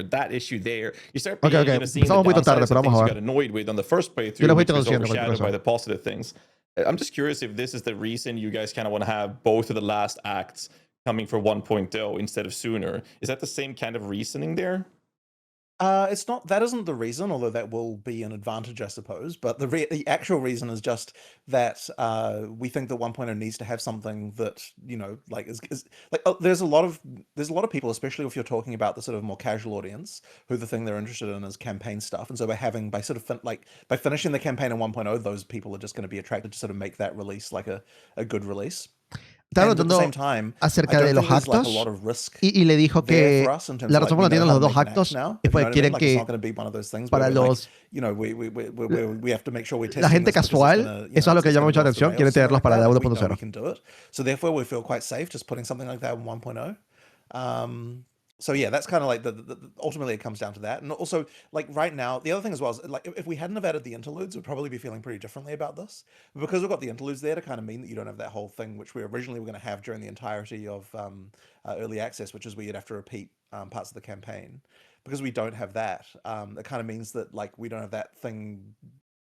that issue there, you start Ok, being, ok. seeing the Empezamos muy tarde, downsides pero of vamos things a you ver. got annoyed with on the first Yo les playthrough, voy which was traduciendo cualquier overshadowed by cosa. the positive things. I'm just curious if this is the reason you guys kind of want to have both of the last acts coming for 1.0 instead of sooner. Is that the same kind of reasoning there? It's not. That isn't the reason, although that will be an advantage, I suppose. But the actual reason is just that we think that 1.0 needs to have something that, you know, like is like there's a lot of people, especially if you're talking about the sort of more casual audience, who the thing they're interested in is campaign stuff, and so by sort of by finishing the campaign in 1.0, those people are just going to be attracted to sort of make that release like a good release. Estaba And at the same preguntando time, I acerca de don't los think there's like a actos lot of risk y le dijo there for que us in terms la of like razón por we la que know tienen how los to dos make maps actos now. es If you know porque what I mean? quieren Like it's que not going to be one of those things para where we're like, los you know, we have to make sure we're la testing gente this because it's casual, gonna, you eso es know, lo que it's llama gonna mucho go la off the atención, quieren rails, something tenerlos like para la that. We know we 1.0. can do it. So therefore we feel quite safe just putting something like that in 1.0. So yeah, that's kind of like ultimately it comes down to that. And also like right now, the other thing as well is like if we hadn't have added the interludes, we'd probably be feeling pretty differently about this. But because we've got the interludes there to kind of mean that you don't have that whole thing, which we originally were going to have during the entirety of early access, which is where you'd have to repeat parts of the campaign. Because we don't have that, it kind of means that like we don't have that thing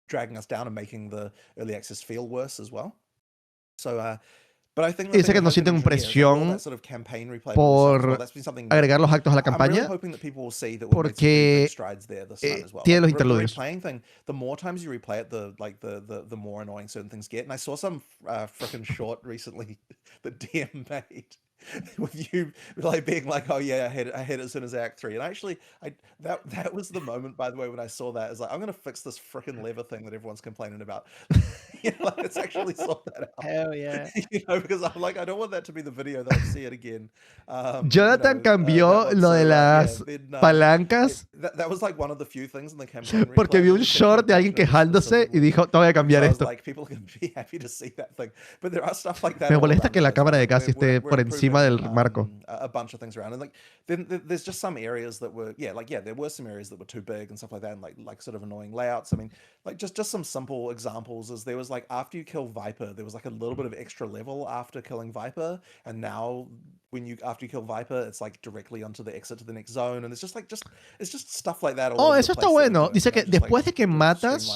dragging us down and making the early access feel worse as well. So but I think Y dice que no sienten presión por agregar los actos a la campaña porque tiene los interludios. The more times you replay it, the more annoying certain things get. And I saw some freaking short recently that DM made with you like being like, oh yeah, I hit it as soon as Act 3. And actually, that was the moment, by the way, when I saw that. Is like, I'm gonna fix this freaking lever thing that everyone's complaining about. You know, like, let's actually sort that out. Hell yeah. You know, because I'm like, I don't want that to be the video that I see it again. Jonathan cambió lo de las palancas that was like one of the few things in the campaign porque vio un short de alguien quejándose y dijo, te voy a cambiar esto. Like, people can be happy to see that thing. But there are stuff like that. Me molesta que la cámara de Ghazzy esté por encima del marco. A bunch of things around, and like then there's just some areas that were there were some areas that were too big and stuff like that, and like sort of annoying layouts. I mean, like just some simple examples is there was like after you kill Viper, there was like a little bit of extra level after killing Viper, and now after you kill Viper, it's like directly onto the exit to the next zone, and it's just stuff like that. Oh, eso está bueno. Dice que después de que matas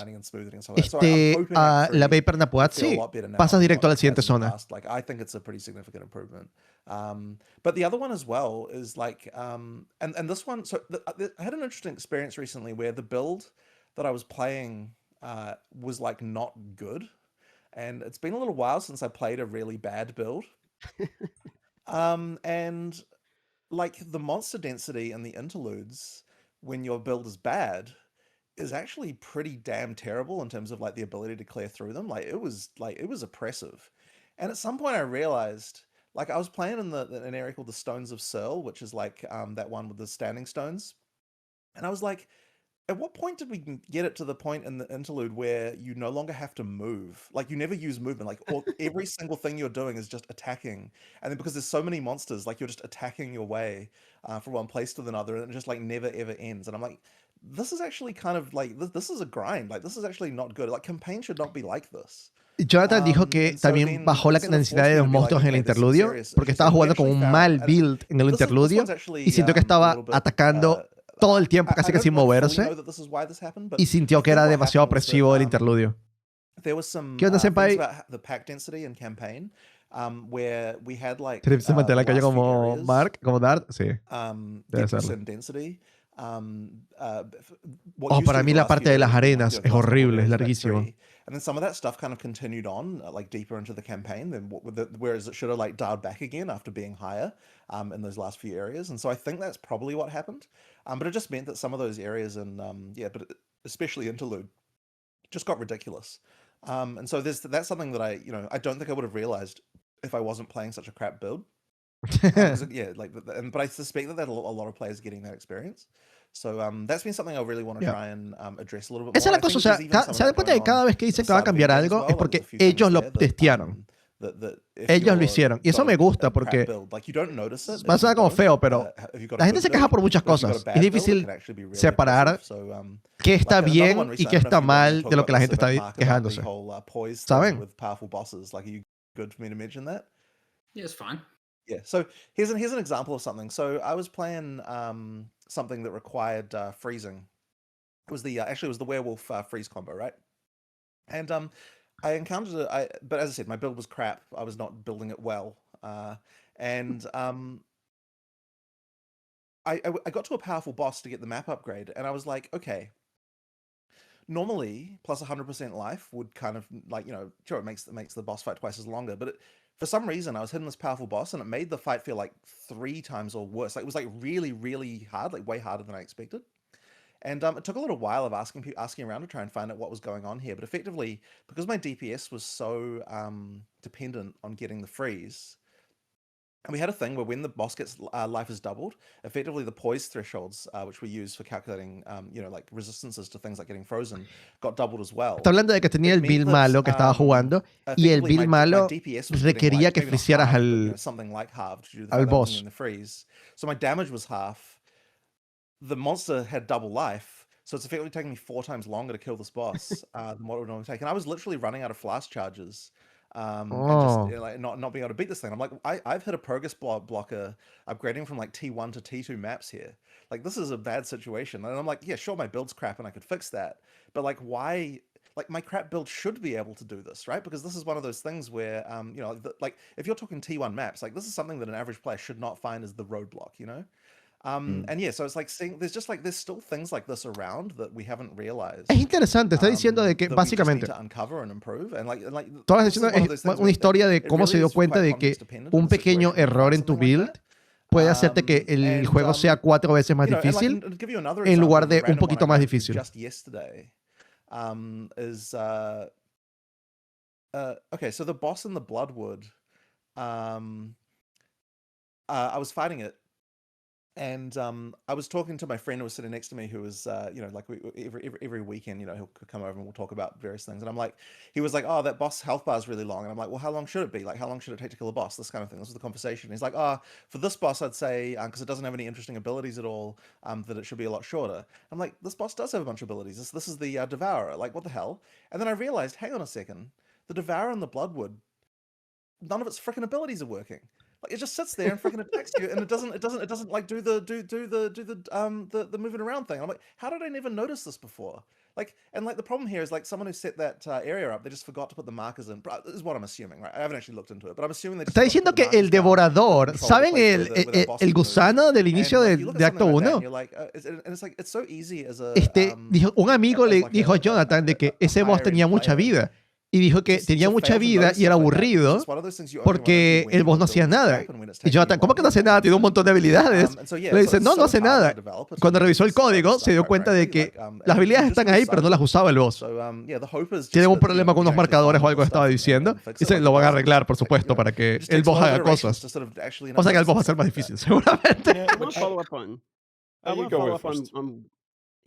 a la Viper Napuazzi, pasas directo a la siguiente zona. Like I think it's a pretty significant improvement. But the other one as well is like, and this one, so I had an interesting experience recently where the build that I was playing was like not good, and it's been a little while since I played a really bad build. And like the monster density and the interludes when your build is bad is actually pretty damn terrible in terms of like the ability to clear through them. Like it was oppressive. And at some point I realized, like I was playing in an area called the Stones of Searle, which is like that one with the standing stones. And I was like, at what point did we get it to the point in the interlude where you no longer have to move? Like you never use movement. Like every single thing you're doing is just attacking. And then because there's so many monsters, like you're just attacking your way from one place to another, and it just like never ever ends. And I'm like, this is actually kind of like this is a grind. Like this is actually not good. Like campaign should not be like this. Jonathan dijo que también bajó la densidad de los monstruos en el interludio porque estaba jugando con un mal build en el interludio y sintió que estaba atacando todo el tiempo casi que sin moverse y sintió que era demasiado opresivo el interludio. ¿Qué onda, senpai? ¿Trip se mantiene en la calle como Mark? ¿Como Darth? Sí. Debe serlo. Para mí la parte de las arenas es horrible, es larguísimo. And then some of that stuff kind of continued on like deeper into the campaign than whereas it should have like dialed back again after being higher in those last few areas. And so I think that's probably what happened. But it just meant that some of those areas and but especially interlude just got ridiculous. And so that's something that I don't think I would have realized if I wasn't playing such a crap build. But I suspect that a lot of players getting that experience. So that's been something I really want to try and address a little bit more. Esa es la cosa, o sea, se dan cuenta de que cada vez que dicen que va a cambiar algo es porque ellos lo testearon. Ellos lo hicieron. Y eso me gusta porque va a sonar como feo, pero la gente se queja por muchas cosas. Es difícil separar qué está bien y qué está mal de lo que la gente está quejándose. ¿Saben? Yeah, it's fine. Yeah, so here's an example of something. So I was playing something that required freezing. It was the actually it was the werewolf freeze combo, right? And I encountered it. But as I said, my build was crap. I was not building it well, and I got to a powerful boss to get the map upgrade, and I was like, okay. Normally, plus 100% life would kind of like, sure, it makes the boss fight twice as longer, but for some reason I was hitting this powerful boss and it made the fight feel like 3 times or worse. Like it was like really, really hard, like way harder than I expected. And it took a little while of asking around to try and find out what was going on here. But effectively, because my DPS was so dependent on getting the freeze, and we had a thing where when the boss gets life is doubled, effectively the poise thresholds, which we use for calculating, like resistances to things like getting frozen, got doubled as well. Está hablando de que tenía el build malo que estaba jugando y el build malo requería que frisearas al boss. So my damage was half. The monster had double life, so it's effectively taking me 4 times longer to kill this boss than what it would normally take. And I was literally running out of flash charges. And just like not being able to beat this thing. I'm like, I've hit a progress blocker upgrading from like T1 to T2 maps here. Like this is a bad situation. And I'm like, yeah, sure, my build's crap and I could fix that, but like why? Like my crap build should be able to do this, right? Because this is one of those things where like if you're talking T1 maps, like this is something that an average player should not find as the roadblock, And yeah, so it's like seeing there's still things like this around that we haven't realized. Es interesante, está diciendo de que básicamente todas las diciendo es una historia de cómo se dio cuenta de que un pequeño error en tu build puede hacerte que el juego sea 4 veces más difícil en lugar de un poquito más difícil. Okay, so the boss in the Bloodwood, I was fighting it. And I was talking to my friend who was sitting next to me, who was, like every weekend, he'll come over and we'll talk about various things. And I'm like, he was like, oh, that boss health bar is really long. And I'm like, well, how long should it be? Like, how long should it take to kill a boss? This kind of thing. This was the conversation. He's like, oh, for this boss, I'd say, because it doesn't have any interesting abilities at all, that it should be a lot shorter. I'm like, this boss does have a bunch of abilities. This is the Devourer. Like, what the hell? And then I realized, hang on a second, the Devourer and the Bloodwood, none of its freaking abilities are working. Like it just sits there and freaking attacks you, and it doesn't like do the moving around thing. I'm like, how did I never notice this before? Like, and like the problem here is like someone who set that area up, they just forgot to put the markers in. This is what I'm assuming, right? I haven't actually looked into it, but I'm assuming they just está diciendo que el devorador, ¿saben el gusano del inicio de acto 1? Dijo, un amigo le dijo a Jonathan de que ese boss tenía mucha vida. Y dijo que tenía mucha vida y era aburrido porque el boss no hacía nada. Y Jonathan, ¿cómo que no hace nada? Tiene un montón de habilidades. Le dice, no hace nada. Cuando revisó el código, se dio cuenta de que las habilidades están ahí, pero no las usaba el boss. Tiene un problema con unos marcadores o algo que estaba diciendo. Y se lo van a arreglar, por supuesto, para que el boss haga cosas. O sea que el boss va a ser más difícil, seguramente.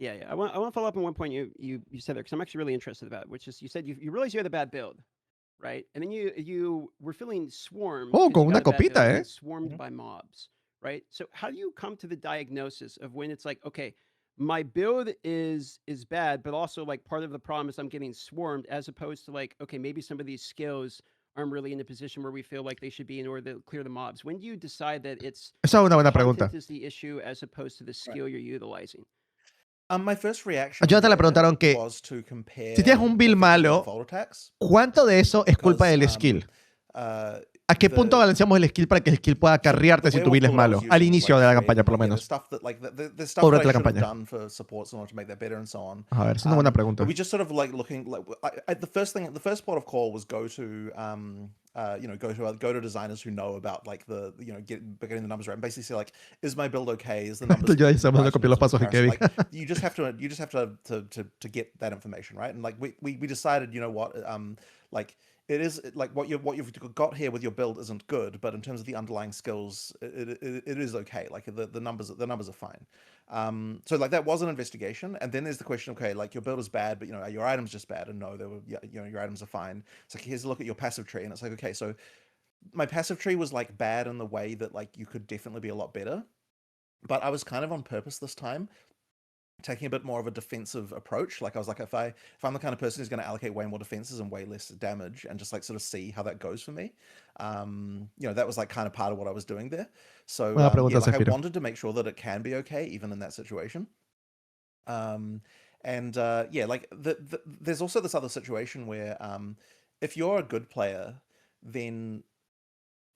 Yeah. I want to follow up on one point you said there, because I'm actually really interested about it, which is you said you realized you had a bad build, right? And then you were feeling swarmed. Oh, con una copita, swarmed by mobs, right? So how do you come to the diagnosis of when it's like, okay, my build is bad, but also like part of the problem is I'm getting swarmed, as opposed to like, okay, maybe some of these skills aren't really in a position where we feel like they should be in order to clear the mobs. When do you decide that it's esa es una buena pregunta. Is the issue as opposed to the skill you're utilizing? My first reaction a Jonathan le preguntaron que si tienes un build malo, ¿cuánto de eso es culpa del skill? ¿A qué punto balanceamos el skill para que el skill pueda carrearte si tu build es malo? Al inicio de la campaña, por lo menos. O durante la campaña. A ver, es una buena pregunta. The first port of call was go to designers who know about like getting the numbers right, and basically say like, is my build okay? Is the numbers yo ahí right? Copié los pasos de Kevin. Like, you just have to get that information right, and like we decided, like it is like what you've got here with your build isn't good, but in terms of the underlying skills, it is okay. Like the numbers are fine. So like that was an investigation, and then there's the question, okay, like your build is bad, but are your items just bad? And no, they were, your items are fine. It's like, here's a look at your passive tree, and it's like, okay, so my passive tree was like bad in the way that like you could definitely be a lot better, but I was kind of on purpose this time taking a bit more of a defensive approach. Like I was like, if I'm the kind of person who's going to allocate way more defenses and way less damage, and just like sort of see how that goes for me, that was like kind of part of what I was doing there. So Buena pregunta, like I Zafiro. wanted to make sure that it can be okay even in that situation. There's also this other situation where if you're a good player, then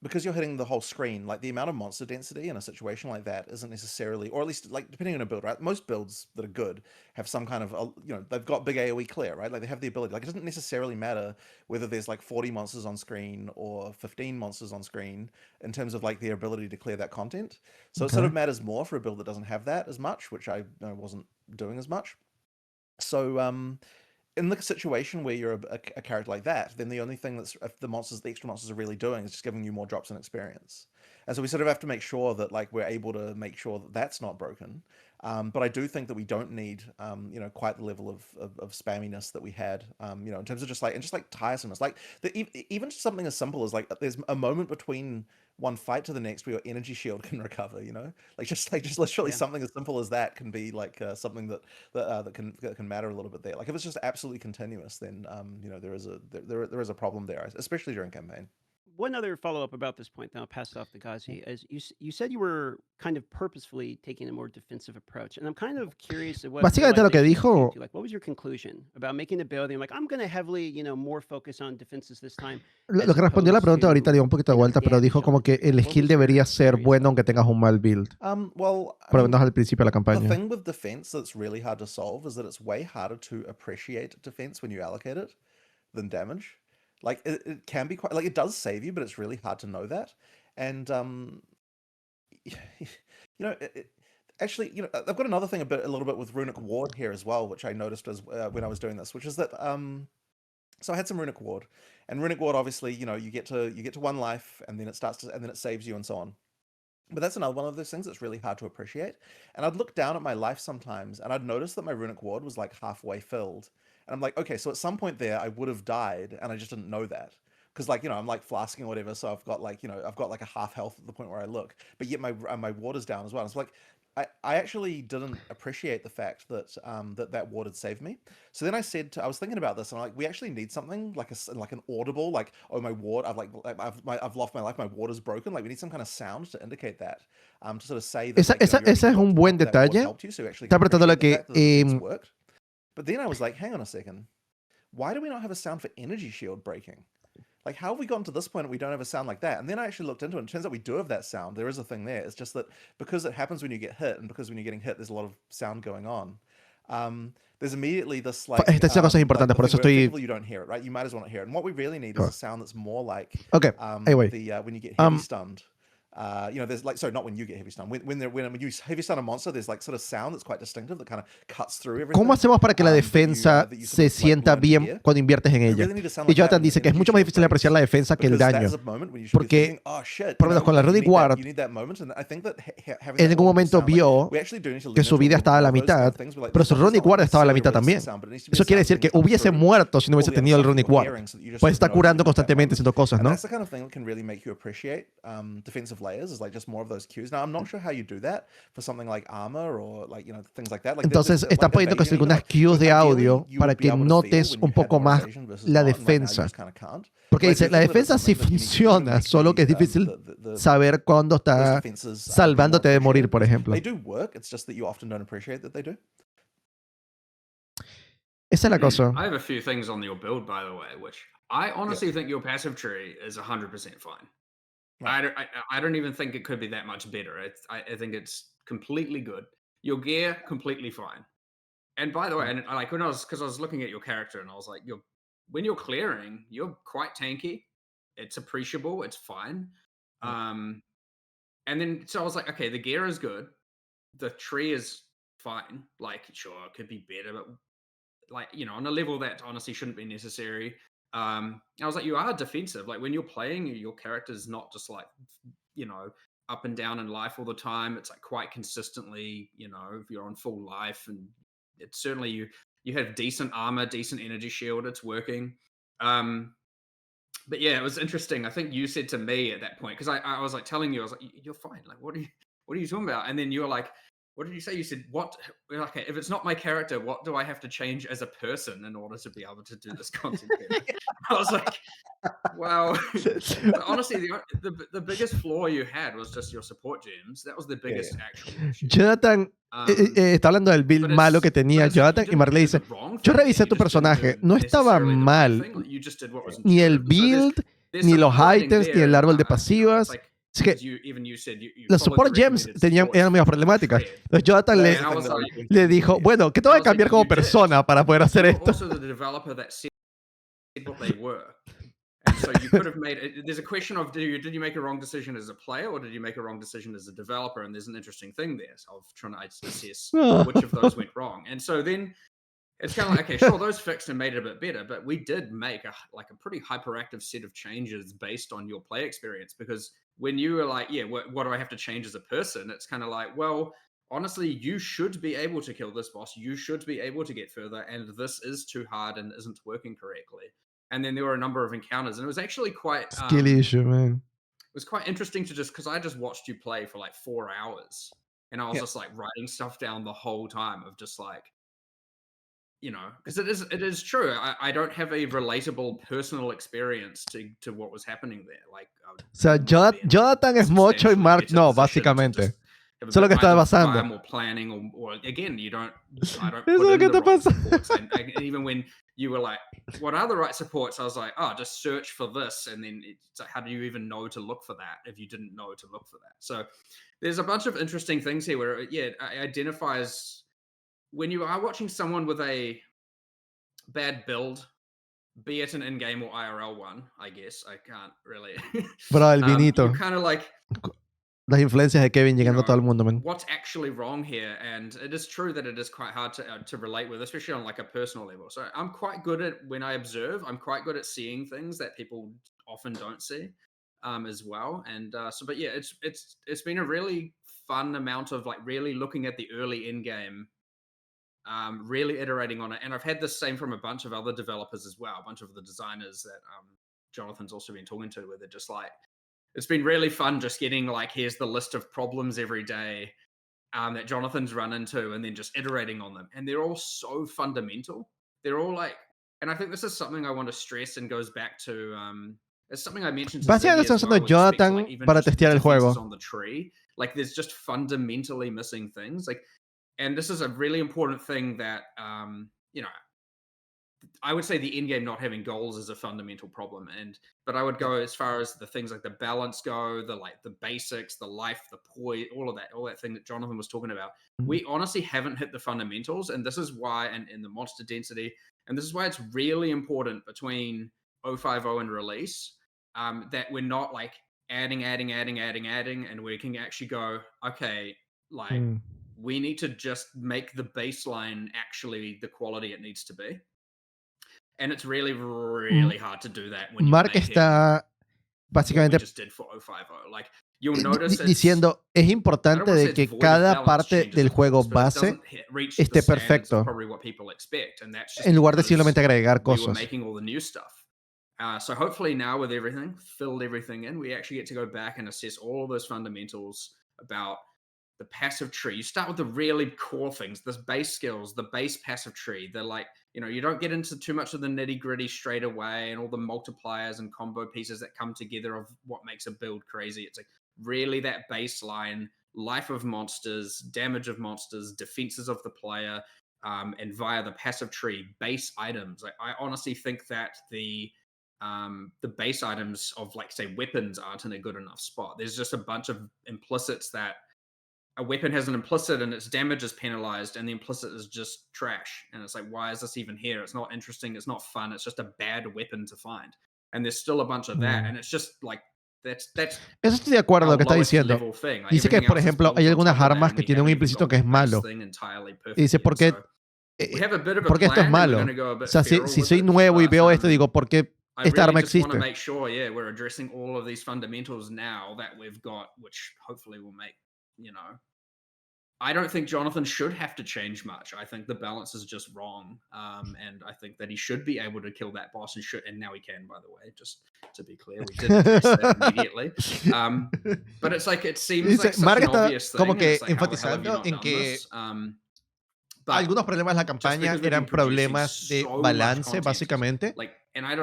because you're hitting the whole screen, like the amount of monster density in a situation like that isn't necessarily, or at least like depending on a build, right? Most builds that are good have some kind of, they've got big AoE clear, right? Like they have the ability, like it doesn't necessarily matter whether there's like 40 monsters on screen or 15 monsters on screen in terms of like their ability to clear that content. So it sort of matters more for a build that doesn't have that as much, which I wasn't doing as much. So in the situation where you're a character like that, then the only thing the extra monsters are really doing is just giving you more drops in experience. And so we sort of have to make sure that like we're able to make sure that that's not broken. But I do think that we don't need, quite the level of spamminess that we had, in terms of just like tiresomeness. Like even something as simple as like there's a moment between one fight to the next where your energy shield can recover, like just literally something as simple as that can be like something that can matter a little bit there. Like if it's just absolutely continuous, then there is a problem there, especially during campaign. One other follow-up about this point, then I'll pass it off to Ghazzy. As you said, you were kind of purposefully taking a more defensive approach, and I'm kind of curious what Básicamente lo que dijo, like, what was your conclusion about making the building? Like, I'm going to heavily, more focus on defenses this time. lo que respondió a la pregunta ahorita dio un poquito de vuelta, pero dijo como que el skill debería ser bueno aunque tengas un mal build. Well, por lo menos al principio de la campaña. The thing with defense that's really hard to solve is that it's way harder to appreciate defense when you allocate it than damage. Like it can be quite, like it does save you, but it's really hard to know that. And actually, I've got another thing a little bit with runic ward here as well, which I noticed as when I was doing this, which is that so I had some runic ward, and runic ward obviously, you get to one life, and then it saves you and so on. But that's another one of those things that's really hard to appreciate. And I'd look down at my life sometimes, and I'd notice that my runic ward was like halfway filled. And I'm like, okay, so at some point there, I would have died, and I just didn't know that. Because, like, I'm like flasking or whatever, so I've got like, I've got like a half health at the point where I look. But yet my ward is down as well. It's like, I actually didn't appreciate the fact that that ward had saved me. So then I was thinking about this, and I'm like, we actually need something like an audible, like, oh, my ward, I've lost my life, my ward is broken. Like we need some kind of sound to indicate that, to sort of say that. Ese es un buen detalle. Está apretando que worked. But then I was like, hang on a second, why do we not have a sound for energy shield breaking? Like, how have we gotten to this point and we don't have a sound like that? And then I actually looked into it, and it turns out we do have that sound. There is a thing there. It's just that because it happens when you get hit, and because when you're getting hit, there's a lot of sound going on. There's immediately this like Estas son cosas importantes, por eso estoy. You don't hear it, right? You might as well not hear it. And what we really need is a sound that's more like when you get heavy stunned. There's like, so not when you get heavy stun. When you heavy stun a monster, there's like sort of sound that's quite distinctive that kind of cuts through everything. ¿Cómo hacemos para que la defensa se sienta bien cuando inviertes en ella? Y Jonathan dice que es mucho más difícil apreciar la defensa que el daño. Porque, por lo menos con la Runic Ward, en ningún momento vio que su vida estaba a la mitad, pero su Runic Ward estaba a la mitad también. Eso quiere decir que hubiese muerto si no hubiese tenido el Runic Ward. Pues está curando constantemente haciendo cosas, ¿no? Layers is like just more of those cues. Now I'm not sure how you do that for something like armor or like things like that. Like entonces está poniendo casi algunas cues de audio para que notes un poco más la defensa. Porque dice, la defensa sí funciona, solo que es difícil saber cuándo está salvándote de morir, por ejemplo. Esa es la cosa. I have a few things on your build, by the way, which I honestly think your passive tree is 100% fine. I don't even think it could be that much better. I think it's completely good. Your gear, completely fine. And by the way, and like because I was looking at your character and I was like, when you're clearing, you're quite tanky. It's appreciable. It's fine. And then so I was like, okay, the gear is good. The tree is fine. Like, sure, it could be better, but like, on a level that honestly shouldn't be necessary. I was like, you are defensive. Like when you're playing, your character's not just like, up and down in life all the time. It's like quite consistently, if you're on full life, and it's certainly you have decent armor, decent energy shield. It's working. But yeah, it was interesting. I think you said to me at that point, because I was like telling you, I was like, you're fine. Like, what are you talking about? And then you were like, what did you say? You said, what? Okay, if it's not my character, what do I have to change as a person in order to be able to do this content better? I was like, wow. But honestly, the biggest flaw you had was just your support gems. That was the biggest actual issue. Jonathan está hablando del build malo que tenía Jonathan y Mark le dice, yo revisé tu personaje, no estaba mal, ni el build, ni los items, ni el árbol de pasivas. Es que los support gems eran medio problemáticas. Entonces Jonathan le dijo, bueno, ¿qué tengo que cambiar como persona para poder hacer esto? And so you could have made there's a question of did you make a wrong decision as a player or did you make a wrong decision as a developer? And there's an interesting thing there of trying to assess which of those went wrong. And so then it's kind of like, okay, sure, those fixed and made it a bit better, but we did make a pretty hyperactive set of changes based on your play experience, because when you were like, yeah, what do I have to change as a person? It's kind of like, well, honestly, you should be able to kill this boss. You should be able to get further, and this is too hard and isn't working correctly. And then there were a number of encounters, and it was actually quite skill issue, man. It was quite interesting to because I just watched you play for like 4 hours, and I was just like writing stuff down the whole time of just like, because it is true. I don't have a relatable personal experience to what was happening there. Like, o sea, Jonathan es mocho y Mark no, básicamente. Eso es lo que está pasando. More planning, or again, I don't put in the right supports. Even when you were like, what are the right supports? I was like, oh, just search for this. And then it's like, how do you even know to look for that if you didn't know to look for that? So there's a bunch of interesting things here where, it identifies when you are watching someone with a bad build, be it an in-game or IRL one, I guess. I can't really. Bro, el vinito. You're kind of like... Las influencias de Kevin llegando a todo el mundo, man. What's actually wrong here? And it is true that it is quite hard to relate with, especially on like a personal level. So I'm quite good at, when I observe, I'm quite good at seeing things that people often don't see as well. And but yeah, it's been a really fun amount of like really looking at the early in-game, really iterating on it. And I've had the same from a bunch of other developers as well, a bunch of the designers that Jonathan's also been talking to, where they're just like, it's been really fun just getting like, here's the list of problems every day that Jonathan's run into, and then just iterating on them. And they're all so fundamental. They're all like, and I think this is something I want to stress and goes back to, it's something I mentioned. Básicamente está usando Jonathan para testear el juego. On the tree. Like there's just fundamentally missing things. Like, and this is a really important thing that, I would say the end game not having goals is a fundamental problem, but I would go as far as the things like the balance go, the basics, the life, the PoE, all that thing that Jonathan was talking about. We honestly haven't hit the fundamentals, and this is why, and in the monster density, and this is why it's really important between 050 and release, that we're not like adding, and we can actually go, okay, like we need to just make the baseline actually the quality it needs to be. And it's really, really hard to do that when Mark está básicamente like, you'll notice diciendo, es importante de que cada parte del juego base esté perfecto, en lugar de simplemente agregar cosas. So hopefully now with everything, filled everything in, we actually get to go back and assess all of those fundamentals about the passive tree. You start with the really core things, the base skills, the base passive tree. They're like, you don't get into too much of the nitty gritty straight away and all the multipliers and combo pieces that come together of what makes a build crazy. It's like really that baseline, life of monsters, damage of monsters, defenses of the player, and via the passive tree, base items. Like, I honestly think that the base items of, like, say, weapons aren't in a good enough spot. There's just a bunch of implicits that a weapon has an implicit and its damage is penalized, and the implicit is just trash. And it's like, why is this even here? It's not interesting. It's not fun. It's just a bad weapon to find. And there's still a bunch of that. And it's just like, that's Eso estoy de acuerdo con lo que está diciendo. Dice que, por ejemplo, hay algunas armas que tienen un implícito que es malo. Y dice, ¿por qué esto es malo? O sea, si soy nuevo y veo esto, digo, ¿por qué esta arma existe? Make sure, we're addressing all of these fundamentals now that we've got, which hopefully will make, I don't think Jonathan should have to change much. I think the balance is just wrong, and I think that he should be able to kill that boss, and now he can, by the way, just to be clear. We did address that immediately. But it's like, it seems like such an obvious thing. Como que Like, enfatizando en que algunos problemas de la campaña eran problemas de balance, básicamente,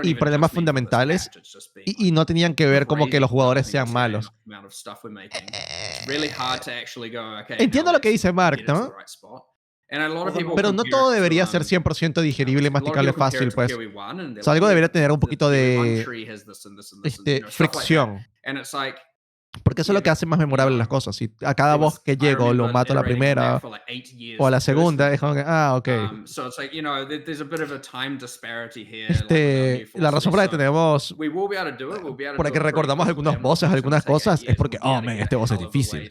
y problemas fundamentales, y no tenían que ver como que los jugadores sean malos. Entiendo lo que dice Mark, ¿no? Pero no todo debería ser 100% digerible, masticable, fácil, pues. O sea, algo debería tener un poquito de fricción. Porque eso es lo que hace más memorable las cosas. Si a cada boss que llego lo mato a la primera o a la segunda, es como que, ok. La razón por la que tenemos, por la que recordamos algunos bosses, algunas cosas, es porque, oh, man, este boss es difícil.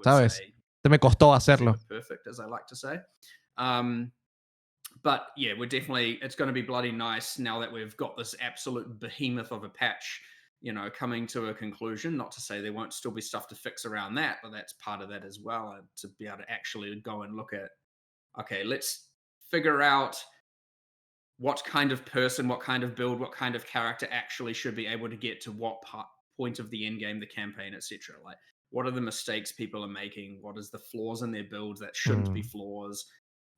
¿Sabes? Me costó hacerlo. But yeah, it's going to be bloody nice now that we've got this absolute behemoth of a patch, coming to a conclusion. Not to say there won't still be stuff to fix around that, but that's part of that as well. To be able to actually go and look at, okay, let's figure out what kind of person, what kind of build, what kind of character actually should be able to get to what point of the end game, the campaign, etc. Like, what are the mistakes people are making? What is the flaws in their builds that shouldn't be flaws?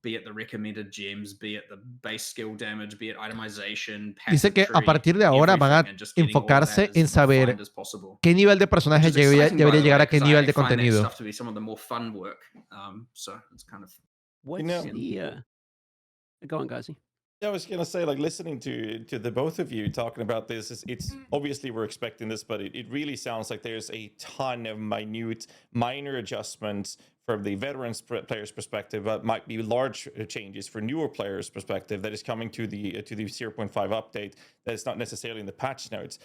Be it the recommended gems, be it the base skill damage, be it itemization. Dice que a partir de ahora van a enfocarse en saber qué nivel de personaje debería llegar a qué nivel de contenido. Go on, Ghazzy. Yeah, I was gonna say, like, listening to the both of you talking about this, it's obviously we're expecting this, but it really sounds like there's a ton of minor adjustments from the veterans players' perspective, but might be large changes for newer players' perspective that is coming to the 0.5 update that is not necessarily in the patch notes.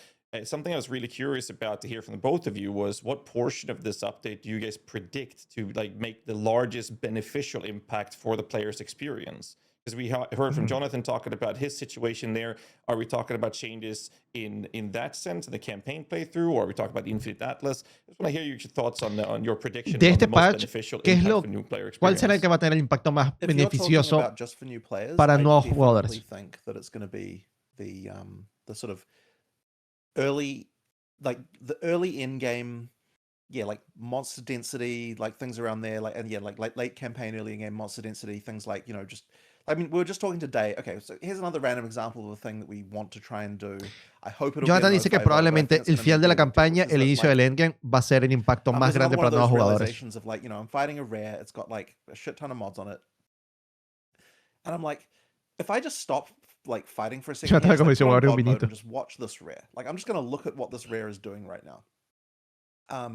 Something I was really curious about to hear from the both of you was, what portion of this update do you guys predict to make the largest beneficial impact for the player's experience? Because we heard from Jonathan talking about his situation there. Are we talking about changes in that sense, in the campaign playthrough, or are we talking about the Infinite Atlas? I just want to hear your thoughts on your prediction de este on the most patch, beneficial ¿qué es impact lo, for new player experience. ¿Cuál será el que va a tener el impacto más beneficioso players, para nuevos jugadores? I think that it's going to be the sort of early in-game, monster density, things around there, late campaign, early in-game monster density, things like, we were just talking today. Okay, so here's another random example of a thing that we want to try and do. I hope it'll Jonathan dice que probablemente el final de la campaña, el inicio del endgame, va a ser el impacto más grande para nuevos jugadores. Of I'm fighting a rare, it's got a shit ton of mods on it, and I'm like, if I just stop fighting for a second, and just watch this rare. I'm just gonna look at what this rare is doing right now.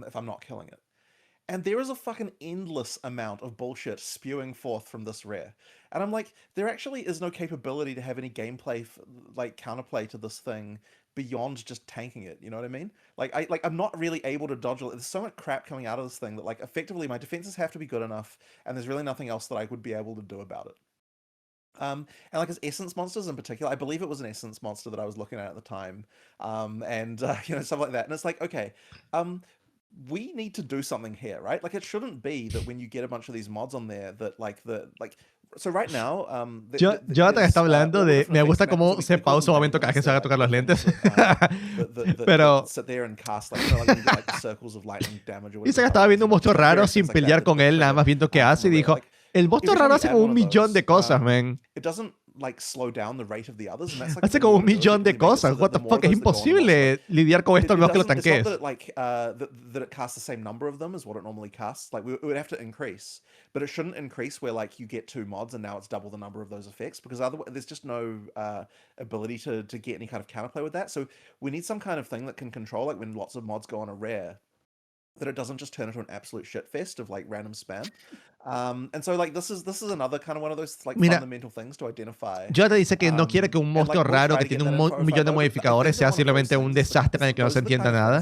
If I'm not killing it. And there is a fucking endless amount of bullshit spewing forth from this rare. And I'm like, there actually is no capability to have any gameplay, counterplay to this thing beyond just tanking it. You know what I mean? I'm not really able to dodge it. There's so much crap coming out of this thing that, effectively my defenses have to be good enough, and there's really nothing else that I would be able to do about it. And as essence monsters in particular, I believe it was an essence monster that I was looking at the time, and stuff like that. And it's like, okay, we need to do something here, right? It shouldn't be that when you get a bunch of these mods on there that so right now, Jonathan está hablando de, me gusta cómo se pausa un momento cada vez que se va a tocar los lentes. Pero sit there and cast circles of lightning damage. Dice que estaba viendo un monstruo raro sin pelear con él, nada más viendo qué hace, y dijo, el monstruo raro hace como 1,000,000 de cosas, man. It doesn't slow down the rate of the others, and that's hace como 1,000,000 de cosas. What the fuck, es imposible lidiar con esto al menos que lo tanques. It's not that it casts the same number of them as what it normally casts. We would have to increase, but it shouldn't increase where you get 2 mods and now it's double the number of those effects, because otherwise there's just no ability to get any kind of counterplay with that. So we need some kind of thing that can control, when lots of mods go on a rare, that it doesn't just turn into an absolute shitfest of random spam. And so this is another kind of one of those fundamental things to identify. Jonathan dice que no quiere que un monstruo raro que tiene un millón de modificadores sea simplemente un desastre en el que no se entienda nada.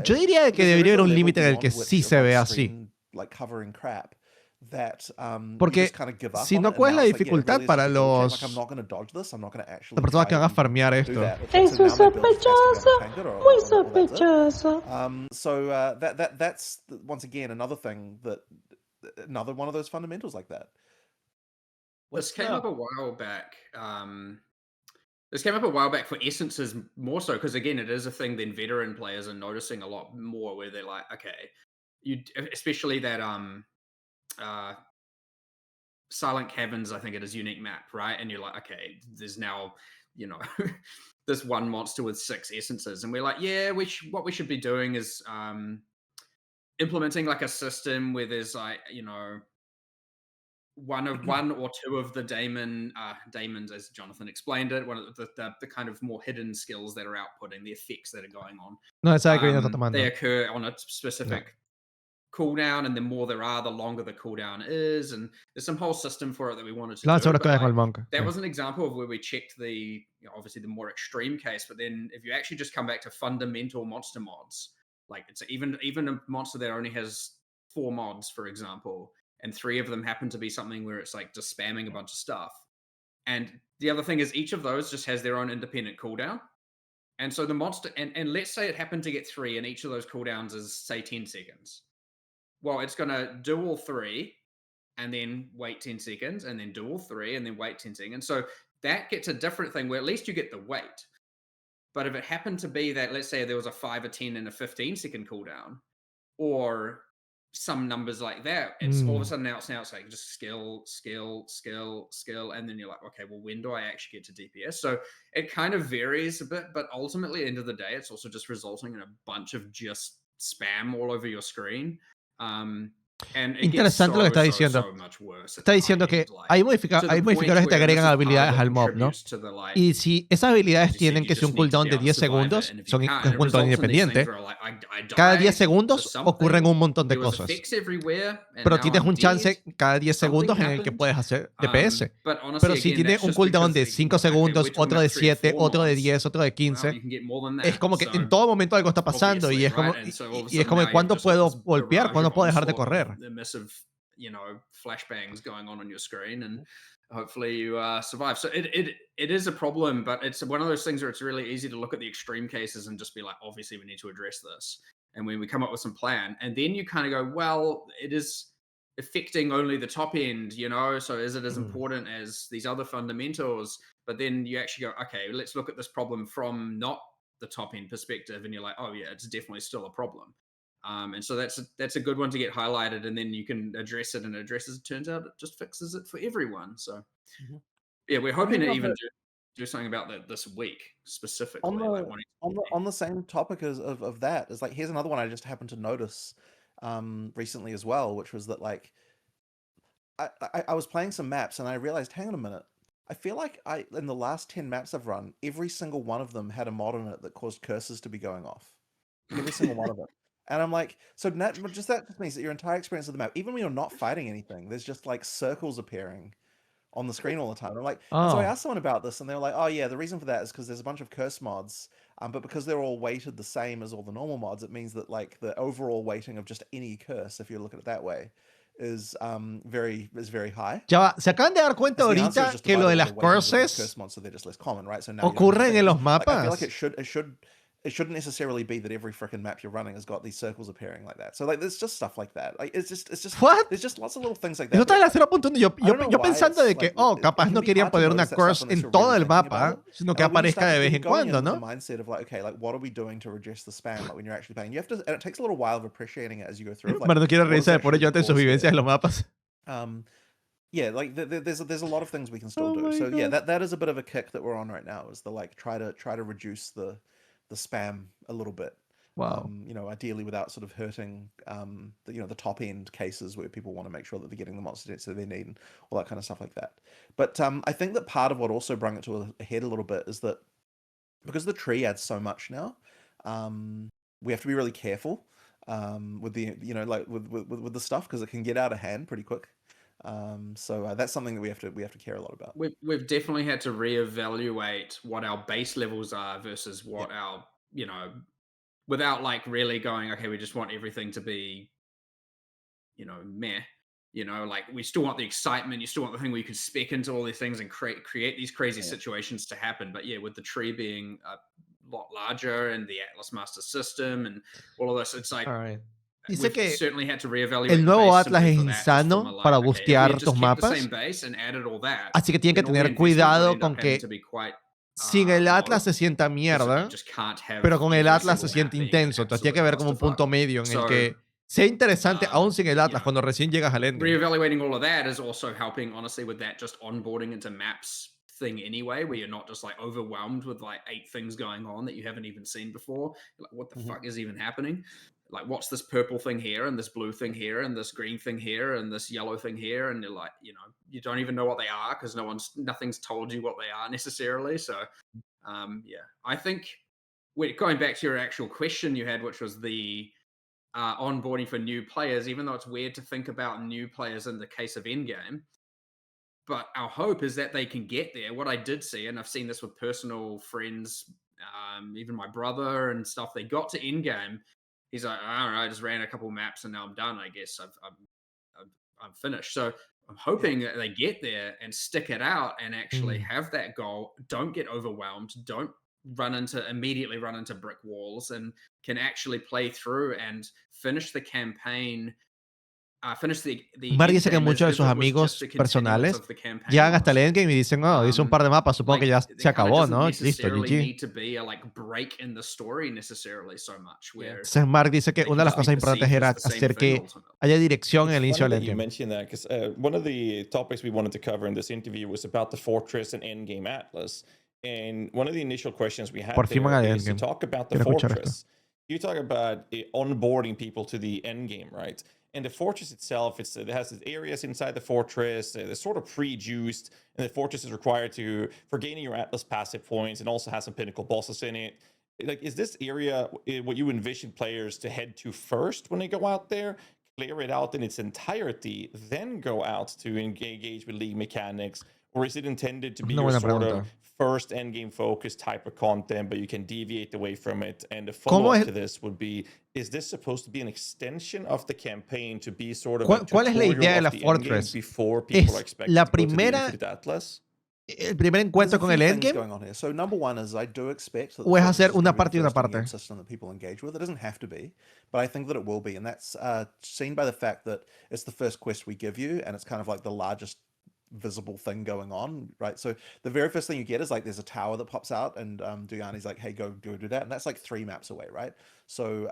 Yo diría que debería haber un límite en el que sí se vea así. Covering crap that you Porque just kind of give up si on no, it, and ¿cuál es now la it's like, yeah, it dificultad really is para just a build check. Like, I'm los not going to dodge this. I'm not going to actually las personas que try van a and farmear do esto? that. Es So muy now my build just has to be sospechoso, on Tanker muy or that's it. sospechoso. So that's once again another thing that another one of those fundamentals like that. This came up a while back. This came up a while back for essences more so because again, it is a thing. Then veteran players are noticing a lot more where they're like, okay, especially that Silent Caverns, I think it is unique map, right? And you're like, okay, there's now this one monster with 6 essences, and we're like, yeah, what we should be doing is implementing like a system where there's like one or two of the daemons, as Jonathan explained it, one of the kind of more hidden skills that are outputting, the effects that are going on. No, esa que no está tomando. They occur on a specific cooldown, and the more there are, the longer the cooldown is, and there's some whole system for it that we wanted to do. But, like, that was an example of where we checked the obviously the more extreme case, but then if you actually just come back to fundamental monster mods, like it's even a monster that only has 4 mods, for example, and 3 of them happen to be something where it's like just spamming a bunch of stuff. And the other thing is each of those just has their own independent cooldown. And so the monster, and let's say it happened to get 3 and each of those cooldowns is say 10 seconds. Well, it's going to do all 3 and then wait 10 seconds and then do all 3 and then wait 10 seconds. So that gets a different thing where at least you get the wait. But if it happened to be that, let's say there was a 5, a 10, and a 15-second cooldown, or some numbers like that, it's all of a sudden now it's like just skill, and then you're like, okay, well, when do I actually get to DPS? So it kind of varies a bit, but ultimately, at the end of the day, it's also just resulting in a bunch of just spam all over your screen. Interesante lo que está diciendo. Está diciendo que hay modificadores que te agregan habilidades al mob, ¿no? Y si esas habilidades tienen que ser un cooldown de 10 segundos, son un cooldown independiente, cada 10 segundos ocurren un montón de cosas. Pero tienes un chance cada 10 segundos en el que puedes hacer DPS. Pero si tiene un cooldown de 5 segundos, otro de 7, otro de 10, otro de 15, es como que en todo momento algo está pasando y es como ¿cuándo puedo golpear? ¿Cuándo puedo dejar de correr? The massive, flashbangs going on your screen, and hopefully you survive. So it is a problem, but it's one of those things where it's really easy to look at the extreme cases and just be like, obviously we need to address this. And when we come up with some plan, and then you kind of go, well, it is affecting only the top end, so is it as important as these other fundamentals? But then you actually go, okay, let's look at this problem from not the top end perspective, and you're like, oh yeah, it's definitely still a problem. And so that's a good one to get highlighted, and then you can address it, and it turns out it just fixes it for everyone. So yeah, we're hoping to even do something about that this week specifically. On the same topic of that is like, here's another one I just happened to notice recently as well, which was that like I was playing some maps and I realized, hang on a minute, I feel like in the last 10 maps I've run, every single one of them had a mod in it that caused cursors to be going off. Every single one of them. And I'm like, so that just means that your entire experience of the map, even when you're not fighting anything, there's just like circles appearing on the screen all the time. I'm like, and so I asked someone about this, and they were like, oh yeah, the reason for that is because there's a bunch of curse mods, but because they're all weighted the same as all the normal mods, it means that like the overall weighting of just any curse, if you look at it that way, is very high. Ya va, se acaban de dar cuenta ahorita que lo de las curses ocurren en los mapas. I feel like it shouldn't necessarily be that every freaking map you're running has got these circles appearing like that. So like there's just stuff like that. Like it's just What? There's just lots of little things like that. Eso está en la 0.1. Yo pensando de que capaz no querían poner una curse en todo el mapa, sino que aparezca de vez en cuando, ¿no? The mindset of like, okay, like what are we doing to reduce the spam like when you're actually playing? You have to, and it takes a little while of appreciating it as you go through. Pero no quiero reírse de por ello en sus vivencias en los mapas. Yeah, like there's a lot of things we can still do. So yeah, that is a bit of a kick that we're on right now, is the like try to reduce the spam a little bit. Wow. Ideally without sort of hurting the top end cases where people want to make sure that they're getting the monster density they need and all that kind of stuff like that. But I think that part of what also brought it to a head a little bit is that because the tree adds so much now, we have to be really careful with the with the stuff, because it can get out of hand pretty quick. So that's something that we have to care a lot about. We've definitely had to reevaluate what our base levels are versus what our, without like really going, okay, we just want everything to be, meh. You know, like we still want the excitement. You still want the thing where you can spec into all these things and create these crazy situations to happen. But yeah, with the tree being a lot larger and the Atlas Master System and all of this, it's like Dice que certainly had to reevaluate el the nuevo base Atlas simply es for that, just from a insano like, para okay, if we bustear had just tus kept the mapas. same base and added all that, Así que tienen que then all the tener investment would cuidado end con up having que to be quite sin el Atlas se low, sienta because mierda, you just can't have pero con el every Atlas se single siente map being intenso. Entonces tiene que absolute haber como un clusterfuck. punto medio en el So, que sea interesante aún sin el you Atlas know, cuando recién llegas al endgame. reevaluating all of that is also helping, honestly, with that just onboarding into maps thing anyway, where you're not just like overwhelmed with like 8 things going on that you haven't even seen before. You're like, what the fuck is even happening? Like, what's this purple thing here and this blue thing here and this green thing here and this yellow thing here? And you're like, you know, you don't even know what they are because nothing's told you what they are necessarily. So yeah, I think going back to your actual question you had, which was the onboarding for new players, even though it's weird to think about new players in the case of Endgame, but our hope is that they can get there. What I did see, and I've seen this with personal friends, even my brother and stuff, they got to Endgame. He's like, I don't know, I just ran a couple maps and now I'm done. I guess I'm finished. So I'm hoping that they get there and stick it out and actually have that goal. Don't get overwhelmed. Don't immediately run into brick walls, and can actually play through and finish the campaign. Mar dice que muchos de sus amigos personales llegan hasta el endgame y dicen, oh, hice un par de mapas, supongo que ya se acabó, ¿no? Listo, GG. Entonces Mark dice que una de las cosas importantes era hacer que haya dirección en el inicio del endgame. You mentioned that because one of the topics we wanted to cover in this interview was about the Fortress and Endgame Atlas. And one of the initial questions we had there is to talk about the Fortress. You talk about onboarding people to the endgame, right? And the fortress itself, it has its areas inside the fortress. They're sort of pre-juiced, and the fortress is required for gaining your Atlas passive points, and also has some pinnacle bosses in it. Like, is this area what you envision players to head to first when they go out there, clear it out in its entirety, then go out to engage with league mechanics? Or is it intended to be your sort of first endgame focused type of content, but you can deviate away from it? And the follow-up to this would be, is this supposed to be an extension of the campaign to be sort of a ¿Cuál es la idea de la Fortress? Before people are expected la to go to the primera, Infinite Atlas? ¿El primer encuentro con el endgame? So number one is I do expect that ¿O es hacer una parte y una parte? system that people engage with. It doesn't have to be, but I think that it will be, and that's seen by the fact that it's the first quest we give you, and it's kind of like the largest visible thing going on, right? So the very first thing you get is like there's a tower that pops out, and Duyani's like, hey, go do that, and that's like 3 maps away, right? So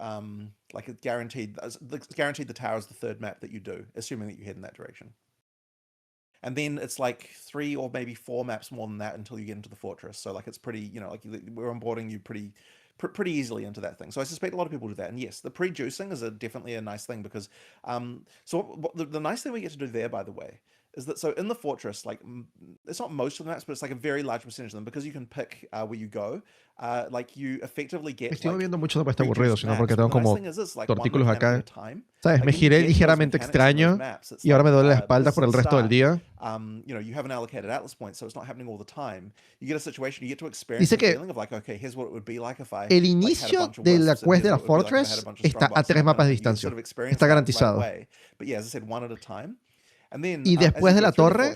like it's guaranteed the tower is the 3rd map that you do, assuming that you head in that direction. And then it's like 3 or maybe 4 maps more than that until you get into the fortress. So like it's pretty, you know, like we're onboarding you pretty easily into that thing. So I suspect a lot of people do that. And yes, the pre-juicing is definitely a nice thing because the nice thing we get to do there, by the way, is that so in the fortress, like it's not most of the maps, but it's like a very large percentage of them, because you can pick where you go. Like you effectively get. Estoy viendo mucho, no porque está aburrido, sino porque tengo como tortícolos acá. ¿Sabes? Me giré ligeramente extraño y ahora me duele la espalda por el resto del día. You know, you have an allocated Atlas point, so it's not happening all the time. You get a situation, you get to experience the feeling of like, okay, here's what it would be like if I. El inicio de la quest de la Fortress está a 3 mapas de distancia. Está garantizado. But yeah, as I said, one at a time. Y después de la torre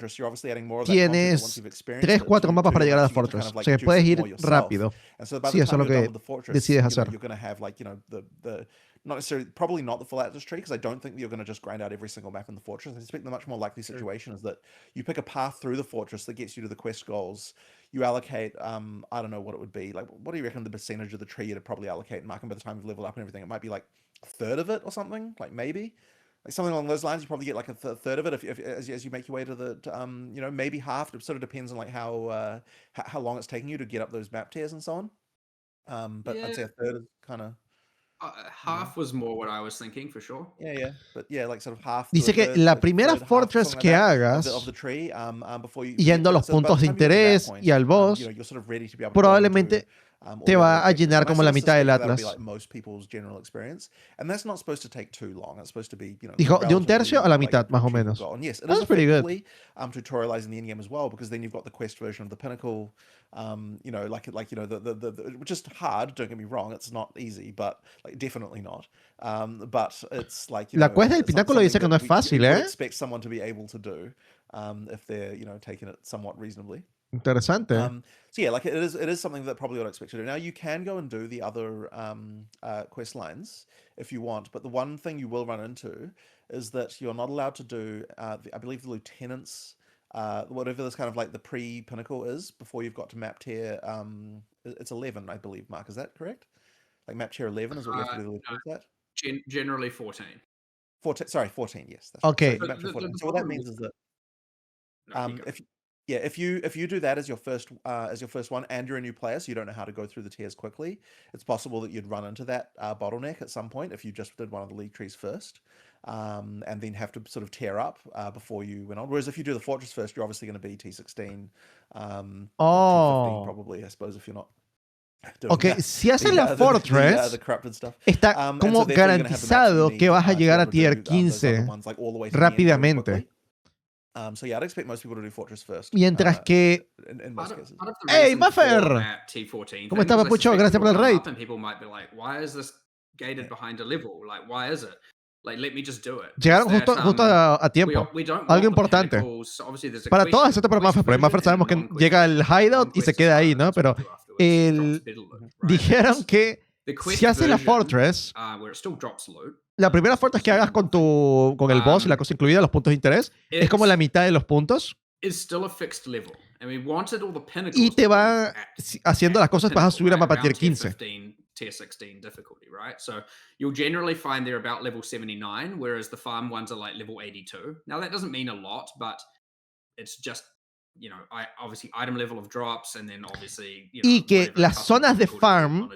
tienes 3, 4 mapas para llegar a la Fortress. O sea que puedes ir rápido. Sí, eso es lo que decides hacer. Not necessarily, probably not the full Atlas tree, because I don't think that you're going to just grind out every single map in the fortress. I expect the much more likely situation is that you pick a path through the fortress that gets you to the quest goals. You allocate, I don't know what it would be. Like, what do you reckon the percentage of the tree you'd probably allocate? And Mark, by the time you've leveled up and everything, it might be like a third of it or something. Like maybe. Like something along those lines, you probably get like a third of it if as you make your way to the, you know, maybe half. It sort of depends on like how long it's taking you to get up those map tiers and so on. But I'd say a third is kind of. Half was more what I was thinking, for sure. Yeah. But yeah, like sort of half. Dice que la primera fortress que hagas, yendo a los puntos de interés y al boss, probablemente te va a llenar como la mitad del That'll be Atlas. like most people's general experience, and that's not supposed to take too long. It's supposed to be, you know, Dijo, de un tercio a la relatively, mitad, más o achievable menos. goal. And yes, it That's is pretty good. effectively tutorializing the endgame as well, because then you've got the quest version of the pinnacle, you know, like you know, the which is hard. Don't get me wrong, it's not easy, but like definitely not. But it's like, you La know, quest del it's pináculo dice que no es we fácil, would ¿eh? expect someone to be able to do, if they're, you know, taking it somewhat reasonably. Interesante. So yeah, like it is something that probably would expect you to do. Now you can go and do the other quest lines if you want, but the one thing you will run into is that you're not allowed to do I believe the lieutenants, whatever this kind of like the pre-pinnacle is before you've got to map tier. It's 11, I believe. Mark, is that correct? Like map tier 11 is what you have to do the lieutenants at. Generally 14. 14. Sorry, 14. Yes. That's Okay. Right. So map tier 14. So what that means is that if you do that as your first one, and you're a new player, so you don't know how to go through the tiers quickly, it's possible that you'd run into that bottleneck at some point if you just did one of the league trees first, and then have to sort of tear up before you went on. Whereas if you do the fortress first, you're obviously going to be T16, T15 probably, I suppose, if you're not. Ok, si haces la Fortress, está como garantizado que vas a llegar a tier 15 rápidamente. So yeah, I'd expect most people to do Fortress first. Mientras que... ¡Hey, Buffer! ¿Cómo está, Papucho? Gracias por el raid. Llegaron justo a tiempo. Algo importante. Para todos, excepto para Muffer, porque Muffer sabemos que llega al hideout y se queda ahí, ¿no? Pero dijeron que si haces la Fortress, la primera Fortress que hagas con el boss y la cosa incluida, los puntos de interés, es como la mitad de los puntos. Y te va haciendo las cosas, vas a subir a mapa tier 15. Tier 16 difficulty, right? So you'll generally find they're about level 79, whereas the farm ones are like level 82. Now that doesn't mean a lot, but it's just, you know, obviously item level of drops, and then obviously, you know, y que las zonas de farm,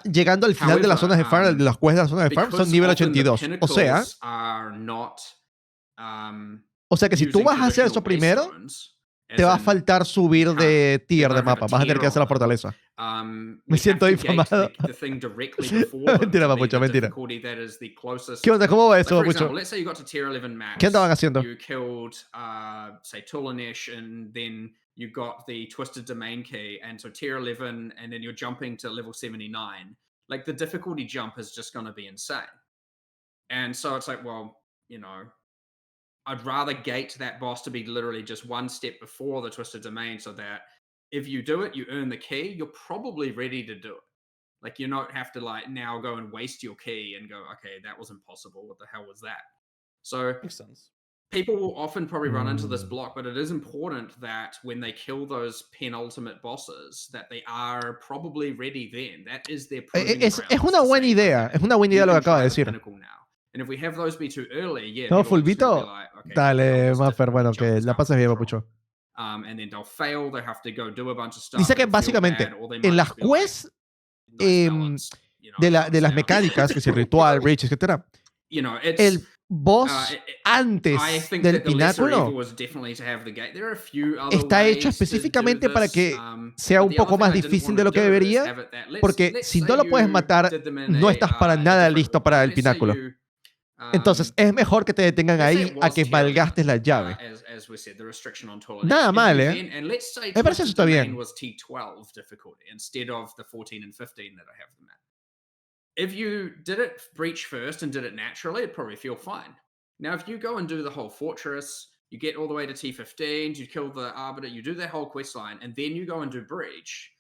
llegando al final de las zonas de farm, de las quests de las zonas de farm, son nivel 82. O sea que si tú vas a hacer eso primero, te va a faltar subir de tier de mapa. Vas a tener que hacer la fortaleza. Me siento infamado. Mentira, Papucho, mentira. ¿Qué onda? ¿Cómo va eso, Papucho? ¿Qué andaban haciendo? You got the Twisted Domain key, and so tier 11, and then you're jumping to level 79. Like, the difficulty jump is just going to be insane. And so it's like, well, you know, I'd rather gate that boss to be literally just one step before the Twisted Domain, so that if you do it, you earn the key, you're probably ready to do it. Like, you don't have to, like, now go and waste your key and go, okay, that was impossible. What the hell was that? So makes sense. People will often probably run into this block, but it is important that when they kill those penultimate bosses, that they are probably ready then. That is their es una buena idea. Es una buena idea lo que acaba de decir. And if we have those be too early, yeah. ¿Todo fulvito? Okay, dale, Muffer, bueno, que la pases bien, Papucho. And then they'll fail, they have to go do a bunch of stuff. Dice que básicamente en las quests de las mecánicas, que es el ritual, reach, etc., el boss antes del pináculo está hecho específicamente para que sea un poco más difícil de lo que debería, porque si no lo puedes matar, no estás para nada listo para el pináculo. Entonces es mejor que te detengan ahí a que malgastes la llave. Nada mal, ¿eh? Me parece eso está bien. If you did it breach first and did it naturally, it'd probably feel fine. Now, if you go and do the whole fortress, you get all the way to T15, you kill the arbiter, you do that whole quest line, and then you go and do breach.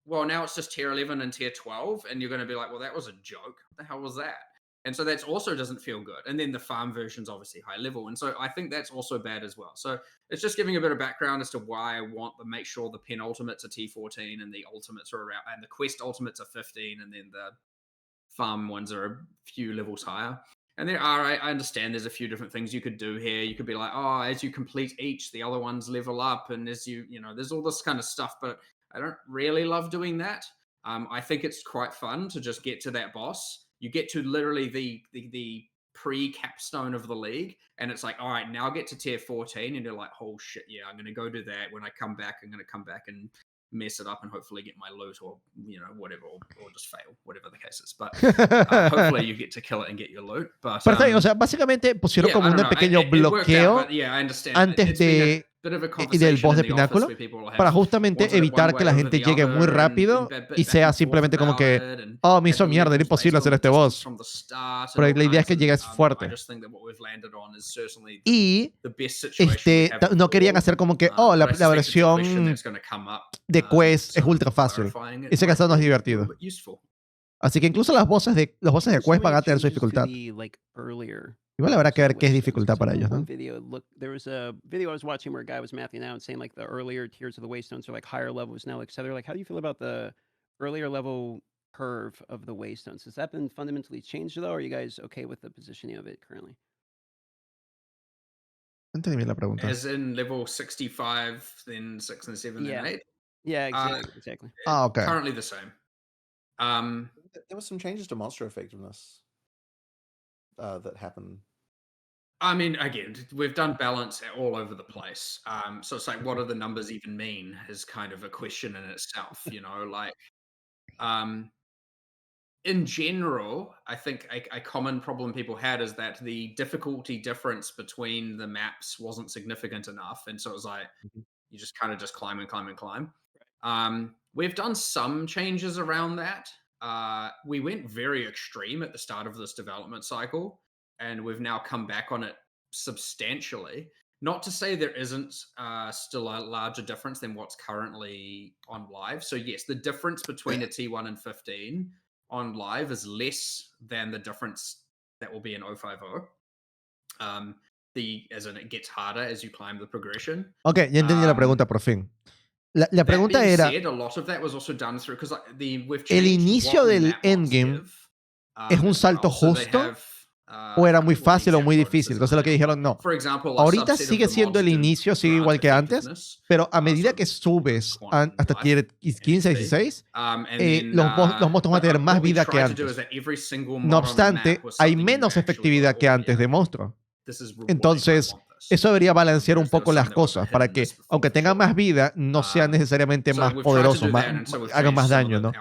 Well, now it's just tier 11 and tier 12, and you're going to be like, well, that was a joke. What the hell was that? And so that also doesn't feel good. And then the farm version's obviously high level. And so I think that's also bad as well. So it's just giving a bit of background as to why I want to make sure the penultimates are T14 and the ultimates are around, and the quest ultimates are 15, and then the farm ones are a few levels higher. And there are, I understand there's a few different things you could do here. You could be like, oh, as you complete each, the other ones level up. And as you know, there's all this kind of stuff, but I don't really love doing that. I think it's quite fun to just get to that boss. You get to literally the pre-capstone of the league, and it's like, all right, now get to tier 14, and you're like, oh shit, yeah, I'm going to go do that. When I come back, I'm going to come back and mess it up and hopefully get my loot or whatever, or just fail, whatever the case is. But hopefully you get to kill it and get your loot. But Pero está bien, o sea, básicamente pusieron como un pequeño bloqueo antes del boss de pináculo para justamente evitar que la gente llegue muy rápido y sea simplemente como que, oh, me hizo mierda, era imposible hacer este boss. Pero la idea es que llegues fuerte. Y no querían hacer como que, oh, la versión de quest es ultra fácil. Ese caso no es divertido. Así que incluso los bosses de quest van a tener su dificultad. Igual habrá que ver qué es dificultad para ellos, ¿no? There was a video I was watching where a guy was mapping out and saying like the earlier tiers of the waystones are like higher levels now, etc. Like, how do you feel about the earlier level curve of the waystones? Has that been fundamentally changed though? Or are you guys okay with the positioning of it currently? No entendí bien la pregunta. As in level 65, then 6 and 7 and 8? Yeah, exactly. Okay. Currently the same. There were some changes to monster effectiveness that happened. I mean, again, we've done balance all over the place. So it's like, what do the numbers even mean is kind of a question in itself, like, in general, I think a common problem people had is that the difficulty difference between the maps wasn't significant enough. And so it was like, you just kind of just climb and climb and climb. We've done some changes around that. We went very extreme at the start of this development cycle, and we've now come back on it substantially. Not to say there isn't still a larger difference than what's currently on live. So yes, the difference between a T1 and 15 on live is less than the difference that will be in 050. As in it gets harder as you climb the progression. Ok, ya entendí la pregunta por fin. La pregunta era, ¿el inicio del endgame es un salto justo o era muy fácil o muy difícil? Entonces lo que dijeron, no. Ahorita sigue siendo el inicio, sigue igual que antes, pero a medida que subes hasta tier 15, 16, los monstruos van a tener más vida que antes. No obstante, hay menos efectividad que antes de monstruo. Entonces, eso debería balancear un poco las cosas para que, aunque tengan más vida, no sean necesariamente más poderosos, hagan más daño, ¿no?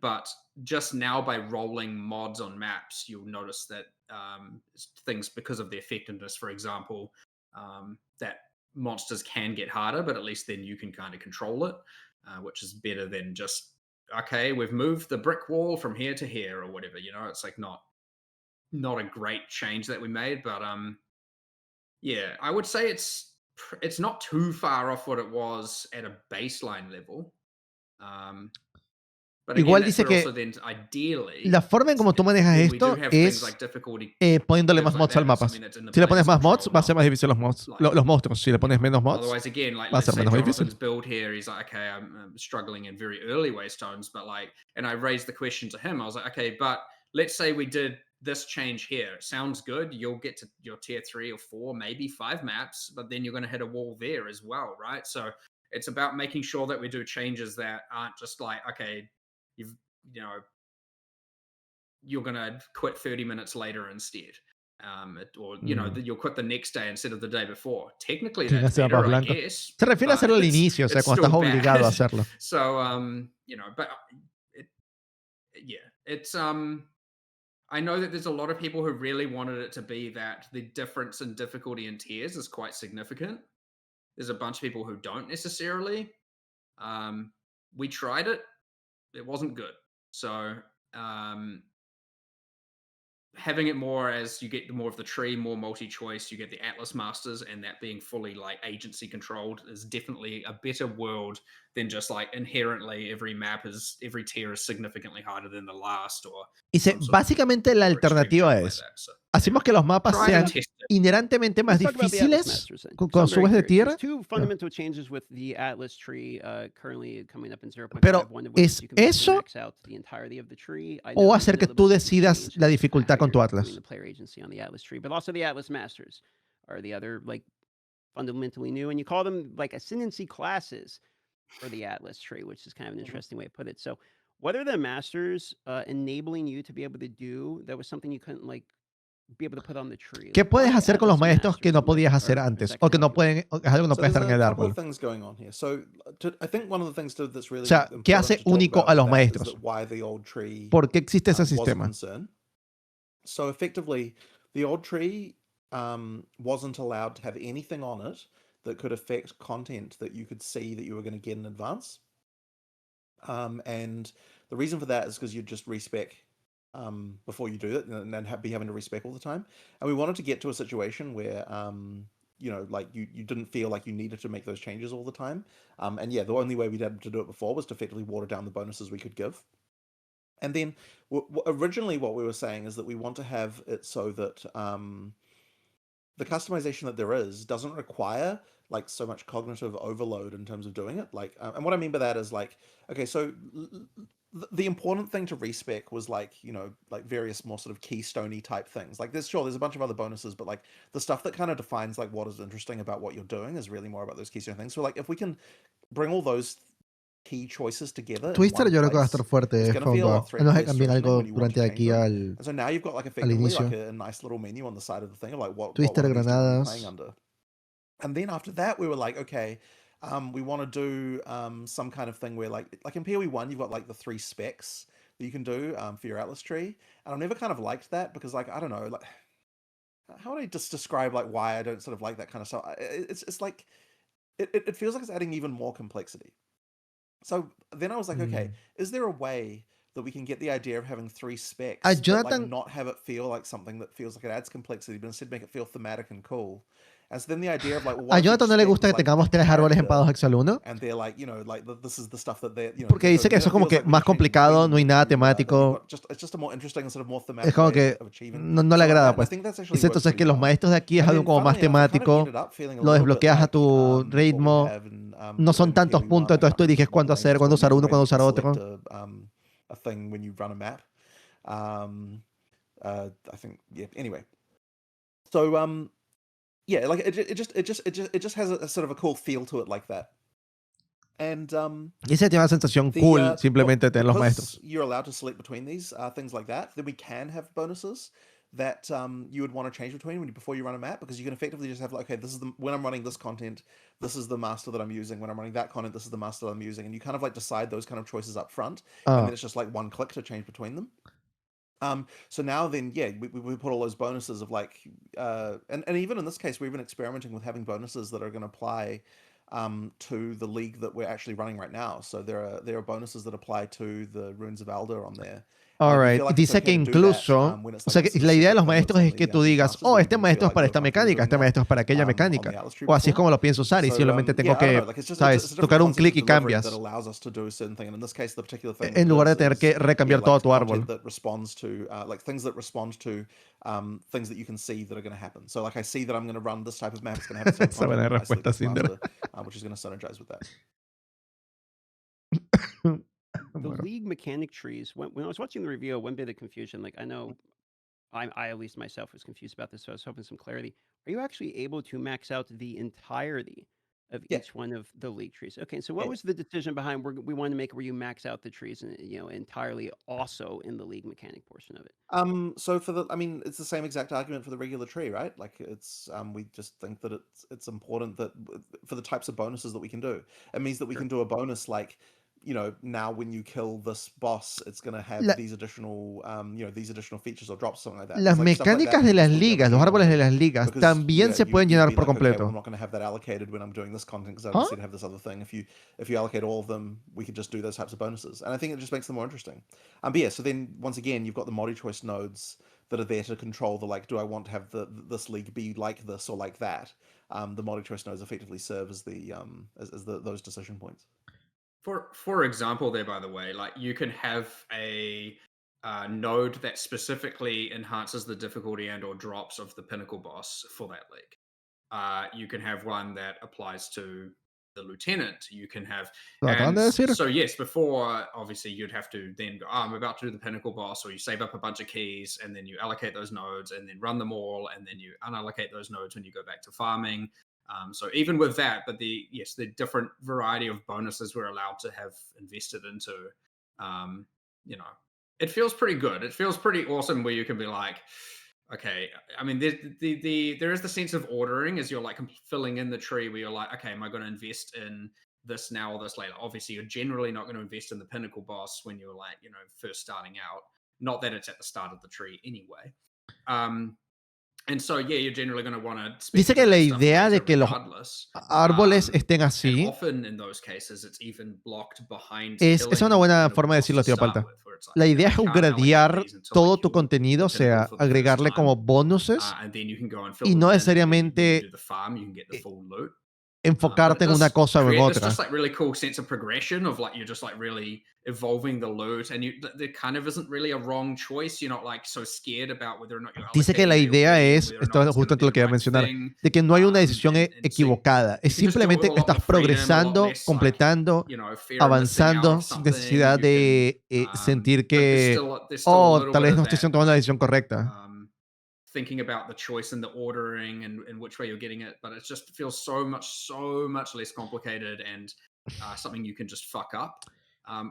But just now by rolling mods on maps, you'll notice that things, because of the effectiveness, for example, that monsters can get harder, but at least then you can kind of control it, which is better than just, okay, we've moved the brick wall from here to here or whatever, it's like not a great change that we made, but yeah, I would say it's not too far off what it was at a baseline level. But igual dice que la forma en como tú manejas esto es poniéndole más mods al mapa. Si le pones más mods, va a ser más difícil los monstruos. Si le pones menos mods, va a ser menos difícil. Build here, he's like, okay, I'm struggling in very early waystones, but like, and I raised the question to him. I was like, okay, but let's say we did this change here. It sounds good. You'll get to your tier 3 or 4, maybe 5 maps, but then you're going to hit a wall there as well, right? So it's about making sure that we do changes that aren't just like, okay, you're going to quit 30 minutes later instead. You'll quit the next day instead of the day before. Technically, that's better, I guess. Se refiere a hacerlo al inicio, o sea, cuando estás obligado a hacerlo. So, but it's I know that there's a lot of people who really wanted it to be that the difference in difficulty in tiers is quite significant. There's a bunch of people who don't necessarily. We tried it. It wasn't good. So having it more as you get more of the tree, more multi-choice, you get the Atlas Masters, and that being fully like agency controlled is definitely a better world than just like inherently every tier is significantly harder than the last. Básicamente la alternativa es, hacemos que los mapas sean inherentemente más difíciles con subes de tierra. Pero ¿es eso o hacer que tú decidas la dificultad con tu Atlas? But also the Atlas Masters are the other like fundamentally new, and you call them like ascendancy classes for the Atlas tree, which is kind of an interesting way to put it. So what are the masters enabling you to be able to do that was something you couldn't like be able to put on the tree? ¿Qué Like, puedes why hacer add con those los maestros que masters no in there? podías hacer Or is antes? that O que gonna no help you? pueden, o que es algo que no So puede there's estar en a el couple árbol. of things going on here. So I think one of the things that's O really sea, ¿qué important hace to talk único about a los with that is maestros? that why the old tree ¿Por qué existe ese was a sistema? concern. So effectively, the old tree wasn't allowed to have anything on it that could affect content that you could see that you were going to get in advance. And the reason for that is because you'd just respec before you do it, and then be having to respec all the time. And we wanted to get to a situation where you know, like you didn't feel like you needed to make those changes all the time. And yeah, the only way we'd had to do it before was to effectively water down the bonuses we could give. And then originally what we were saying is that we want to have it so that the customization that there is doesn't require like so much cognitive overload in terms of doing it. Like, and what I mean by that is like, okay, so the important thing to respec was like, you know, like various more sort of keystone-y type things. Like there's a bunch of other bonuses, but like the stuff that kind of defines like what is interesting about what you're doing is really more about those keystone things. So like if we can bring all those key choices together in Twister one yo creo que va a estar place, fuerte it's going to feel a lot a menos de less cambiar threatening algo when you want to durante change aquí them. al And so now you've got like effectively inicio. like a nice little menu on the side of the thing of like what Twister one of these do you playing granadas. under. And then after that, we were like, okay, we want to do some kind of thing where like in PoE 1, you've got like the 3 specs that you can do for your Atlas tree. And I've never kind of liked that because like, I don't know, like how would I just describe like why I don't sort of like that kind of stuff? It's like, it feels like it's adding even more complexity. So then I was like, okay, is there a way that we can get the idea of having 3 specs, but like Jonathan, not have it feel like something that feels like it adds complexity, but instead make it feel thematic and cool? And so then the idea of like, what a if Jonathan no le each gusta spec que was like tengamos 3 árboles en Path of Exile 1, and they're like, you know, like this is the stuff that they're, you know, porque dice so que then eso it es como feels que like when más you're changing between complicado, them no hay that nada that you've temático. got it's just a more interesting and sort of more Es thematic como way que of achieving. no le So agrada, I pues. think that's actually Dice works entonces pretty que los well. maestros de aquí es And algo then como más funnily enough, it kind of temático, ended up feeling a lo little bit desbloqueas a like tu what we ritmo, have in no son in tantos PoE 1. puntos, I entonces can't tú remember eliges what cuándo the hacer, ranges cuándo told me, usar uno, but cuándo maybe you usar can otro. select a thing when you run a map. I think, yeah, anyway. So yeah, like it just has a sort of a cool feel to it like that. And Y ese tiene una sensación cool simplemente tener los because maestros. you're allowed to select between these things like that, then we can have bonuses that you would want to change between before you run a map, because you can effectively just have like, okay, this is when I'm running this content, this is the master that I'm using. When I'm running that content, this is the master that I'm using, and you kind of like decide those kind of choices up front, and then it's just like one click to change between them. So now then, yeah, we put all those bonuses of like, and even in this case, we're even experimenting with having bonuses that are going to apply to the league that we're actually running right now. So there are bonuses that apply to the Runes of Alder on there. Alright, dice que incluso, o sea, que la idea de los maestros es que tú digas, oh, este maestro es para esta mecánica, este maestro es para aquella mecánica, o así es como lo pienso usar, y simplemente tengo que, sabes, tocar un clic y cambias, en lugar de tener que recambiar todo tu árbol. Things that respond to things that you can see that are going to happen. So like I see that I'm going to run this type of map, it's going to have the same content Buena that I select respuesta, this Cinder. master, which is going to synergize with that. The league mechanic trees, when I was watching the review, one bit of confusion, like I know I at least myself was confused about this, so I was hoping some clarity. Are you actually able to max out the entirety of Yeah. each one of the league trees? Okay, so what Yeah. was the decision behind we want to make where you max out the trees and, you know, entirely also in the league mechanic portion of it? So for I mean, it's the same exact argument for the regular tree, right? Like it's we just think that it's important that for the types of bonuses that we can do, it means that we Sure. can do a bonus like, you know, now when you kill this boss, it's going to have these additional, you know, these additional features or drops, something like that. Las Like stuff like mecánicas that de you las just wouldn't be able ligas, to los do árboles de normally, las ligas, because, también yeah, se pueden you'd llenar be por like, okay, well, completo. I'm not going to have that allocated when I'm doing this content because I Huh? instead have this other thing. If you allocate all of them, we could just do those types of bonuses, and I think it just makes them more interesting. But yeah, so then once again, you've got the multi-choice nodes that are there to control the like, do I want to have this league be like this or like that? The multi-choice nodes effectively serve as the those decision points. For example, there, by the way, like you can have a node that specifically enhances the difficulty and or drops of the pinnacle boss for that league. You can have one that applies to the lieutenant. You can have, ¿Lo acaban and de decir? so yes, before obviously you'd have to then go, oh, I'm about to do the pinnacle boss, or you save up a bunch of keys and then you allocate those nodes and then run them all, and then you unallocate those nodes when you go back to farming. So even with that, but the different variety of bonuses we're allowed to have invested into, you know, it feels pretty good. It feels pretty awesome where you can be like, okay, I mean, there is the sense of ordering as you're like filling in the tree where you're like, okay, am I going to invest in this now or this later? Obviously, you're generally not going to invest in the pinnacle boss when you're like, first starting out. Not that it's at the start of the tree anyway. And so, yeah, you're generally going to want to spend Dice que la stuff idea de later que los regardless. árboles estén And así often in those cases, it's even blocked behind es una killing buena pinnacle forma de boss decirlo, to tío start Palta. with, where it's like, La idea es you can't allocate upgradear these until, todo like, tu you're contenido, o the pinnacle sea, for the first agregarle time. como bonuses And then you can go and fill y them no in, and then when you necesariamente do the farm, you can get the full loot. But enfocarte it en una does cosa o en create this otra. just like really cool sense of progression of like you're just like really evolving the loot, and there kind of isn't really a wrong choice. You're not like so scared about whether or not you're Dice que la allocating idea AOE, es, whether or esto not es it's justo going to lo que be iba a the right mencionar, thing. de que no hay una decisión And so equivocada. Es you can just do it with simplemente a lot estás more freedom, a lot progresando, less like, completando, fear of missing out avanzando of sin something. necesidad You can, de sentir but there's que, still a oh, little tal bit vez of no estoy that tomando la decisión correcta. thinking about the choice and the ordering and which way you're getting it, but it just feels so much less complicated and something you can just fuck up.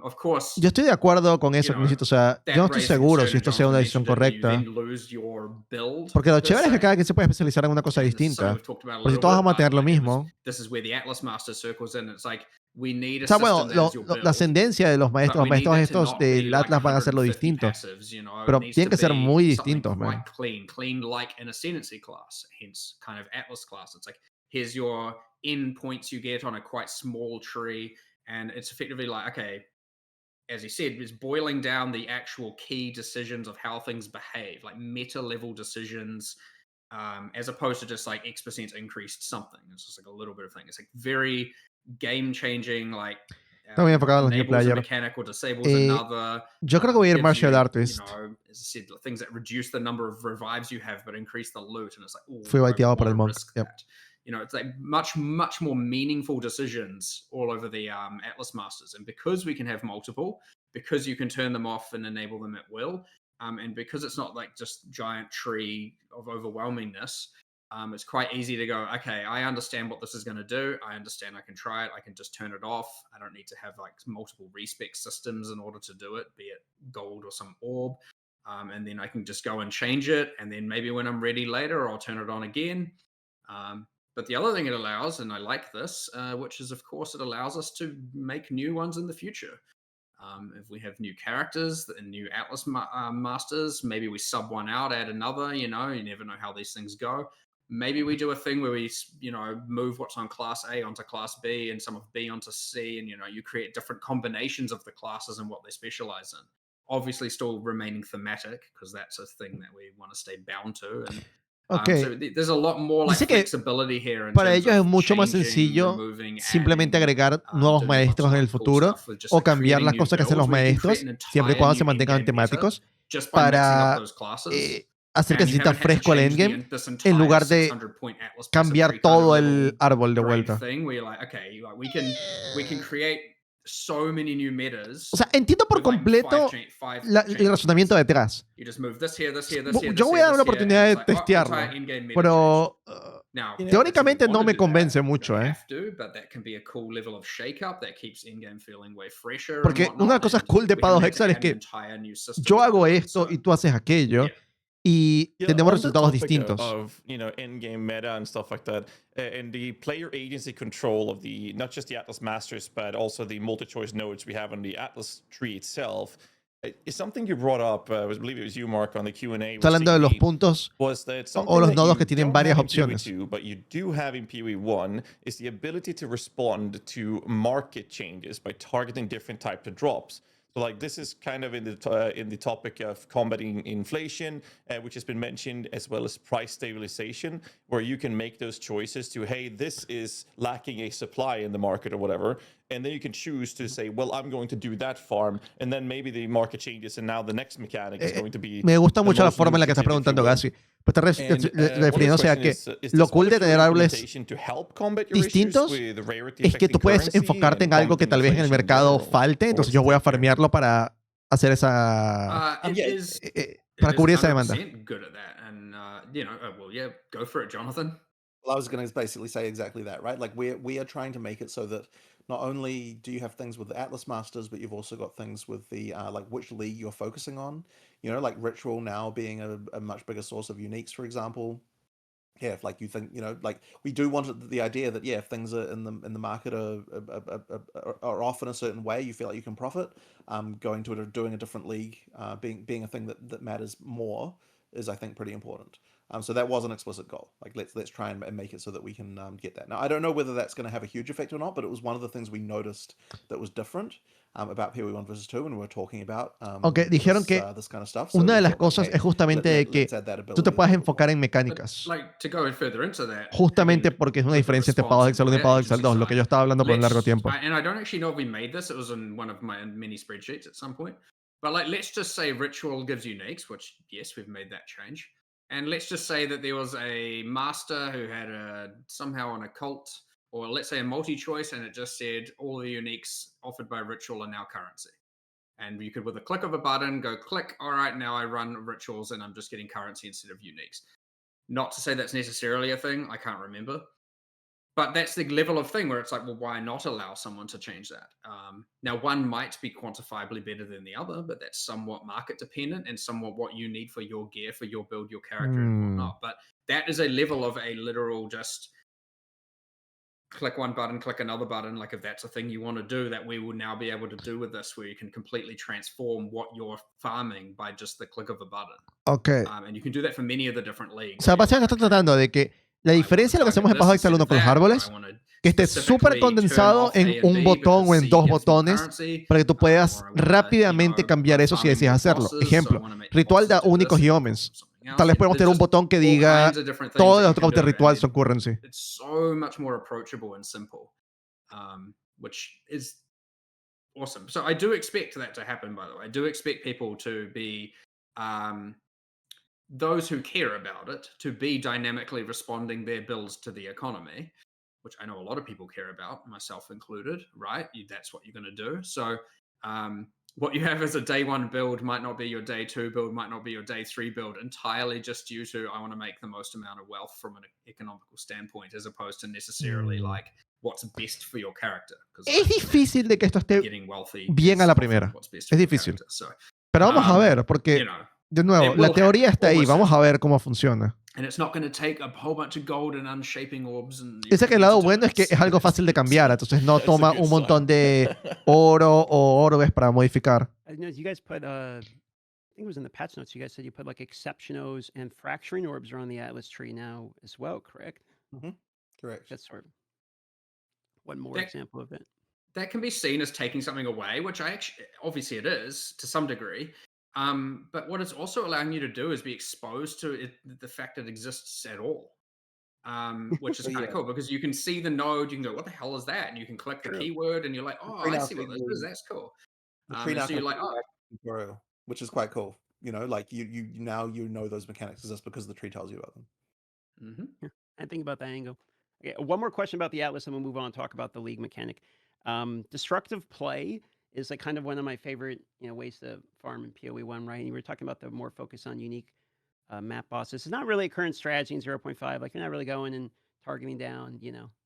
Of course, Yo estoy de acuerdo con eso, you know, o sea, yo no that estoy raised seguro concern, si and esto sea Jonathan una decisión mentioned it, where you correcta. then lose your build, Porque lo per chévere es que se. cada quien se puede especializar en una cosa And this is something distinta. we've talked about a Pero si little todos bit, vamos a but tener lo like mismo. this is where the Atlas Master circles in. It's like we need a O sea, bueno, system that is your la build, ascendencia de but we need los maestros that to estos not be del like Atlas van a hacerlo 150 distinto. passives, It Pero needs tienen to que ser be muy something distintos, quite man. clean like an ascendancy class, hence kind of Atlas class. It's like, here's your end points you get on a quite small tree, and it's effectively like, okay, as he said, it's boiling down the actual key decisions of how things behave, like meta level decisions, as opposed to just like X% increased something. It's just like a little bit of thing. It's like very game changing, like Está muy enfocado en los new enables a player. mechanic or disables another. Yo creo que voy a ir Gives martial you, artist. as I said, things that reduce the number of revives you have but increase the loot, and it's like, oh, Fui do I baiteado por el wanna monk. risk Yep. that? It's like much more meaningful decisions all over the Atlas Masters, and because we can have multiple, because you can turn them off and enable them at will, and because it's not like just giant tree of overwhelmingness, it's quite easy to go, okay, I understand what this is going to do. I understand I can try it. I can just turn it off. I don't need to have like multiple respec systems in order to do it, be it gold or some orb. And then I can just go and change it. And then maybe when I'm ready later, I'll turn it on again. But the other thing it allows, and I like this, which is, of course, it allows us to make new ones in the future. If we have new characters and new Atlas Masters, maybe we sub one out, add another, you never know how these things go. Maybe we do a thing where we, move what's on class A onto class B and some of B onto C, and, you create different combinations of the classes and what they specialize in. Obviously still remaining thematic, because that's a thing that we want to stay bound to. And Okay. so there's a lot more like Dice que flexibility here in para terms ellos es of mucho más changing, sencillo removing, simplemente adding, agregar nuevos doing a bunch maestros of en el like cool futuro stuff with just o like cambiar creating las new cosas que hacen builds los where you can create maestros an siempre y entire cuando se new mantengan in-game meta temáticos just by mixing up para those classes. hacer que And se you sienta haven't had to fresco el change endgame this en entire lugar de 600-point Atlas passive cambiar tree kind of todo el level árbol de grade vuelta. thing where you're like, okay, like we can create so many new metas. O sea, entiendo por with, like, completo five el changes. razonamiento detrás. You just move this here, this here, this here, Yo this voy a here, dar una this here, oportunidad and de it's like, oh, testearlo, entire in-game meta changed. pero Now, teóricamente if you no want me to do convence that, mucho, you don't have to, but that can be a cool level of shake-up that keeps in-game feeling way fresher. Porque and whatnot, una cosa and cool de we Path of haven't had to Exile es add an que entire new system yo to hago do it, esto so, y tú haces aquello yeah. y Yeah, tenemos on the resultados topic distintos. of in-game meta and stuff like that, and the player agency control of the not just the Atlas Masters, but also the multi-choice nodes we have on the Atlas tree itself, is something you brought up. I believe it was you, Mark, on the Q&A. Está hablando de los puntos Was that o los something nodos that que you tienen don't varias have in opciones. PoE 2, but you do have in PoE 1 is the ability to respond to market changes by targeting different types of drops. So like this is kind of in the topic of combating inflation, which has been mentioned, as well as price stabilization, where you can make those choices to, hey, this is lacking a supply in the market or whatever. And then you can choose to say, well, I'm going to do that farm. And then maybe the market changes and now the next mechanic is going to be... Me gusta mucho la most forma en la que estás lucrative, if you preguntando, will. Gassi. Pues estás And, refiriéndose a que lo cool de tener árboles distintos es que tú puedes enfocarte en algo que tal vez en el mercado falte, entonces yo voy a farmearlo para hacer esa... para cubrir esa demanda. Good at that. And, well, yeah, go for it, Jonathan. Well, I was going to basically say exactly that, right? Like we are trying to make it so that not only do you have things with the Atlas Masters, but you've also got things with the like which league you're focusing on. You know, like Ritual now being a much bigger source of uniques, for example. Yeah, if like you think, you know, like we do want the idea that if things are in the market are off in a certain way, you feel like you can profit. Going to doing a different league, being a thing that matters more is, I think, pretty important. So that was an explicit goal. Like let's try and make it so that we can get that. Now I don't know whether that's going to have a huge effect or not, but it was one of the things we noticed that was different about PoE 1 versus 2 when we were talking about dijeron que this kind of stuff. una de las cosas es justamente de que tú te puedas enfocar en mecánicas. Like, to go further into that, Justamente porque es una diferencia entre Path of Exile 1 y Path of Exile 2, lo que yo estaba hablando por un largo tiempo. And I don't actually know if we made this. It was in one of my mini spreadsheets at some point. But like, let's just say Ritual gives uniques, which yes, we've made that change. And let's just say that there was a master who had somehow an occult, or let's say a multi-choice, and it just said all the uniques offered by Ritual are now currency. And you could, with a click of a button, go click, all right, now I run rituals and I'm just getting currency instead of uniques. Not to say that's necessarily a thing, I can't remember. But that's the level of thing where it's like, well, why not allow someone to change that? Now, one might be quantifiably better than the other, but that's somewhat market dependent and somewhat what you need for your gear, for your build, your character, and whatnot. But that is a level of a literal just click one button, click another button. Like if that's a thing you want to do, that we will now be able to do with this, where you can completely transform what you're farming by just the click of a button. Okay. And you can do that for many of the different leagues. O sea, básicamente está tratando de que la diferencia de lo que hacemos en Path of Exile 1 con los árboles, que esté súper condensado en un botón o en dos botones para que tú puedas rápidamente cambiar eso si deseas hacerlo. Ejemplo, ritual da únicos y omens. Tal vez podemos tener un botón que diga todos los tokens de ritual son currency. It's so much more approachable and simple, which is awesome. So I do expect that to happen, by the way. I do expect people to be those who care about it to be dynamically responding their builds to the economy, which I know a lot of people care about, myself included, right? That's what you're going to do. So what you have as a day one build might not be your day two build, might not be your day three build, entirely just due to I want to make the most amount of wealth from an economical standpoint, as opposed to necessarily like what's best for your character. Es difícil de que esto esté bien a la primera. Es difícil. Pero vamos a ver, porque de nuevo, la teoría está ahí. Vamos a ver cómo funciona. Dice que el lado bueno es que es algo fácil de cambiar, entonces no toma un montón de oro o orbes para modificar. You guys put, I think it was in the patch notes, you guys said you put like exceptionos and fracturing orbs around the Atlas tree now as well, correct? Mm-hmm. Correct. That's sort of one more example of it. That can be seen as taking something away, which obviously it is to some degree. But what it's also allowing you to do is be exposed to it, the fact that it exists at all, which is kind of cool because you can see the node, you can go, what the hell is that? And you can click the keyword and you're like, oh, I see what this is. That's cool. So you're like, oh. Which is quite cool. You know, like you now know those mechanics exist because the tree tells you about them. Mm-hmm. I think about that angle. Okay, one more question about the Atlas and we'll move on and talk about the league mechanic. Destructive play is like kind of one of my favorite, ways to farm in PoE 1, right? And you were talking about the more focus on unique map bosses. It's not really a current strategy in 0.5. Like you're not really going and targeting down,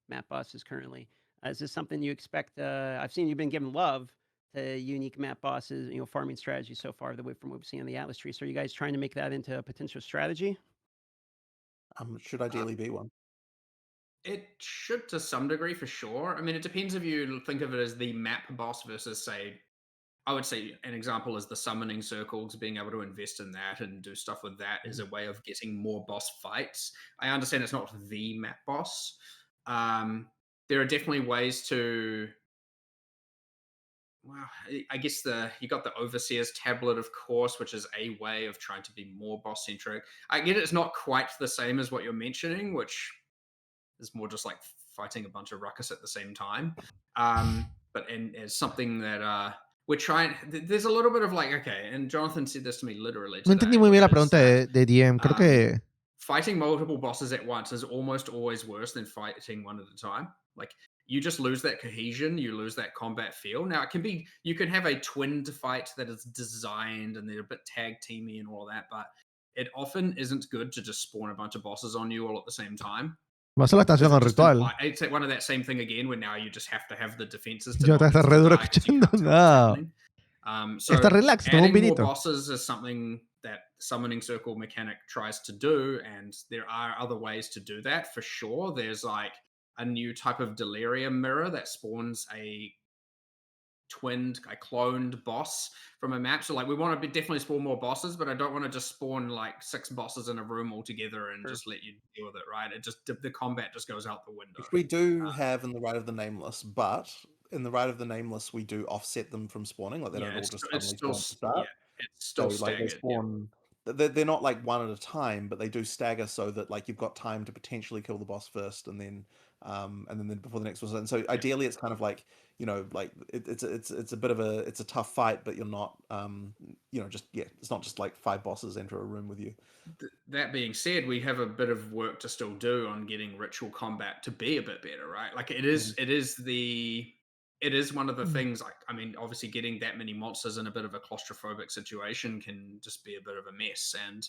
map bosses currently. Is this something you expect? I've seen you've been giving love to unique map bosses, farming strategy so far from what we've seen on the Atlas tree. So are you guys trying to make that into a potential strategy? Should ideally be one. It should to some degree, for sure. I mean, it depends if you think of it as the map boss versus, say, I would say an example is the summoning circles, being able to invest in that and do stuff with that is a way of getting more boss fights. I understand it's not the map boss. There are definitely ways to... Well, I guess you got the Overseer's tablet, of course, which is a way of trying to be more boss-centric. I get it's not quite the same as what you're mentioning, which... is more just like fighting a bunch of ruckus at the same time. But it's something that we're trying... There's a little bit of like, okay, and Jonathan said this to me literally today. No entendí muy bien la pregunta de DM. Creo que... Fighting multiple bosses at once is almost always worse than fighting one at a time. Like, you just lose that cohesion, you lose that combat feel. Now, it can be... You can have a twinned fight that is designed and they're a bit tag-teamy and all that, but it often isn't good to just spawn a bunch of bosses on you all at the same time. Va a ser la estación con ritual. It's one of that same thing again, where now you just have to have the defenses to Yo te está re duro escuchando. No. So Está relax, toma un adding more vinito. bosses is something that summoning circle mechanic tries to do, and there are other ways to do that for sure. There's like a new type of delirium mirror that spawns a cloned boss from a map. So like we want to definitely spawn more bosses, but I don't want to just spawn like 6 bosses in a room all together and just let you deal with it, right? It just the combat just goes out the window. Which we do have in the Rite of the Nameless, but in the Rite of the Nameless we do offset them from spawning. Like they don't all just suddenly spawn to start. Yeah, it's still so like staggered. they spawn. They're not like one at a time, but they do stagger so that like you've got time to potentially kill the boss first, and then before the next one. And so ideally, it's kind of like, you know, like it's a bit of a tough fight, but you're not it's not just like 5 bosses enter a room with you. That being said, we have a bit of work to still do on getting ritual combat to be a bit better, right? Like it is one of the things, like, I mean, obviously getting that many monsters in a bit of a claustrophobic situation can just be a bit of a mess. And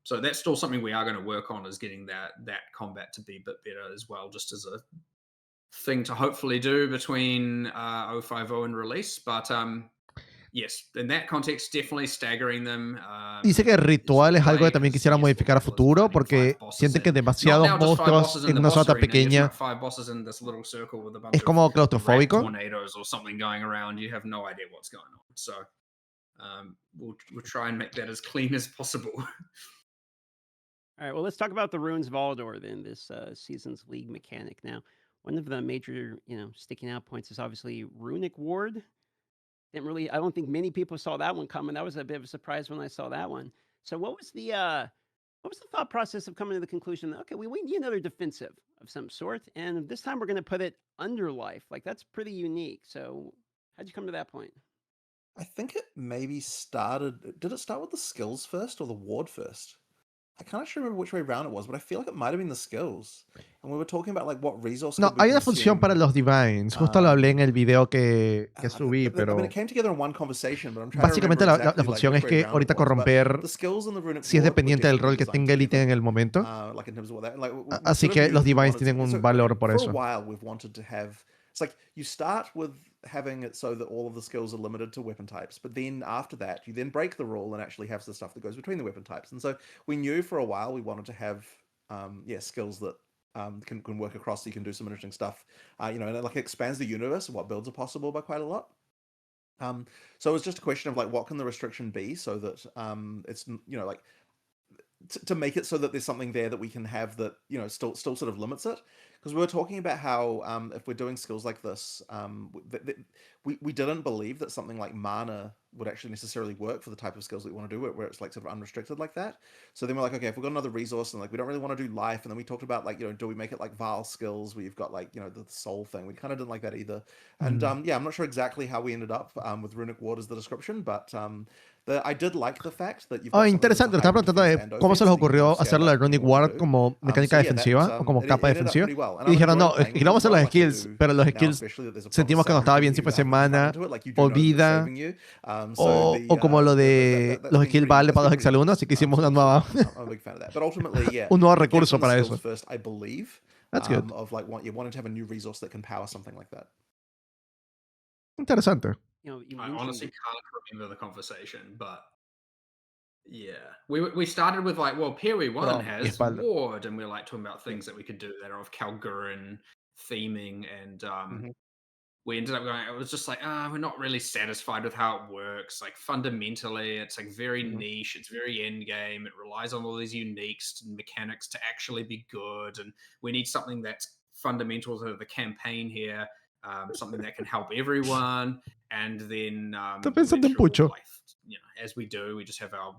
so that's still something we are going to work on, is getting that combat to be a bit better as well, just as a thing to hopefully do between 050 and release. But yes, in that context, definitely staggering them. Dice que el ritual es algo que también quisiera modificar a futuro porque siente que demasiados monstruos en una zona pequeña es como claustrofóbico. Tornadoes or something going around, you have no idea what's going on. So we'll try and make that as clean as possible. All right, well, let's talk about the Runes of Aldor then, this season's league mechanic. Now, one of the major, sticking out points is obviously Runic Ward. I don't think many people saw that one coming. That was a bit of a surprise when I saw that one. So what was the thought process of coming to the conclusion that, okay, we need another defensive of some sort, and this time we're going to put it under life? Like, that's pretty unique. So how'd you come to that point? I think it maybe started... Did it start with the skills first or the ward first? I can't actually remember which way around it was, but I feel like it might have been the skills. And we were talking about like what resources. No, hay una función para los divines. Justo lo hablé en el video que subí, pero I mean, it came together in one conversation, but I'm trying básicamente to remember la función like, es que ahorita corromper si es dependiente del rol que tenga el ítem en el momento. Así que los divines tienen un valor por eso. For a while we've wanted to have... It's like you start with having it so that all of the skills are limited to weapon types, but then after that, you then break the rule and actually have the stuff that goes between the weapon types. And so we knew for a while we wanted to have, skills that can work across, so you can do some interesting stuff. And it like expands the universe and what builds are possible by quite a lot. So it was just a question of like, what can the restriction be so that it's like to make it so that there's something there that we can have that still sort of limits it. Because we were talking about how if we're doing skills like this, we didn't believe that something like mana would actually necessarily work for the type of skills that we want to do, where it's like sort of unrestricted like that. So then we're like, okay, if we've got another resource and like we don't really want to do life, and then we talked about like do we make it like Vile skills where you've got like the soul thing. We kind of didn't like that either. And I'm not sure exactly how we ended up with Runic Ward as the description, but I did like the fact that you've got interesante, te estaba preguntando de cómo se les ocurrió hacerlo de Runic Ward como mecánica defensiva o como capa defensiva. Y dijeron, no, queríamos hacer los skills, pero los skills sentimos que no estaba bien si fuese mana o vida o como lo de los skills vale para 2 Exile 1, así que hicimos una nueva un nuevo recurso para eso. That's good. Of like wanting to have a new resource that can power something like that. Interesante. I honestly can't remember the conversation, but yeah, we started with like, well, PoE 1 has Ward, and we're like talking about things that we could do that are of Kalgurin theming, and we ended up going, it was just like, we're not really satisfied with how it works. Like fundamentally, it's like very niche, it's very end game, it relies on all these uniques and mechanics to actually be good, and we need something that's fundamental to the campaign here. Something that can help everyone, and then as we do, we just have our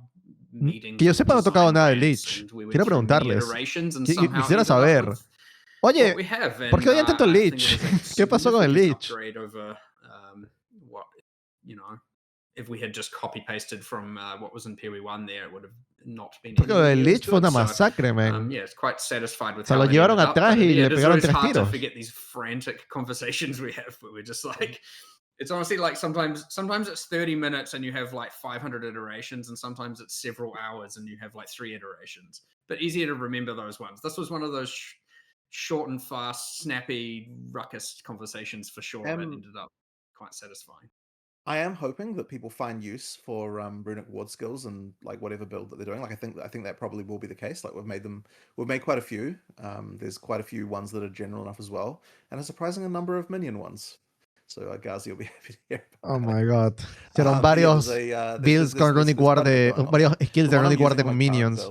meetings. Que yo sepa, no he tocado nada de Lich. Quiero preguntarles. Quisiera saber. Oye, ¿por qué odian tanto el Lich? ¿Qué pasó con el Lich? If we had just copy pasted from what was in PoE 1 there, it would have not been. Porque el Lich fue una masacre, man. Yeah, it's quite satisfied with. Se lo llevaron atrás y le pegaron 3 tiros. To forget these frantic conversations we have, but we're just like, it's honestly like sometimes it's 30 minutes and you have like 500 iterations, and sometimes it's several hours and you have like 3 iterations. But easier to remember those ones. This was one of those short and fast, snappy, ruckus conversations for sure. That ended up quite satisfying. I am hoping that people find use for runic ward skills and like whatever build that they're doing. Like I think that probably will be the case. Like we've made quite a few. There's quite a few ones that are general enough as well, and a surprising number of minion ones. So Ghazzy will be happy to hear. Oh my god. Hicieron varios builds con runic ward varios skills de runic ward con minions.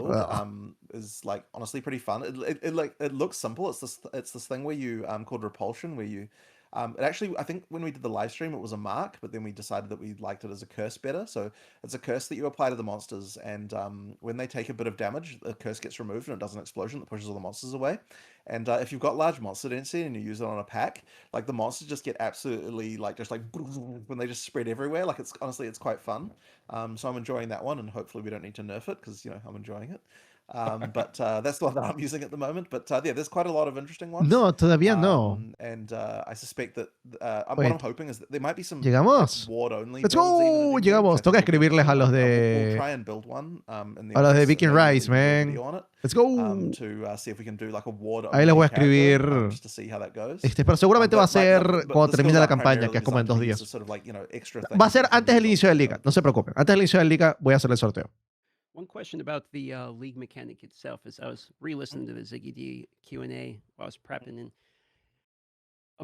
Is like honestly pretty fun. It looks simple. It's this thing where you called repulsion, where you it actually, I think when we did the live stream, it was a mark, but then we decided that we liked it as a curse better. So it's a curse that you apply to the monsters, and when they take a bit of damage, the curse gets removed and it does an explosion that pushes all the monsters away. And if you've got large monster density and you use it on a pack, like the monsters just get absolutely like when they just spread everywhere. Like it's honestly, it's quite fun. So I'm enjoying that one, and hopefully we don't need to nerf it because I'm enjoying it. But that's the one that I'm using at the moment. But yeah, there's quite a lot of interesting ones. No, todavía no. And I suspect that what I'm hoping is that there might be some llegamos. ward only. Let's go. Llegamos. Toca escribirles a los de. We'll try and build one. A los de Viking Rise, man. Let's go. To see if we can do like a ward. Ahí les voy a escribir. Just to see how that goes. Pero seguramente va a ser cuando termine la campaña, que es como en 2 días. Va a ser antes del inicio de la liga. No se preocupen. Antes del inicio de la liga voy a hacer el sorteo. One question about the league mechanic itself is I was re-listening to the Ziggy D Q&A while I was prepping, and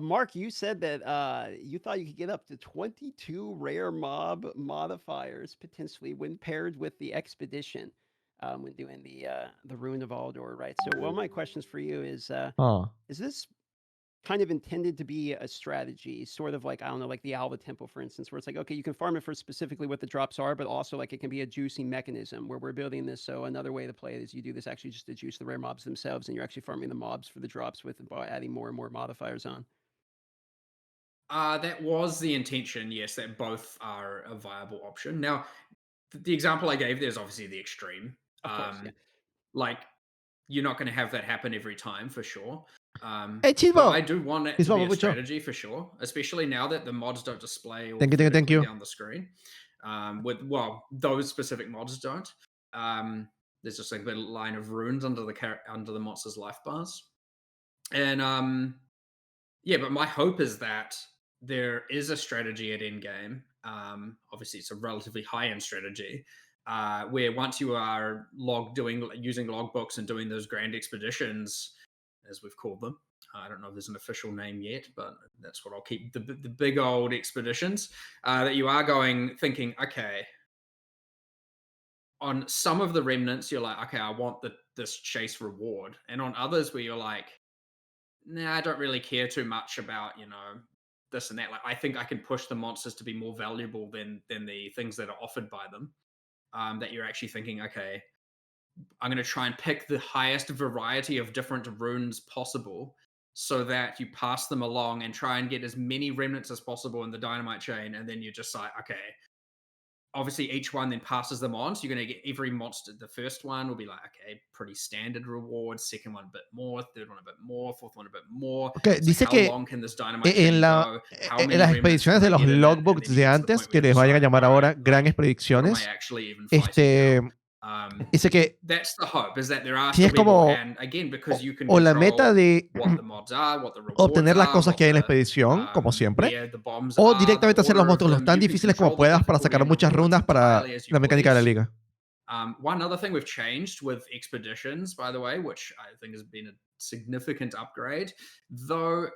Mark, you said that you thought you could get up to 22 rare mob modifiers potentially when paired with the expedition when doing the Rune of Aldor, right? So one of my questions for you is this kind of intended to be a strategy, sort of like, I don't know, like the Alva Temple, for instance, where it's like, okay, you can farm it for specifically what the drops are, but also like it can be a juicing mechanism where we're building this. So another way to play it is you do this actually just to juice the rare mobs themselves, and you're actually farming the mobs for the drops by adding more and more modifiers on. That was the intention, yes, that both are a viable option. Now, the example I gave there is obviously the extreme. Of course, yeah. Like, you're not going to have that happen every time, for sure. Hey, but I do want it to be a strategy for sure, especially now that the mods don't display all thank you. down the screen. Those specific mods don't. There's just like a little line of runes under the monster's life bars, and yeah. But my hope is that there is a strategy at endgame. Obviously, it's a relatively high-end strategy. Where once you are using logbooks and doing those grand expeditions, as we've called them, I don't know if there's an official name yet, but that's what I'll keep, the big old expeditions, that you are thinking, okay, on some of the remnants, you're like, okay, I want this chase reward. And on others where you're like, nah, I don't really care too much about, this and that. Like, I think I can push the monsters to be more valuable than the things that are offered by them. That you're actually thinking, okay, I'm going to try and pick the highest variety of different runes possible so that you pass them along and try and get as many remnants as possible in the dynamite chain. And then you're just like, okay, obviously each one then passes them on. So you're going to get every monster. The first one will be like, okay, pretty standard reward. Second one a bit more. Third one a bit more. Fourth one a bit more. Okay, so dice que en las expediciones de los logbooks de antes, que les vayan a llamar ahora gran expediciones, dice que tienes como o la meta de obtener las cosas que hay en la expedición, como siempre, o directamente hacer los monstruos lo tan difíciles como puedas para sacar muchas rundas para la mecánica de la liga. One other thing we've changed with expeditions, by the way, which I think has been a significant upgrade, though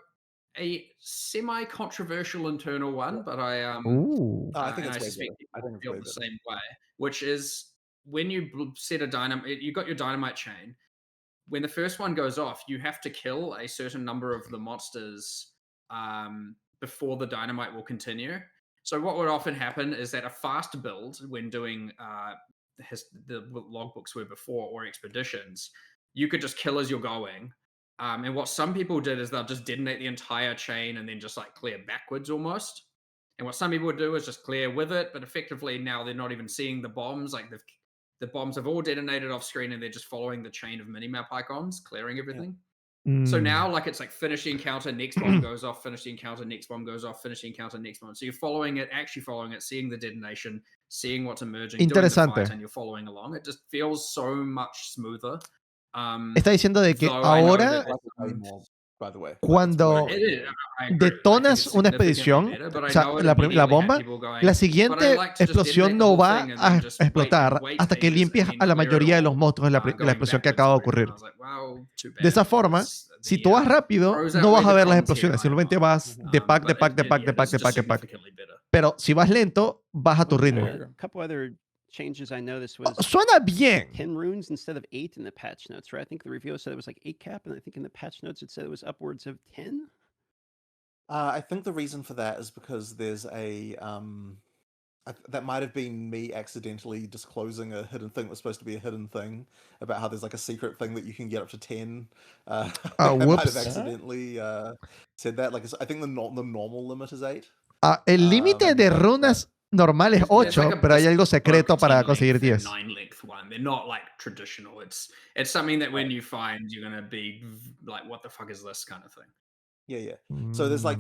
a semi-controversial internal one, but I think I suspect people feel the same way, which is when you set a dynamite, you got your dynamite chain. When the first one goes off, you have to kill a certain number of the monsters before the dynamite will continue. So what would often happen is that a fast build, when doing the logbooks were before or expeditions, you could just kill as you're going. And what some people did is they'll just detonate the entire chain and then just like clear backwards almost. And what some people would do is just clear with it, but effectively now they're not even seeing the bombs. Like the bombs have all detonated off screen and they're just following the chain of minimap icons, clearing everything. So now like it's like finish the encounter, next bomb goes off, finish the encounter, next bomb goes off, finish the encounter, next bomb. So you're actually following it, seeing the detonation, seeing what's emerging, doing the fight, and you're following along. It just feels so much smoother. Está diciendo de que ahora, cuando detonas una expedición, o sea, la bomba, la siguiente explosión no va a explotar hasta que limpies a la mayoría de los monstruos de la explosión que acaba de ocurrir. De esa forma, si tú vas rápido, no vas a ver las explosiones, simplemente vas de pack, de pack, de pack, de pack, de pack, de pack. Pero si vas lento, vas a tu ritmo. Changes I noticed was Suena bien. 10 runes instead of 8 in the patch notes, right? I think the review said it was like 8 cap, and I think in the patch notes it said it was upwards of 10. I think the reason for that is because there's that might have been me accidentally disclosing a hidden thing that was supposed to be a hidden thing about how there's like a secret thing that you can get up to 10. I might have accidentally said that. Like, I think the normal limit is 8. El límite de runas normal es 8, pero hay algo secreto para conseguir 10. 9 length one. They're not like traditional. It's something that when you find, you're gonna be like, what the fuck is this kind of thing? Yeah. So there's like,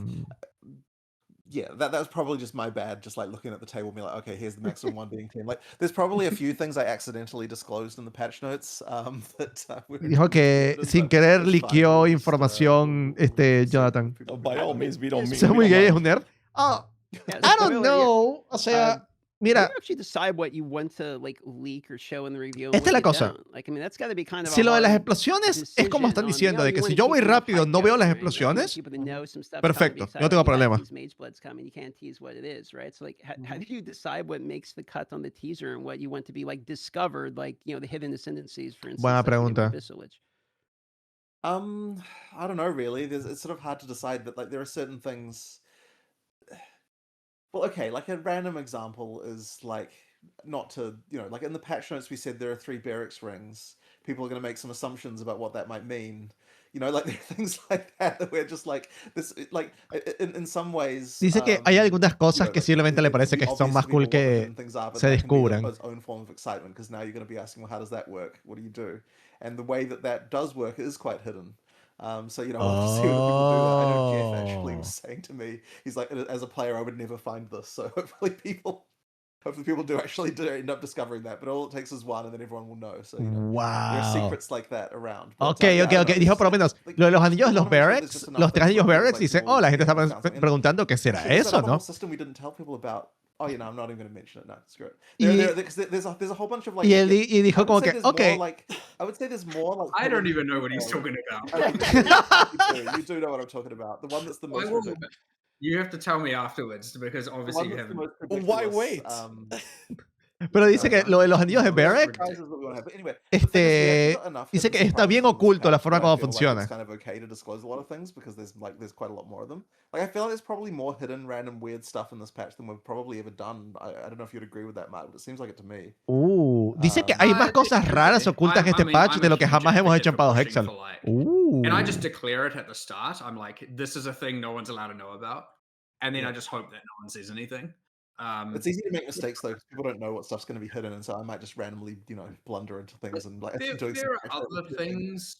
that was probably just my bad, just like looking at the table and being like, okay, here's the maximum one being 10. Like, there's probably a few things I accidentally disclosed in the patch notes Dijo que sin querer liqueó información, Jonathan. By all means, we don't mean. ¿Es muy gay? ¿Es un nerd? I don't know. O sea, mira. You actually decide what you want to like leak or show in the review. Esta es la cosa. Like, I mean, that's got to be kind of si lo de las explosiones es como están diciendo, de que si yo voy rápido no veo las explosiones, perfecto, no tengo problema. You can't tease what it is, right? So like, how do you decide what makes the cut on the teaser and what you want to be like discovered, like, you know, the hidden ascendancies, for instance? Buena pregunta. I don't know, really. It's sort of hard to decide, but like there are certain things. Well, okay, like a random example is like, not to, you know, like in the patch notes we said there are 3 barracks rings. People are going to make some assumptions about what that might mean. You know, like there are things like that we're just like, this, like, in some ways. Dice que hay algunas cosas que simplemente le parece que son más cool que se descubran. Its own form of excitement, because now you're going to be asking, well, how does that work? What do you do? And the way that does work is quite hidden. So, you know, we'll have to see what people do. I know Jeff actually was saying to me, he's like, as a player, I would never find this. So hopefully people do actually end up discovering that. But all it takes is one, and then everyone will know. So, you know, there are secrets like that around. But, okay. Dijo por lo menos, lo de los anillos, los barracks, los 3 anillos barracks, dice, la gente está preguntando qué será eso, ¿no? System we didn't tell people about. Oh, you know, I'm not even going to mention it. No, screw it. There's a whole bunch of like. Y dijo como que, okay. Like, I would say there's more like. I don't even know what he's talking about. You do know what I'm talking about. The one that's the most. You have to tell me afterwards, because obviously you haven't. Why wait? Pero dice que lo de los anillos de Barrack, dice que está bien oculto la forma como funciona. It's kind of okay to disclose a lot of things because there's quite a lot more of them. Like, I feel like there's probably more hidden, random, weird stuff in this patch than we've probably ever done. I don't know if you'd agree with that, Matt, but it seems like it to me. Dice que hay más cosas raras ocultas en este patch de lo que jamás hemos hecho en Path of Exile. And I just declare it at the start. I'm like, this is a thing no one's allowed to know about. And then I just hope that no one says anything. It's easy to make mistakes though, because people don't know what stuff's going to be hidden, and so I might just randomly, you know, blunder into things and like. There are other things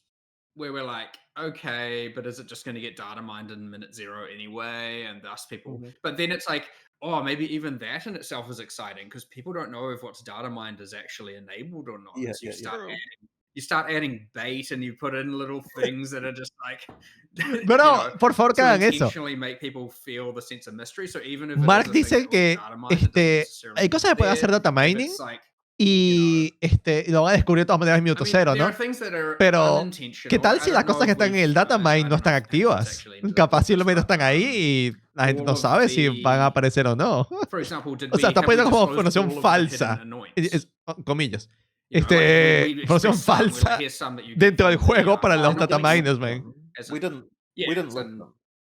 where we're like, okay, but is it just going to get data mined in minute 0 anyway, and thus people? But then it's like, oh, maybe even that in itself is exciting because people don't know if what's data mined is actually enabled or not. So you start adding bait and you put in little things that are just like, pero por favor que hagan eso. Make people feel the sense of mystery. So even if Mark dice que hay cosas que pueden hacer data mining y lo van a descubrir de todas maneras en minuto 0, ¿no? Pero ¿qué tal si las cosas que están en el data mine no están activas? Capaz simplemente están ahí y la gente no sabe si van a aparecer o no. O sea, está poniendo como información falsa, comillas. Información falsa dentro del juego para los data miners, man. We didn't list them.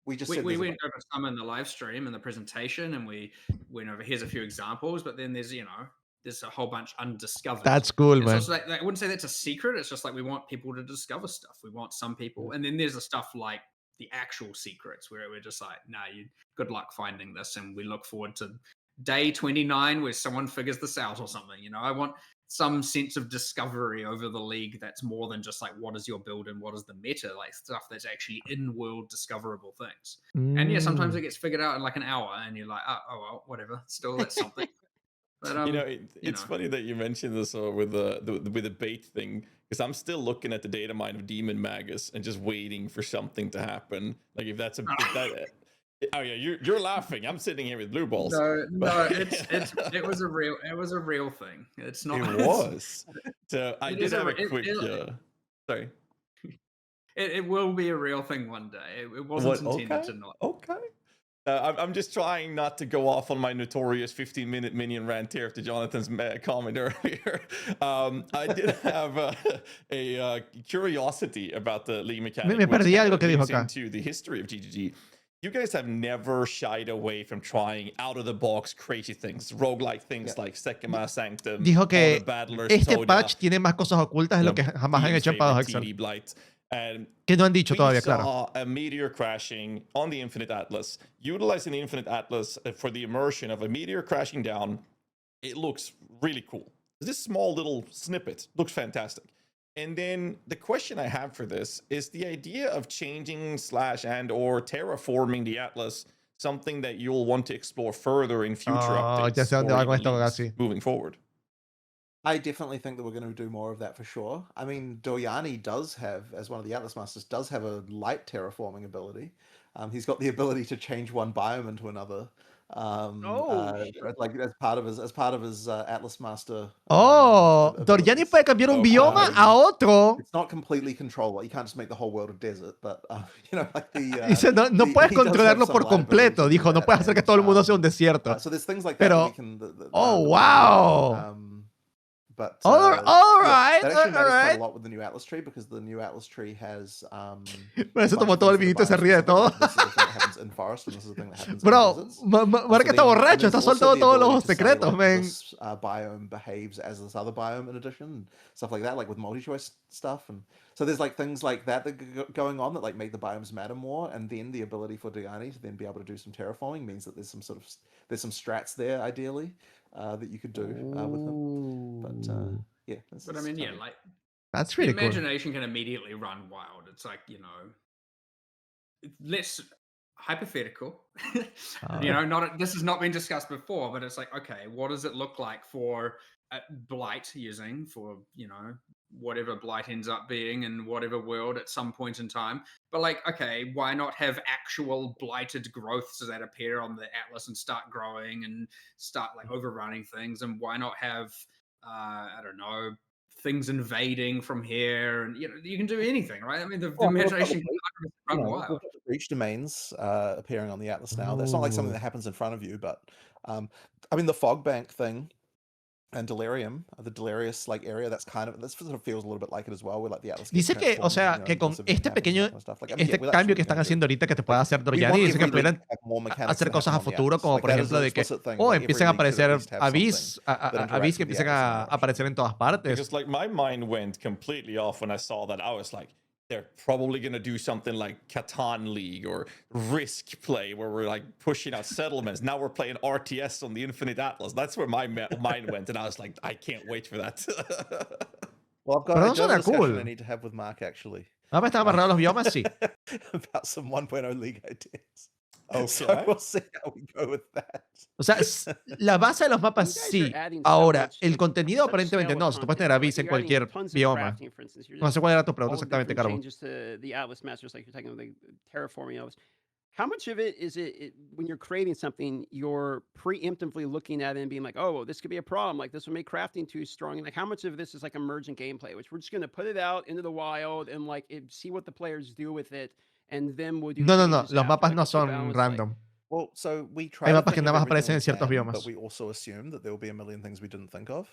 We went over some in the live stream and the presentation, and we went over, here's a few examples, but then there's a whole bunch undiscovered. That's cool, man. So I wouldn't say that's a secret. It's just like we want people to discover stuff. We want some people, and then there's the stuff like the actual secrets where we're just like, nah, good luck finding this, and we look forward to day 29 where someone figures this out or something. I want some sense of discovery over the league that's more than just like what is your build and what is the meta, like stuff that's actually in-world discoverable things. And sometimes it gets figured out in like an hour and you're like, oh well, whatever, still that's something. But it's funny that you mentioned this with the bait thing, because I'm still looking at the data mine of Demon Magus and just waiting for something to happen. Like if that's oh yeah, you're laughing. I'm sitting here with blue balls. No, it was a real thing. It's not. It was. So I did have a quick. Sorry. It will be a real thing one day. It wasn't intended to not. Okay. I'm just trying not to go off on my notorious 15-minute minion rant here after Jonathan's comment earlier. I did have a curiosity about the league mechanic. Me perdí algo que dijo acá. Into the history of GGG. You guys have never shied away from trying out-of-the-box crazy things, roguelike things like Sekima Sanctum. Dijo que este Toda, patch tiene más cosas ocultas de lo que jamás han hecho en Path of Exile. Que no han dicho todavía, claro. We saw a meteor crashing on the Infinite Atlas. Utilizing the Infinite Atlas for the immersion of a meteor crashing down, it looks really cool. This small little snippet looks fantastic. And then the question I have for this is the idea of changing /and/or terraforming the Atlas something that you'll want to explore further in future updates ya sé dónde va con esto, Ghazzy. moving forward. I definitely think that we're going to do more of that for sure. I mean, Doryani does have, as one of the Atlas Masters, does have a light terraforming ability. He's got the ability to change one biome into another. Like as part of his Atlas Master. Doryani puede cambiar un bioma a otro. It's not completely controllable. You can't just make the whole world a desert, but you know, like the. Dice, no puedes controlarlo por completo. Dijo, no puedes hacer que todo el mundo sea un desierto. So there's things like Pero, that. wow. But all right, that actually matters quite a lot with the new Atlas tree, because the new Atlas tree has. Por eso tomó todo el vinito y se ríe de todo. Bro, Mark está borracho, está soltando todos los secretos, man. This biome behaves as this other biome in addition, stuff like that, like with multi-choice stuff, and so there's like things like that going on that like make the biomes matter more, and then the ability for Doryani to then be able to do some terraforming means that there's some strats there ideally. That you could do with them, but yeah. But I mean, yeah, like that's really cool. Imagination can immediately run wild. It's like, you know, less hypothetical. You know, this has not been discussed before, but it's like, okay, what does it look like for Blight using for, you know, whatever Blight ends up being in whatever world at some point in time. But like, okay, why not have actual blighted growths that appear on the Atlas and start growing and start like overrunning things? And why not have, I don't know, things invading from here? And, you know, you can do anything, right? I mean, the imagination can run wild. Breach domains appearing on the Atlas now. That's not like something that happens in front of you, but I mean, the fog bank thing. And Delirium, the Delirious like area, that sort of feels a little bit like it as well. With like the Atlas. Dice que, o sea, que con este pequeño, cambio que están haciendo ahorita que te pueda hacer Doryani, dice que pudieran hacer cosas a futuro, como por ejemplo de que, empiezan a aparecer avis que empiezan a aparecer en todas partes. Because like my mind went completely off when I saw that. I was like, they're probably going to do something like Catan League or Risk play where we're like pushing out settlements. Now we're playing RTS on the Infinite Atlas. That's where my mind went. And I was like, I can't wait for that. Well, I've got a discussion I need to have with Mark, actually. ¿Están amarrados los biomas? Sí. About some 1.0 League ideas. Okay. So we'll see how we go with that. O sea, la base de los mapas sí. Ahora, el contenido aparentemente no. Se te puede tener avis en cualquier bioma. No sé cuál era tu pregunta exactamente, Carbo. How much of it is it when you're creating something, you're preemptively looking at it and being like, oh, well, this could be a problem. Like this will make crafting too strong. And like, how much of this is like emergent gameplay, which we're just going to put it out into the wild and like see what the players do with it. And then we'll do. No. Los mapas no son random. Well, so we try. Hay mapas que nada más aparecen en ciertos biomas. But we also assume that there will be a million things we didn't think of.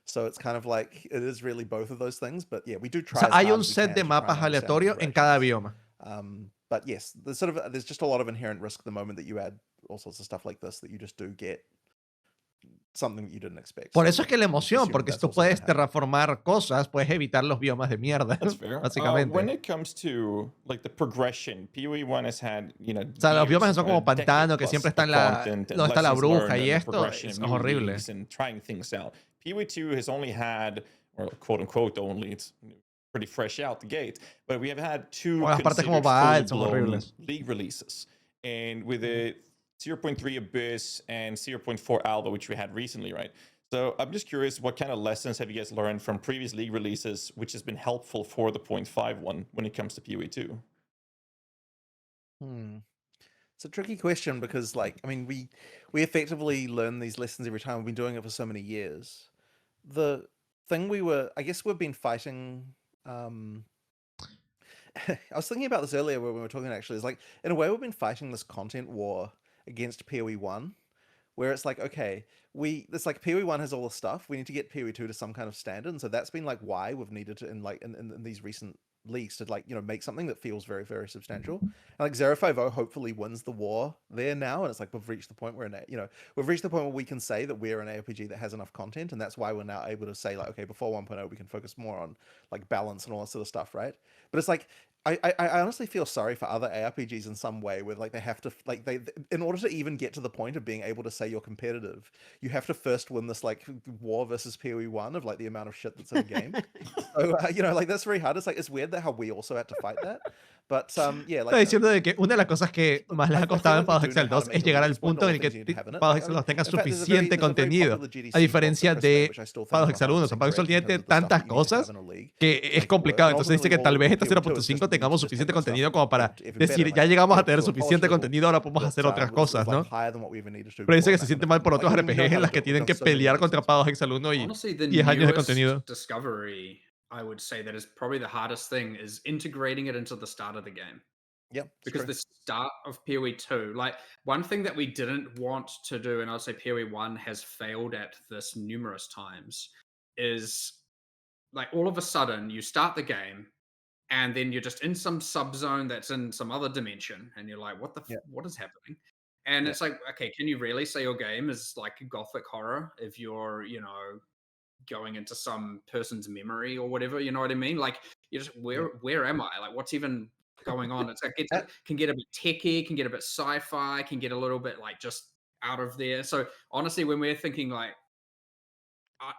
So it's kind of like it is really both of those things. But yeah, we do try. O sea, hay un set de mapas aleatorios en cada bioma. But yes, there's just a lot of inherent risk the moment that you add all sorts of stuff like this, that you just do get something that you didn't expect. Por eso es que la emoción, porque si tú puedes terraformar cosas, puedes evitar los biomas de mierda. That's fair. Básicamente. When it comes to like the progression, PoE 1 has had, you know, o sea, los biomas son como pantano, que siempre están donde está la bruja y esto es horrible. And trying things out. PoE 2 has only had, or quote unquote only, it's pretty fresh out the gate, but we have had two full-blown league releases, and with the 0.3 Abyss and 0.4 Alba, which we had recently, right? So I'm just curious, what kind of lessons have you guys learned from previous League releases, which has been helpful for the 0.5 one when it comes to PoE 2? It's a tricky question because, like, I mean, we effectively learn these lessons every time. We've been doing it for so many years. The thing I guess we've been fighting. I was thinking about this earlier when we were talking. Actually, is like, in a way, we've been fighting this content war against PoE 1, where it's like, okay, it's like PoE 1 has all the stuff. We need to get PoE 2 to some kind of standard, and so that's been like why we've needed to in these recent leagues to, like, make something that feels very, very substantial. And like 050 hopefully wins the war there now, and it's like we've reached the point where we've reached the point where we can say that we're an ARPG that has enough content, and that's why we're now able to say, like, okay, before 1.0 we can focus more on like balance and all that sort of stuff, right? But it's like I honestly feel sorry for other ARPGs in some way, where like they have to, like, they in order to even get to the point of being able to say you're competitive, you have to first win this like war versus PoE 1 of like the amount of shit that's in the game. So like that's very hard. It's like, it's weird that how we also had to fight that. But yeah, Está like diciendo de que una de las cosas que más les ha I feel costado en like we Path of do Exile know how 2 to es make llegar the al leagues, punto en el things que you need to have in it. Path of Like, Exile 2 tenga in fact, suficiente there's a very contenido, popular GDC a diferencia called de which I still think Path of is Exile 1. O sea, 100% Path of Exile correct in tiene terms of the stuff tantas that you need to have cosas in a league que to es make it work. complicado. And Entonces dice que ultimately tal all vez we esta appeal to is just 0.5 we need to tengamos just suficiente take that stuff contenido como para even decir, better, ya like, llegamos a to tener a polish suficiente level contenido, ahora podemos hacer that otras was cosas, like ¿no? higher than what we even needed to Pero dice before, que and se that siente kind of mal thing. por otros Like, we know RPGs how en to las do que it. We've tienen done que so many pelear leagues contra and stuff. Path of Exile 1 y Honestly, the 10 años de newest contenido. discovery, I would say, that is probably the hardest thing, is integrating it into the start of the game. Yep, it's Because true. the start of PoE 2, like, one thing that we didn't want to do, and I'd say PoE 1 has failed at this numerous times, is like all of a sudden you start the game and then you're just in some subzone that's in some other dimension, and you're like, Yep. what is happening? And Yep. it's like, okay, can you really say your game is like gothic horror if you're, going into some person's memory or whatever? You know what I mean? Like, you just, where am I? Like, what's even going on? It's like, it can get a bit techie, can get a bit sci-fi, can get a little bit like just out of there. So honestly, when we're thinking like,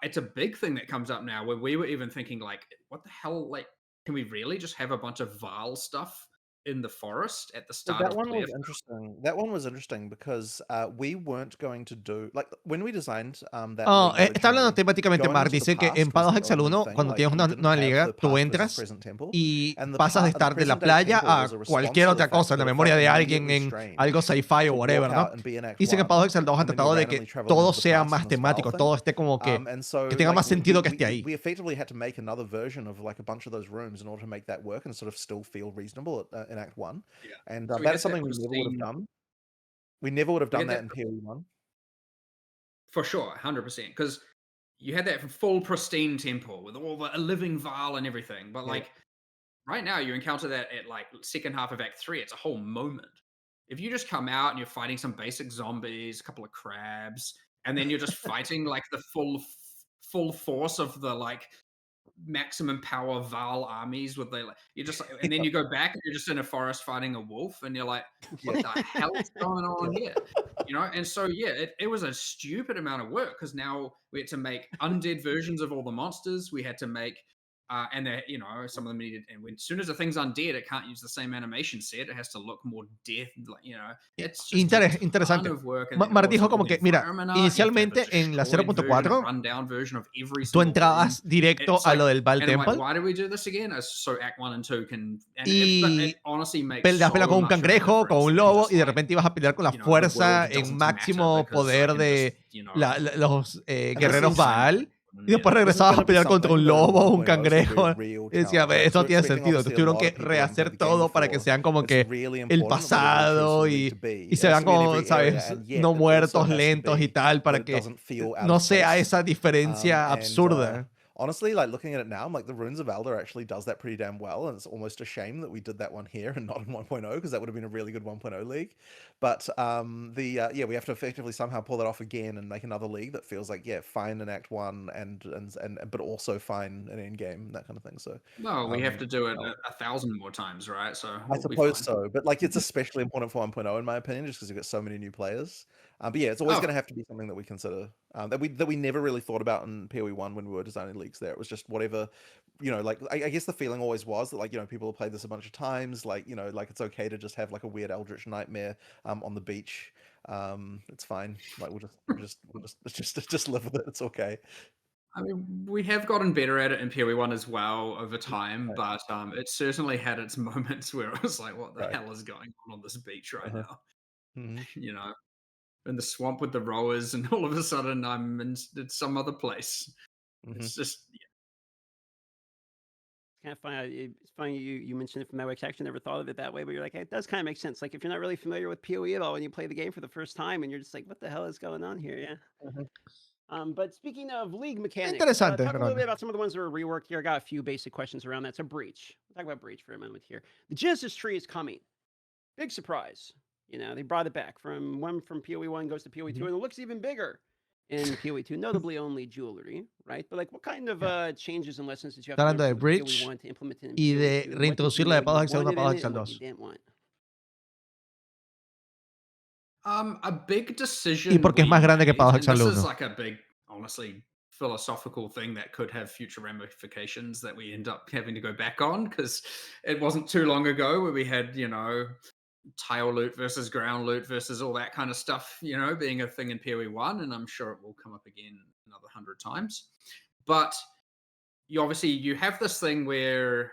it's a big thing that comes up now, where we were even thinking like, what the hell, like, can we really just have a bunch of Val stuff in the forest at the Well, start that of one player? was interesting. That one was interesting because we weren't going to do, like, when we designed that Oh, league está hablando originally, temáticamente going Mark. into the Dice que past en was Path of the Exile only 1, thing. cuando Like, tienes you una didn't nueva have liga, the tú past versus entras present temple, y and the pasas de estar de la present day playa temple a was a cualquier response to otra the fact cosa, en la that it memoria felt de alguien, immediately en strange algo sci-fi o to whatever, walk ¿no? out and be in Act Dice que en 1, Path of Exile 2 han and then you're tratado de que randomly traveling todo into the sea past más in this Val temático, thing. todo esté como que And so, tenga like, más sentido que esté ahí. we effectively had to make another version of like a bunch of those rooms in order to make that work and sort of still feel reasonable in Act 1. Yeah. And So we that had is that something we never would have pristine, done. We never would have we done had that that in PoE 1. for sure, 100%, because you had that full pristine temple with all the living Val and everything. But Yeah. like right now, you encounter that at like second half of Act 3. It's a whole moment. If you just come out and you're fighting some basic zombies, a couple of crabs, and then you're just fighting like the full force of the like maximum power Val armies with the, like, you just, and then you go back and you're just in a forest fighting a wolf, and you're like, what Yeah. the hell is going on Yeah. here? And so yeah, it was a stupid amount of work, because now we had to make undead versions of all the monsters. We had to make and some of them needed, and as soon as the thing's undead, it can't use the same animation set. It has to look more death, like, it's just a ton Interesante. of work. And then Mar also dijo all como the que, mira, environment art, you have to have a inicialmente en la destroyed version, a 0.4 rundown version of every tú single room. entrabas directo It's a like, lo del Val and I'm like, Temple why do we do this again? So Act 1 and 2 can, but y it honestly makes peleas so con un much of a cangrejo, con difference un than lobo just y de like, repente ibas a pelear con la the world fuerza en doesn't matter máximo because I poder can de just, los And this guerreros is Baal. Y después this is regresabas gonna a be pelear contra un something that in lobo, un 1.0 is gonna be a cangrejo. real Y decía, challenge. Like, eso no we're tiene expecting sentido. Entonces obviously a tuvieron lot que of people who haven't rehacer played the game todo para que before. sean como It's que really el important that whatever we choose pasado the league y to be, se it vean has to be in como, every area, ¿sabes? and yet No it also muertos, has to lentos y be tal, that para it que doesn't feel out no of sea place. esa diferencia And absurda. honestly, like, looking at it now, I'm like, the Runes of Eldar actually does that pretty damn well, and it's almost a shame that we did that one here and not in 1.0, because that would have been a really good 1.0 league. But we have to effectively somehow pull that off again and make another league that feels like, fine in Act 1 and but also fine in Endgame, that kind of thing. So well, we have to do it 1,000 more times, right? So I we'll be suppose fine. so, but like, it's especially important for 1.0 in my opinion, just because you've got so many new players. But yeah, it's always going to have to be something that we consider, that we never really thought about in PoE 1 when we were designing leagues there. It was just whatever like I guess the feeling always was that like people have played this a bunch of times, like like it's okay to just have like a weird eldritch nightmare on the beach. It's fine. Like we'll just live with it. It's okay. I mean, we have gotten better at it in PoE 1 as well over time, Right. but it certainly had its moments where it was like, what the Right. hell is going on this beach right Uh-huh. now? Mhm. In the swamp with the rowers, and all of a sudden I'm in some other place. Mhm. It's just, Kind of funny. It's funny you mentioned it from that way. 'Cause I actually never thought of it that way, but you're like, it does kind of make sense. Like if you're not really familiar with PoE at all, when you play the game for the first time, and you're just like, what the hell is going on here? Yeah. But speaking of league mechanics, Interesante, talk a little pero bit about some of the ones that were reworked here. I got a few basic questions around that. So Breach. We'll talk about Breach for a moment here. The Genesis tree is coming. Big surprise. They brought it back from PoE 1 goes to PoE 2, and it looks even bigger in PoE 2, notably only jewelry, right? But like, what kind of changes and lessons did you have está to hablando de learn from PoE Bridge 1 to implement it in y PoE de 2? What did reintroducir you la de know Path of you Exile 1 a wanted Path of in it Exile and what you 2. didn't want? a big Y decision porque es we más grande que made, Path of and Exile this is 1. like a big, honestly, philosophical thing that could have future ramifications that we end up having to go back on, because it wasn't too long ago where we had, tile loot versus ground loot versus all that kind of stuff, being a thing in PoE 1, and I'm sure it will come up again another 100 times. But you have this thing where,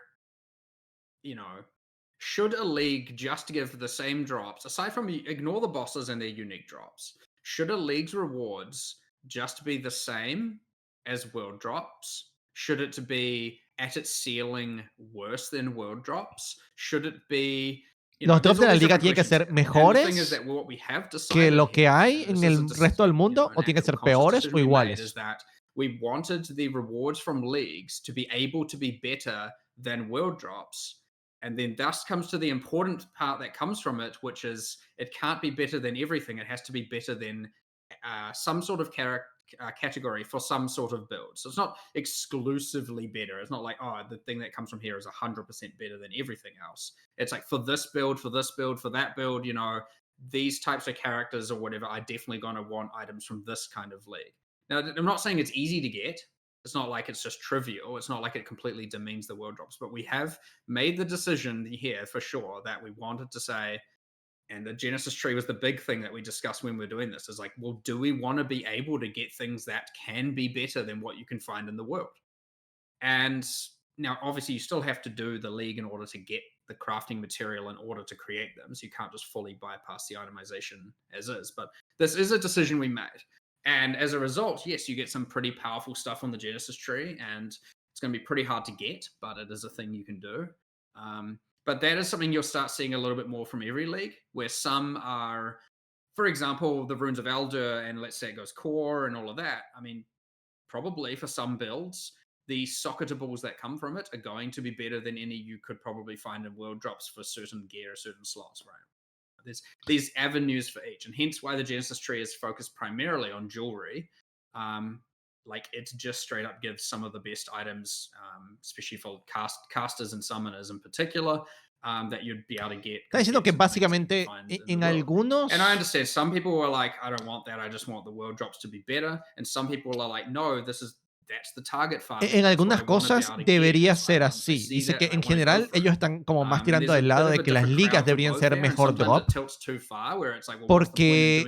should a league just give the same drops, aside from ignore the bosses and their unique drops, should a league's rewards just be the same as world drops? Should it be at its ceiling worse than world drops? Should it be, Los drops there's de all la these liga different tienen que questions ser here. And the thing is mejores that what we have que decided lo que here, hay and en this is el resto del mundo, an o tienen que actual ser conscious peores decision o we made, is iguales. that we wanted the rewards from leagues to be able to be better than world drops. And then thus comes to the important part that comes from it, which is it can't be better than everything. It has to be better than some sort of category for some sort of build. So it's not exclusively better. It's not like, oh, the thing that comes from here is 100% better than everything else. It's like for this build, for this build, for that build, these types of characters or whatever are definitely going to want items from this kind of league. Now, I'm not saying it's easy to get. It's not like it's just trivial. It's not like it completely demeans the world drops, but we have made the decision here for sure that we wanted to say, and the Genesis tree was the big thing that we discussed when we were doing this, is like, well, do we want to be able to get things that can be better than what you can find in the world? And now, obviously, you still have to do the league in order to get the crafting material in order to create them. So you can't just fully bypass the itemization as is. But this is a decision we made. And as a result, yes, you get some pretty powerful stuff on the Genesis tree, and it's going to be pretty hard to get, but it is a thing you can do. But that is something you'll start seeing a little bit more from every league, where some are, for example, the Runes of Elder, and let's say it goes core and all of that. I mean, probably for some builds, the socketables that come from it are going to be better than any you could probably find in world drops for certain gear, certain slots, right? There's these avenues for each, and hence why the Genesis tree is focused primarily on jewelry. Like it just straight up gives some of the best items, especially for casters and summoners in particular, that you'd be able to get. Está diciendo que básicamente en algunos... And I understand some people are like, I don't want that, I just want the world drops to be better. And some people are like, no, that's the target farm. En algunas cosas debería ser así. Dice que en general ellos están como más tirando del lado de que las ligas deberían ser mejor drop, porque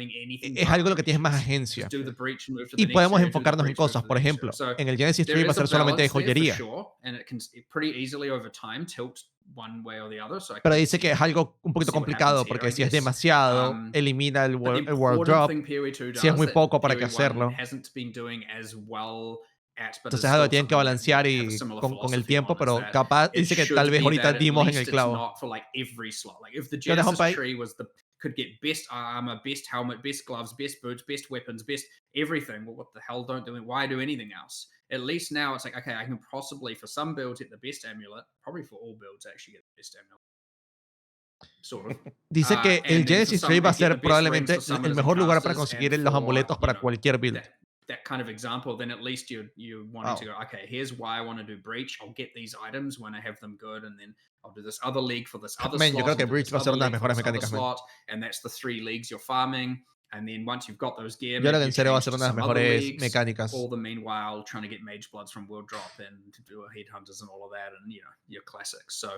es algo lo que tienes más agencia. Y podemos enfocarnos en cosas, por ejemplo, en el Genesis Tree va a ser solamente de joyería. Pero dice que es algo un poquito complicado, porque si es demasiado, elimina el world drop. Si es muy poco, ¿para qué hacerlo? Entonces es algo que tienen que balancear y con el tiempo, pero capaz dice que tal vez ahorita dimos en el clavo. Yo dejo para ahí. Could get best armor, best helmet, best gloves, best boots, best weapons, best everything. Well, what the hell why do anything else? At least now it's like, okay, I can possibly, for some builds, get the best amulet. Probably for all builds, actually get the best amulet. Sort of. Dice que el Genesis Tree va a ser probablemente el mejor lugar para conseguir los amuletos para cualquier build. That kind of example, then at least you're wanting to go, okay, here's why I want to do Breach. I'll get these items when I have them good, and then I'll do this other league for this other slot. Yo creo que Breach va a ser una de las mejores mecánicas. Slot, and that's the 3 leagues you're farming. And then once you've got those gear, Yo creo que maybe en you serio va a change ser to una de las some other mejores leagues, mecánicas. all the meanwhile trying to get mage bloods from world drop and to do headhunters and all of that, and your classics. So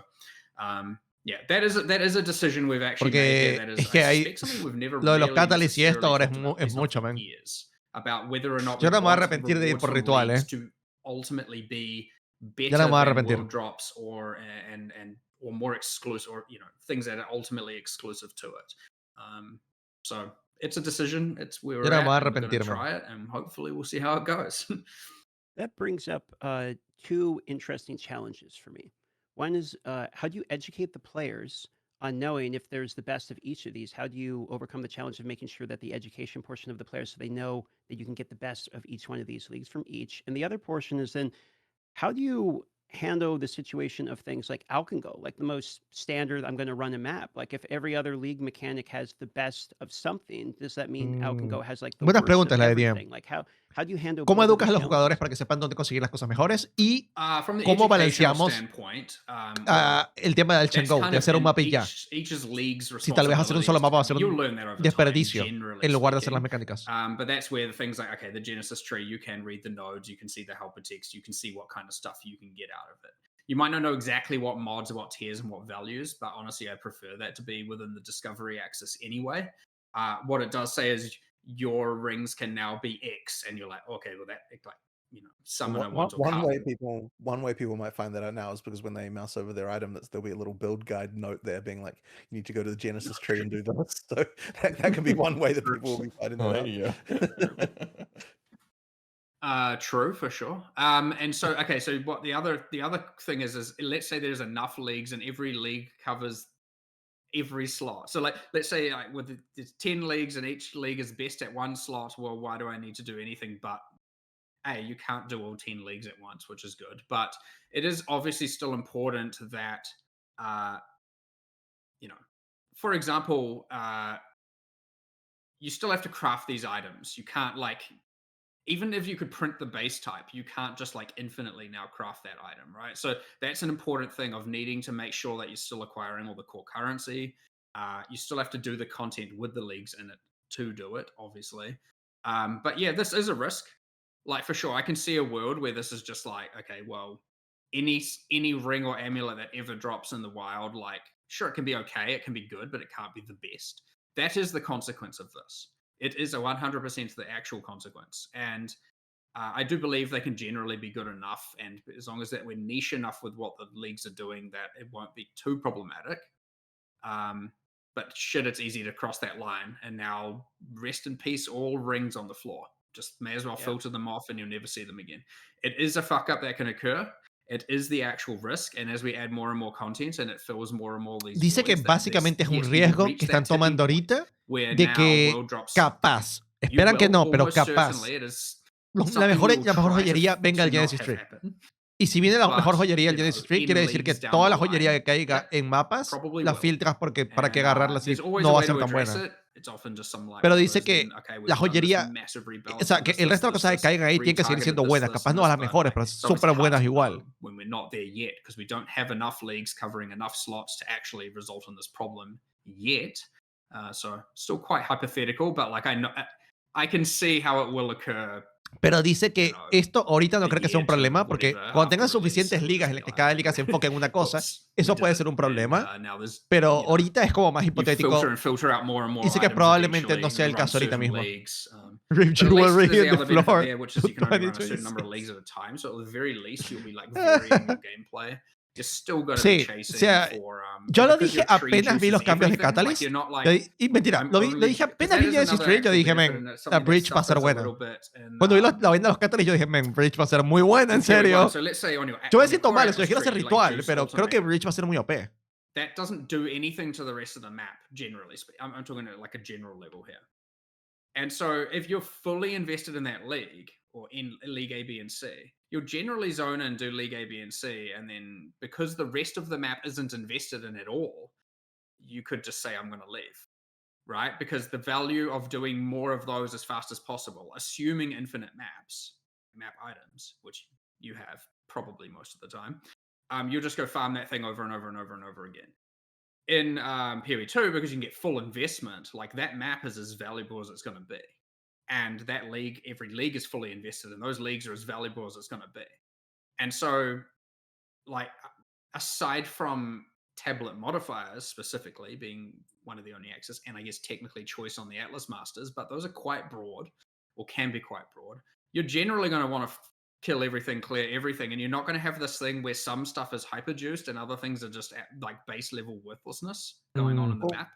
yeah, that is a decision we've actually made here. That is, es que I hay suspect, something we've never lo de los really catalysts y esto necessarily ahora talked about, es at least not mucho, for man. years, about whether or not Yo we no me voy a want arrepentir de ir rewards por from ritual, leagues to ultimately be Ya no better me voy a than arrepentir. world drops or more exclusive, or things that are ultimately exclusive to it. So it's a decision. It's where Yo we're no me voy a at, and we're going to arrepentir, man. try it, and hopefully we'll see how it goes. That brings up two interesting challenges for me. One is how do you educate the players on knowing if there's the best of each of these? How do you overcome the challenge of making sure that the education portion of the players, so they know that you can get the best of each one of these leagues from each? And the other portion is then, how do you handle the situation of things like Alkengo, like the most standard, I'm going to run a map? Like if every other league mechanic has the best of something, does that mean Alkengo has like the Buenas worst preguntas of la de DM. everything? Like how do you handle ¿Cómo both of educas a these los jugadores challenges? para que sepan dónde conseguir las cosas mejores? Y From the cómo educational balanceamos standpoint, el tema del that's Chango, kind de of hacer un in mapa y ya. each's league's Si tal vez hacer un responsibility solo is to mapa va a ser you'll un learn that over time, desperdicio generally en lugar de hacer speaking. las mecánicas. But that's where the things like, okay, the Genesis tree, you can read the nodes, you can see the helper text, you can see what kind of stuff you can get out of it. You might not know exactly what mods, what tiers, and what values, but honestly, I prefer that to be within the discovery axis anyway. What it does say is your rings can now be X, and you're like, okay, well, that, like, summoner ones or one way people might find that out now is because when they mouse over their item, there'll be a little build guide note there being like, you need to go to the Genesis tree and do this. So that can be one way that people will be finding that out. True, for sure. And so, okay, so what the other thing is let's say there's enough leagues and every league covers every slot. So like, let's say with there's 10 leagues and each league is best at one slot. Well, why do I need to do anything but you can't do all 10 leagues at once, which is good. But it is obviously still important that, for example, you still have to craft these items. You can't even if you could print the base type, you can't just infinitely now craft that item, right? So that's an important thing of needing to make sure that you're still acquiring all the core currency. You still have to do the content with the leagues in it to do it, obviously. But yeah, this is a risk. For sure, I can see a world where this is just okay, well, any ring or amulet that ever drops in the wild, sure, it can be okay, it can be good, but it can't be the best. That is the consequence of this. It is a 100% the actual consequence. And I do believe they can generally be good enough. And as long as that we're niche enough with what the leagues are doing, that it won't be too problematic. But shit, it's easy to cross that line. And now, rest in peace, all rings on the floor. Just may as well filter them off and you'll never see them again. It is a fuck up that can occur. It is the actual risk, and as we add more and more content and it fills more and more these Dice que básicamente es un riesgo que están tomando ahorita de que capaz, esperan que no, pero capaz la mejor joyería venga al Genesis Tree. Y si viene la mejor joyería al Genesis Tree, quiere decir que toda la joyería que caiga en mapas la filtras para que agarrarla así no va a ser tan buena. Pero dice que la joyería, o sea, que el resto de las cosas que caigan ahí tienen que seguir siendo buenas. Capaz no a las mejores, pero súper buenas igual. When we're not there yet, because we don't have enough leagues covering enough slots to actually result in this problem yet. So still quite hypothetical, but I can see how it will occur. Pero dice que esto ahorita no cree que sea un problema porque cuando tengan suficientes ligas en las que cada liga se enfoque en una cosa, eso puede ser un problema. Pero ahorita es como más hipotético. Dice que probablemente no sea el caso ahorita mismo. Rip jewelry in the floor. Sí, o sea, yo lo dije apenas vi los cambios de Catalyst. Y mentira, lo dije apenas vi Genesis Tree. Yo dije, men, la Bridge va a ser buena. Cuando vi la vaina de los Catalyst, yo dije, men, Bridge va a ser muy buena, en serio. Yo me siento mal, eso, yo quiero hacer ritual, pero creo que Bridge va a ser muy OP. That doesn't do anything to the rest of the map, generally speaking. I'm talking at a general level here. And so if you're fully invested in that league, or in League A, B, and C, you'll generally zone and do League A, B, and C, and then because the rest of the map isn't invested in at all, you could just say, I'm going to leave, right? Because the value of doing more of those as fast as possible, assuming infinite map items, which you have probably most of the time, you'll just go farm that thing over and over and over and over again. in PoE 2, because you can get full investment, like that map is as valuable as it's going to be. And that league, every league is fully invested, and those leagues are as valuable as it's going to be. And so, like, aside from tablet modifiers specifically being one of the only access, and I guess technically choice on the Atlas Masters, but those are quite broad, or can be quite broad. You're generally going to want to kill everything, clear everything, and you're not going to have this thing where some stuff is hyper-juiced and other things are just at, like, base level worthlessness going on in the map.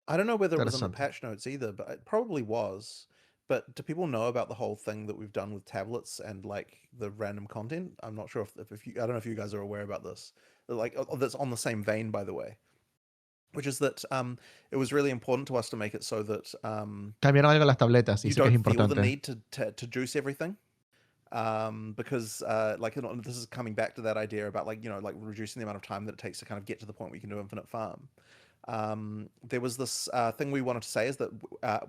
I don't know whether it was in the patch notes either, but it probably was. But do people know about the whole thing that we've done with tablets and like the random content? I'm not sure if you, I don't know if you guys are aware about this. Like, that's on the same vein, by the way, which is that it was really important to us to make it so that cambiaron algo las tabletas. You don't feel the need to juice everything. Because like this is coming back to that idea about like, you know, like reducing the amount of time that it takes to kind of get to the point where you can do infinite farm. There was this thing we wanted to say is that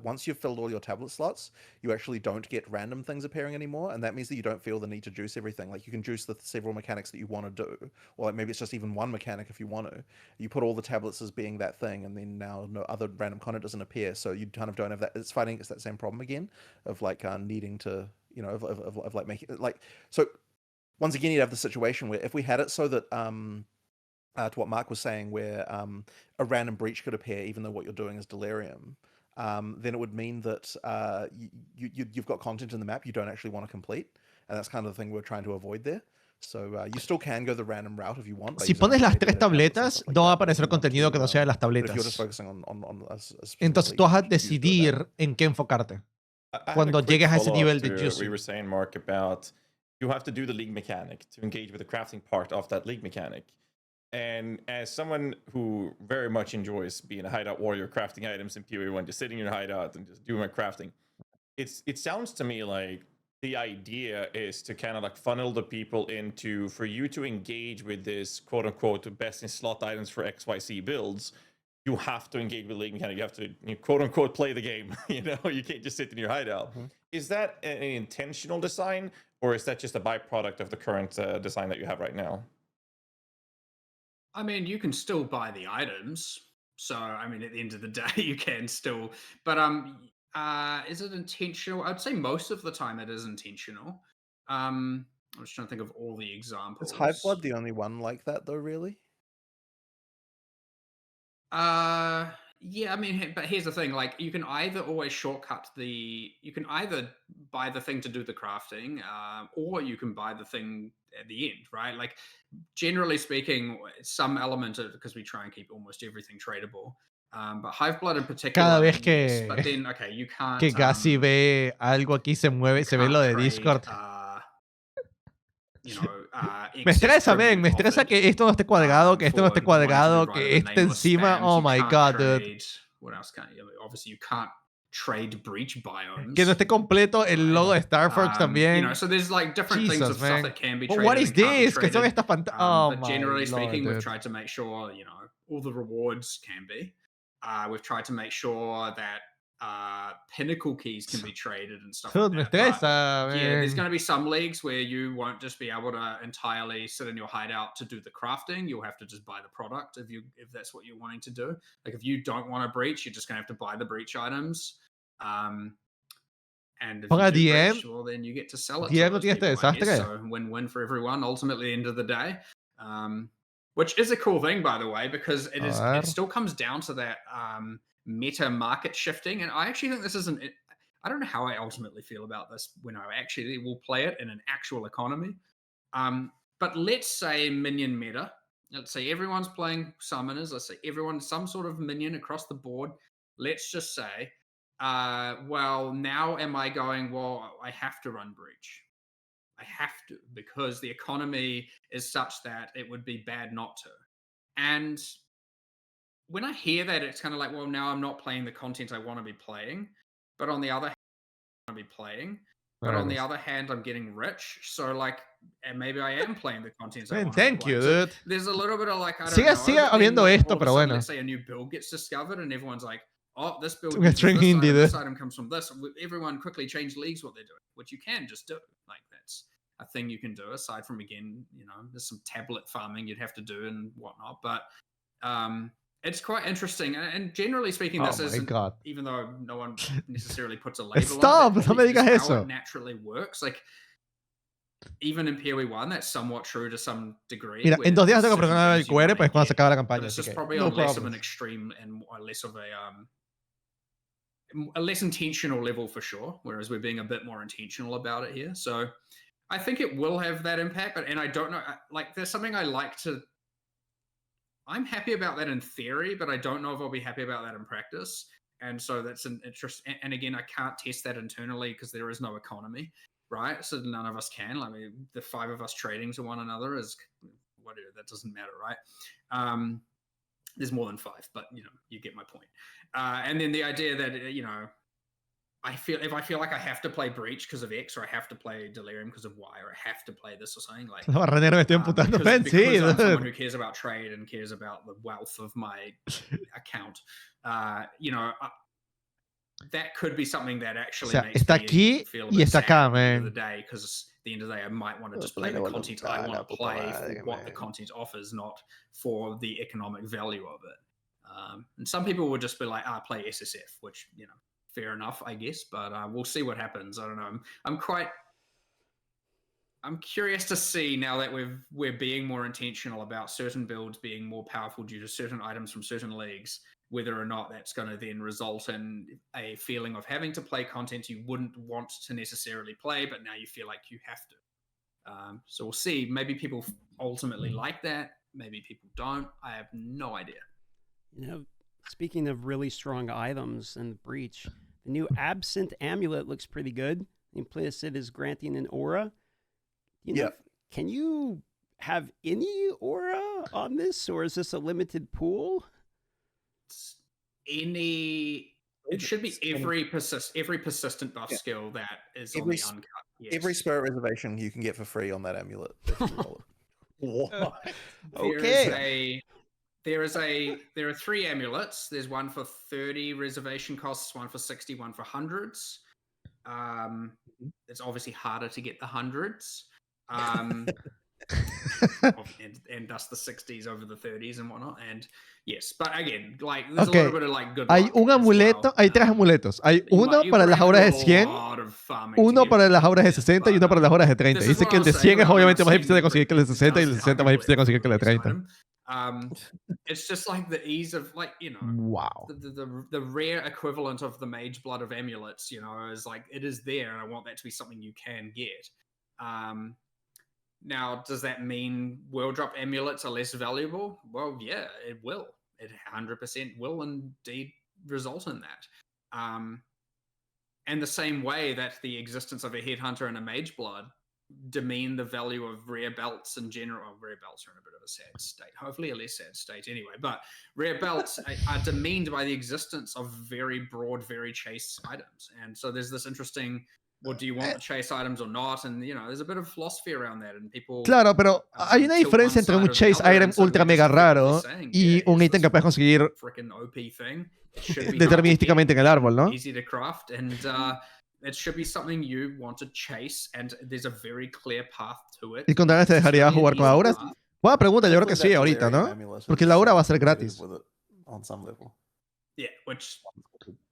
once you've filled all your tablet slots, you actually don't get random things appearing anymore, and that means that you don't feel the need to juice everything. Like, you can juice the several mechanics that you want to do, or like maybe it's just even one mechanic if you want to. You put all the tablets as being that thing, and then now no other random content doesn't appear, so you kind of don't have that. It's fighting against that same problem again of like needing to, you know, of like making like, so once again you'd have the situation where if we had it so that to what Mark was saying, where a random breach could appear even though what you're doing is delirium, then it would mean that you've got content in the map you don't actually want to complete, and that's kind of the thing we're trying to avoid there. So you still can go the random route if you want. Si pones las tres tabletas, no va a aparecer contenido que no sea de las tabletas. Entonces tú vas a decidir en qué enfocarte cuando llegues a ese nivel de juice. We were saying, Mark, about you have to do the league mechanic to engage with the crafting part of that league mechanic. And as someone who very much enjoys being a hideout warrior, crafting items in PoE 1, just sitting in your hideout and just doing my crafting, it sounds to me like the idea is to kind of like funnel the people into, for you to engage with this quote unquote best in slot items for XYZ builds, you have to engage with league mechanic. You have to quote unquote play the game. You know, you can't just sit in your hideout. Mm-hmm. Is that an intentional design, or is that just a byproduct of the current design that you have right now? I mean, you can still buy the items. So, I mean, at the end of the day, you can still. But is it intentional? I'd say most of the time it is intentional. I'm just trying to think of all the examples. Is Hiveblood the only one like that, though, really? Yeah, I mean, but here's the thing, like, you can either always shortcut you can either buy the thing to do the crafting, or you can buy the thing at the end, right? Like, generally speaking, some element of, because we try and keep almost everything tradable, but Hiveblood in particular. Cada vez que, yes, but then, okay, you can't, que Ghazzy ve algo aquí se mueve, se ve lo de Discord. You know, me estresa, men, me estresa que esto no esté cuadrado, que esto no esté cuadrado, que esté encima. Oh my god, dude. What else can you? Obviously, you can't trade breach biomes. Que no esté completo el logo de Starfox también. You know, so there's like different things of stuff that can be traded. What is this? Que son estas pantallas. Oh, but generally speaking, we've tried to make sure, you know, all the rewards can be. We've tried to make sure that pinnacle keys can be traded and stuff like that. But, yeah, there's going to be some leagues where you won't just be able to entirely sit in your hideout to do the crafting. You'll have to just buy the product if that's what you're wanting to do. Like, if you don't want a breach, you're just going to have to buy the breach items. And if you do breach, well, then you get to sell it to those people, I guess. So win-win for everyone, ultimately, at the end of the day. Which is a cool thing, by the way, because it still comes down to that meta market shifting. And I actually think this isn't, I don't know how I ultimately feel about this when I actually will play it in an actual economy. But let's say minion meta. Let's say everyone's playing summoners. Let's say everyone's some sort of minion across the board. Let's just say, well, now am I going, well, I have to run breach. I have to, because the economy is such that it would be bad not to. And when I hear that, it's kind of like, well, now I'm not playing the content I want to be playing, but on the other hand, I want to be playing. But on the other hand, I'm getting rich, so like, and maybe I am playing the content I want to be playing. Thank you, dude. So there's a little bit of like, I don't know. Sigue habiendo esto, pero bueno. Let's say a new build gets discovered, and everyone's like, oh, this build uses this item comes from this. Everyone quickly change leagues what they're doing, which you can just do. Like, that's a thing you can do, aside from, again, you know, there's some tablet farming you'd have to do and whatnot. But It's quite interesting, and generally speaking, this isn't, even though no one necessarily puts a label Stop, on it, no me digas how eso. it naturally works. Like, even in PoE 1, that's somewhat true to some degree. Mira, en 2 días tengo que certain presionar el things you QR, wanna pues cuando se get, acaba la but campaña. it's Así just que, probably no on less of an problems. extreme and less of a less intentional level for sure, whereas we're being a bit more intentional about it here. So I think it will have that impact, and I don't know, like, there's something I like to, I'm happy about that in theory, but I don't know if I'll be happy about that in practice. And so that's an interest. And again, I can't test that internally because there is no economy, right? So none of us can. I mean, the 5 of us trading to one another is whatever. That doesn't matter, right? There's more than 5, but you get my point. And then the idea that if I feel like I have to play Breach because of X, or I have to play Delirium because of Y, or I have to play this or something, like, No, Barrenero, me estoy emputando. because I'm someone who cares about trade and cares about the wealth of my account, that could be something that actually makes está me aquí feel a y bit está sad acá, at the end of man. the day, because at the end of the day I might want to just play the content I want to play for what the content offers, not for the economic value of it. And some people would just be like, play SSF, which, fair enough, I guess, but we'll see what happens. I don't know. I'm curious to see, now that we're being more intentional about certain builds being more powerful due to certain items from certain leagues, whether or not that's going to then result in a feeling of having to play content you wouldn't want to necessarily play, but now you feel like you have to. So we'll see. Maybe people ultimately like that. Maybe people don't. I have no idea. Speaking of really strong items in the Breach, the new Absent Amulet looks pretty good. Implicit is granting an aura. Can you have any aura on this, or is this a limited pool? It should be every persistent buff skill that is on the uncut. Yes. Every spirit reservation you can get for free on that amulet. What? There are 3 amulets. There's one for 30 reservation costs, one for 60, one for hundreds. It's obviously harder to get the hundreds. And thus the 60s over the 30s and whatnot. And yes, but again, like, there's a little bit of like good Hay luck un amuleto, well. hay 3 amuletos. Hay uno para las auras de 100, uno para las auras de 60 y uno para las auras de 30. Dice que el de 100 es obviamente más difícil de conseguir que el de 60 y el de 60 más difícil de conseguir que el de 30. It's just like the ease of, like, Wow. the rare equivalent of the mage blood of amulets, is like, it is there, and I want that to be something you can get. Now, does that mean world drop amulets are less valuable? Well, yeah, it will. It 100% will indeed result in that. And the same way that the existence of a headhunter and a mage blood demean the value of rare belts in general. Well, rare belts are in a bit of a sad state. Hopefully a less sad state anyway. But rare belts are demeaned by the existence of very broad, very chase items. And so there's this interesting, well, do you want the chase items or not? And, there's a bit of philosophy around that. And people, claro, pero hay una diferencia entre un chase item ultra mega raro y un ítem que puedes conseguir determinísticamente en el árbol, ¿no? Easy to craft, and it should be something you want to chase, and there's a very clear path to it. ¿Y con Dragon te dejaría jugar con auras? Buena pregunta, yo creo que sí, ahorita, ¿no? Porque la aura va a ser gratis. Yeah, which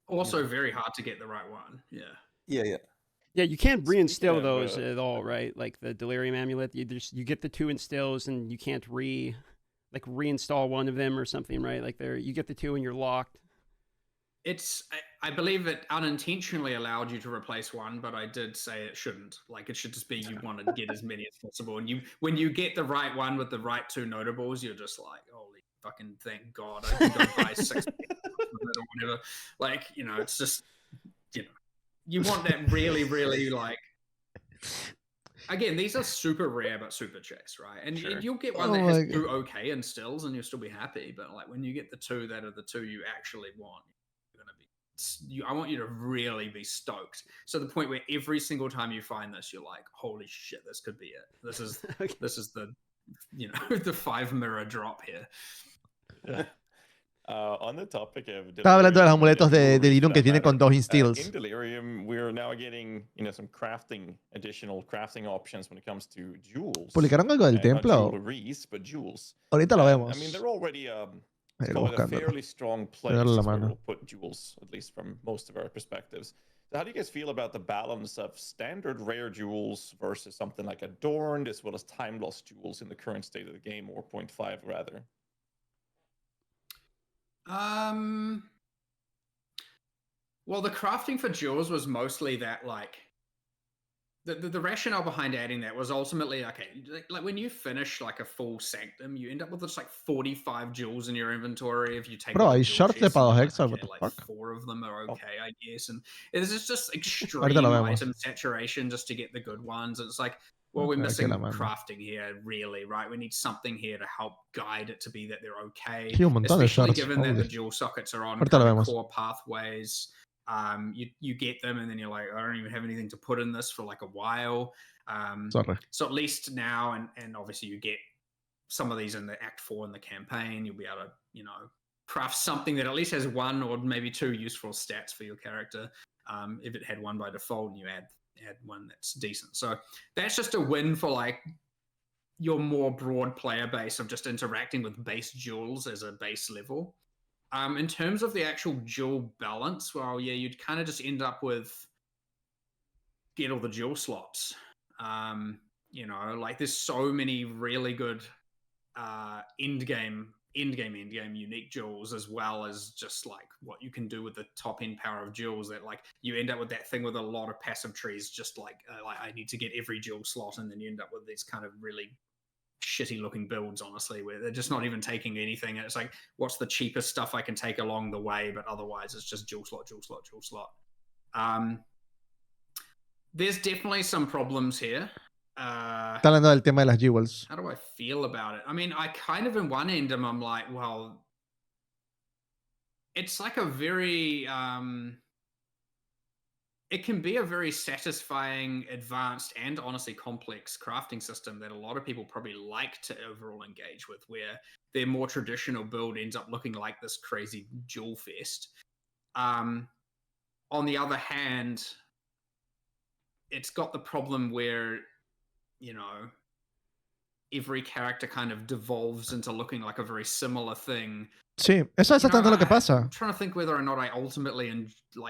also very hard to get the right one. Yeah. Yeah, you can't reinstill those at all, right? Like the Delirium Amulet, you get the 2 instills and you can't reinstall one of them or something, right? Like you get the 2 and you're locked. I believe it unintentionally allowed you to replace one, but I did say it shouldn't. Like, it should just be you want to get as many as possible. And when you get the right one with the right 2 notables, you're just like, holy fucking thank God, I can go buy 6 or whatever. Like, it's just, you want that really, really, like, again, these are super rare but super chase, right? And you'll get one that has 2 okay instills and you'll still be happy, but like, when you get the 2 that are the 2 you actually want, I want you to really be stoked. So the point where every single time you find this, you're like, holy shit, this could be it. This is the the 5 mirror drop here. On the topic of Estaba hablando de los amuletos de Delirium que tiene con 2 instills. In Delirium, we're now getting some additional crafting options when it comes to jewels. ¿Publicaron algo del templo? Not jewelries, but jewels. Ahorita lo vemos. I mean, they're already It's Ir called a buscándolo. fairly strong place Darle la is where mano. we'll put jewels, at least from most of our perspectives. So how do you guys feel about the balance of standard rare jewels versus something like adorned, as well as time lost jewels in the current state of the game, or 0.5 rather? Well, the crafting for jewels was mostly that, like, the rationale behind adding that was ultimately, okay, like when you finish like a full sanctum, you end up with just like 45 jewels in your inventory. If you take Bro, all the hay jewel shorts de chests, and Path of you're Exile, like, what okay, the like fuck? 4 of them are okay, I guess. And it's just Ahorita lo extreme vemos. item saturation just to get the good ones. It's like, well, Voy we're a poner aquí missing la mano. crafting here, really, right? We need something here to help guide it to be that they're okay. Sí, un montón de Especially shorts. given that the Holy. jewel sockets are on Ahorita lo kind of vemos. core pathways. You get them and then you're like, I don't even have anything to put in this for like a while. Sorry. So at least now, and obviously you get some of these in the Act 4 in the campaign, you'll be able to, you know, craft something that at least has 1 or maybe 2 useful stats for your character. If it had 1 by default and you add 1 that's decent. So that's just a win for like your more broad player base of just interacting with base jewels as a base level. In terms of the actual jewel balance, well, yeah, you'd kind of just end up with get all the jewel slots. You know, like there's so many really good end game unique jewels, as well as just like what you can do with the top end power of jewels, that like you end up with that thing with a lot of passive trees, just like I need to get every jewel slot, and then you end up with these kind of really shitty looking builds, honestly, where they're just not even taking anything, and it's like, what's the cheapest stuff I can take along the way? But otherwise it's just jewel slot. There's definitely some problems here. Está hablando del tema de las jewels. How do I feel about it? I mean, I kind of, in one end, I'm like, well, it's like a very, it can be a very satisfying, advanced, and honestly complex crafting system that a lot of people probably like to overall engage with, where their more traditional build ends up looking like this crazy jewel fest. On the other hand, it's got the problem where, you know, every character kind of devolves into looking like a very similar thing. Sí, eso es exactamente lo que pasa. I'm trying to think whether or not I ultimately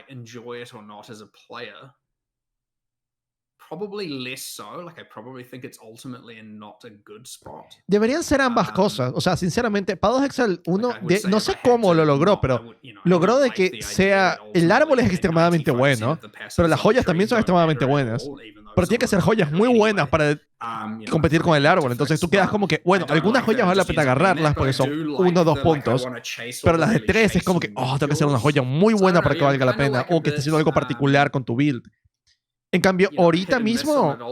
enjoy it or not as a player. Probably less so. Like, I probably think it's ultimately in not a good spot. Deberían ser ambas cosas. O sea, sinceramente, Path of Exile 1, no sé cómo lo logró, pero logró de que sea... El árbol es extremadamente bueno, pero las joyas también son extremadamente buenas. Pero tiene que ser joyas muy buenas para competir con el árbol. Entonces tú quedas como que, bueno, algunas joyas vale la pena agarrarlas porque son 1 o 2 puntos, pero las de 3 es como que, oh, tengo que hacer una joya muy buena para que valga la pena, o que esté haciendo algo particular con tu build. En cambio, ahorita mismo, Path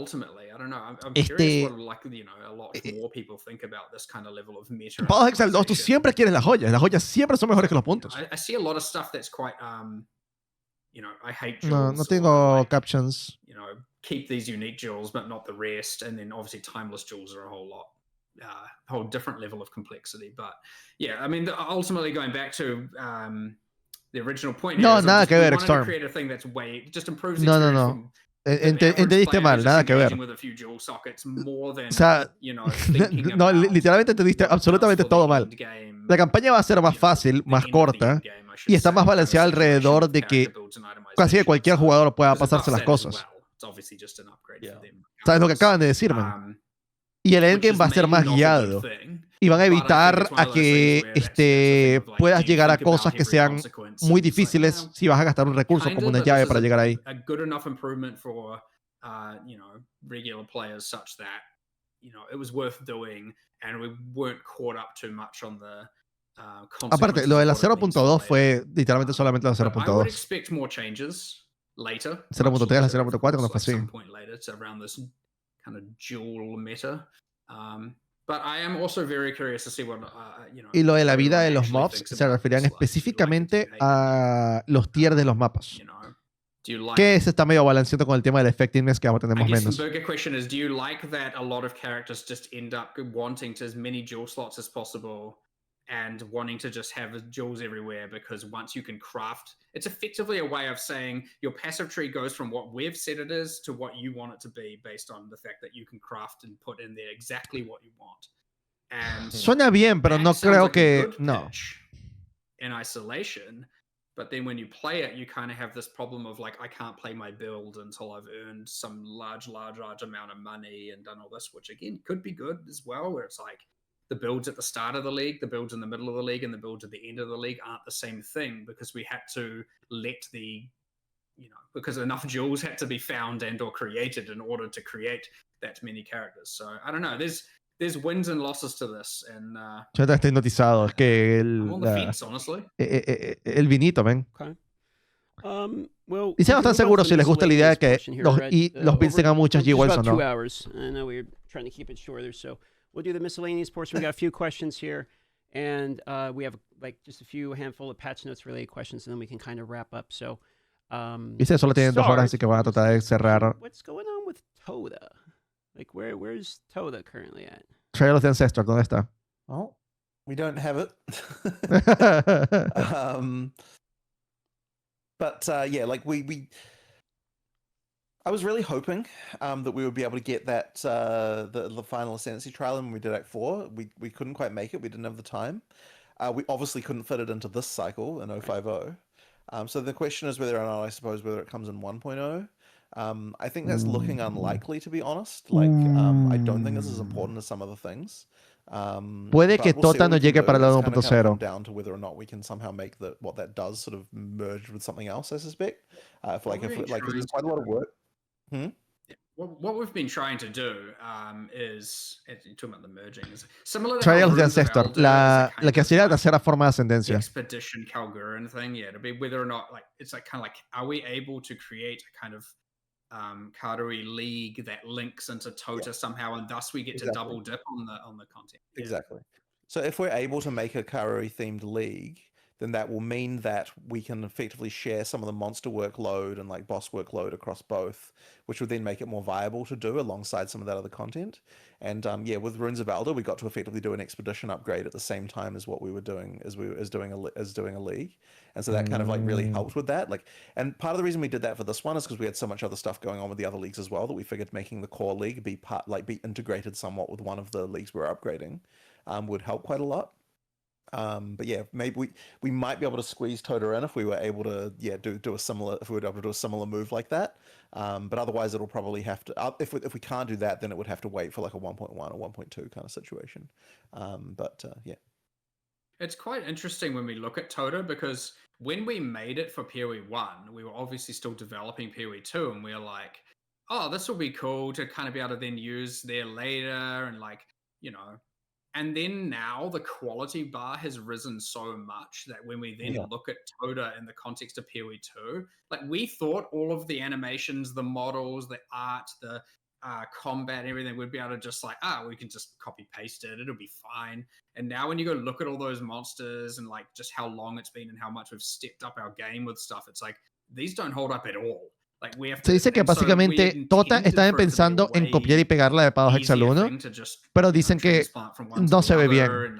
of Exile 2, tú siempre quieres las joyas siempre son mejores que los puntos. No tengo captions. Keep these unique jewels, but not the rest. And then obviously timeless jewels are a whole different level of complexity. But yeah, I mean, ultimately going back to the original point. No, nada que ver, Storm. No. Entendiste mal, nada que ver. O sea, no, literalmente entendiste absolutamente todo mal. La campaña va a ser más fácil, más corta, y está más balanceada alrededor de que casi que cualquier jugador pueda pasarse las cosas. ¿Sabes lo que acaban de decirme? Y el endgame va a ser más guiado. Y van a evitar a que puedas llegar a cosas que sean muy difíciles si vas a gastar un recurso como una llave para llegar ahí. Aparte, lo de la 0.2 fue literalmente solamente la 0.2. 0.3, la 0.4 cuando fue así. Y lo de la vida de los mobs se referían específicamente a los tiers de los mapas. Que se está medio balanceando con el tema del effectiveness, que ahora tenemos menos. The bigger question is, do you like that a lot of characters just end up wanting to as many jewel slots as possible and wanting to just have jewels everywhere? Because once you can craft, it's effectively a way of saying your passive tree goes from what we've said it is to what you want it to be, based on the fact that you can craft and put in there exactly what you want. And Suena bien, pero that no sounds creo like a que... good No. pitch in isolation, but then when you play it, you kind of have this problem of like, I can't play my build until I've earned some large amount of money and done all this, which again could be good as well, where it's like the builds at the start of the league, the builds in the middle of the league, and the builds at the end of the league aren't the same thing, because we had to let the, because enough jewels had to be found and or created in order to create that many characters. So I don't know, there's wins and losses to this, and Yo ya estoy notizado. Es que I'm on the fence, honestly. el vinito, ven. Okay. Well, Y sean we can tan move on to seguros the si les gusta la idea de que miscellaneous portion here. los builds tengan muchas just jewels o about no. 2 hours. I know we're trying to keep it shorter, so we'll do the miscellaneous portion. We got a few questions here, and we have like just a handful of patch notes related questions, and then we can kind of wrap up. So, Dice solo tienen 2 horas, así start. que van a tratar de cerrar. What's going on with Toda? Like, where's Toda currently at? Trail of the Ancestor, ¿dónde está? Well, we don't have it. But yeah, like I was really hoping that we would be able to get that the final Ascendancy trial when we did Act 4. We couldn't quite make it. We didn't have the time. We obviously couldn't fit it into this cycle in 050. So the question is whether or not, I suppose, whether it comes in 1.0. I think that's looking unlikely, to be honest. Like, I don't think this is as important as some other things. Puede que Tota no llegue para la 1.0. Down to whether or not we can somehow make what that does sort of merge with something else, I suspect. If there's quite a lot of work. What we've been trying to do is, you're talking about the merging, is similar to Trials de Ancestor, la que hacía la tercera forma de ascendencia. Expedition Kalguran thing, yeah, to be whether or not, like, it's like kind of like, are we able to create a kind of Karui league that links into Tota somehow, and thus we get to double dip on the content. Yeah. Exactly. So if we're able to make a Karui themed league, then that will mean that we can effectively share some of the monster workload and like boss workload across both, which would then make it more viable to do alongside some of that other content. And yeah, with Runes of Elder, we got to effectively do an expedition upgrade at the same time as what we were doing as doing a league, and so that kind of like really helped with that. Like, and part of the reason we did that for this one is because we had so much other stuff going on with the other leagues as well that we figured making the core league be integrated somewhat with one of the leagues we're upgrading would help quite a lot. But yeah, maybe we might be able to squeeze Tota in if we were able to do a similar move like that. But otherwise it'll probably have to if we can't do that, then it would have to wait for like a 1.1 or 1.2 kind of situation. Yeah. It's quite interesting when we look at Tota, because when we made it for PoE 1, we were obviously still developing PoE 2, and we were like, oh, this will be cool to kind of be able to then use there later, and like, and then now the quality bar has risen so much that when we then look at Tota in the context of PoE 2, like, we thought all of the animations, the models, the art, the combat, everything, we'd be able to just like, we can just copy paste it, it'll be fine. And now when you go look at all those monsters and like just how long it's been and how much we've stepped up our game with stuff, it's like, these don't hold up at all. Like, we have to, se dice que básicamente Tota estaban pensando en copiar y pegar la de Path of Exile 1, pero dicen que no se ve bien,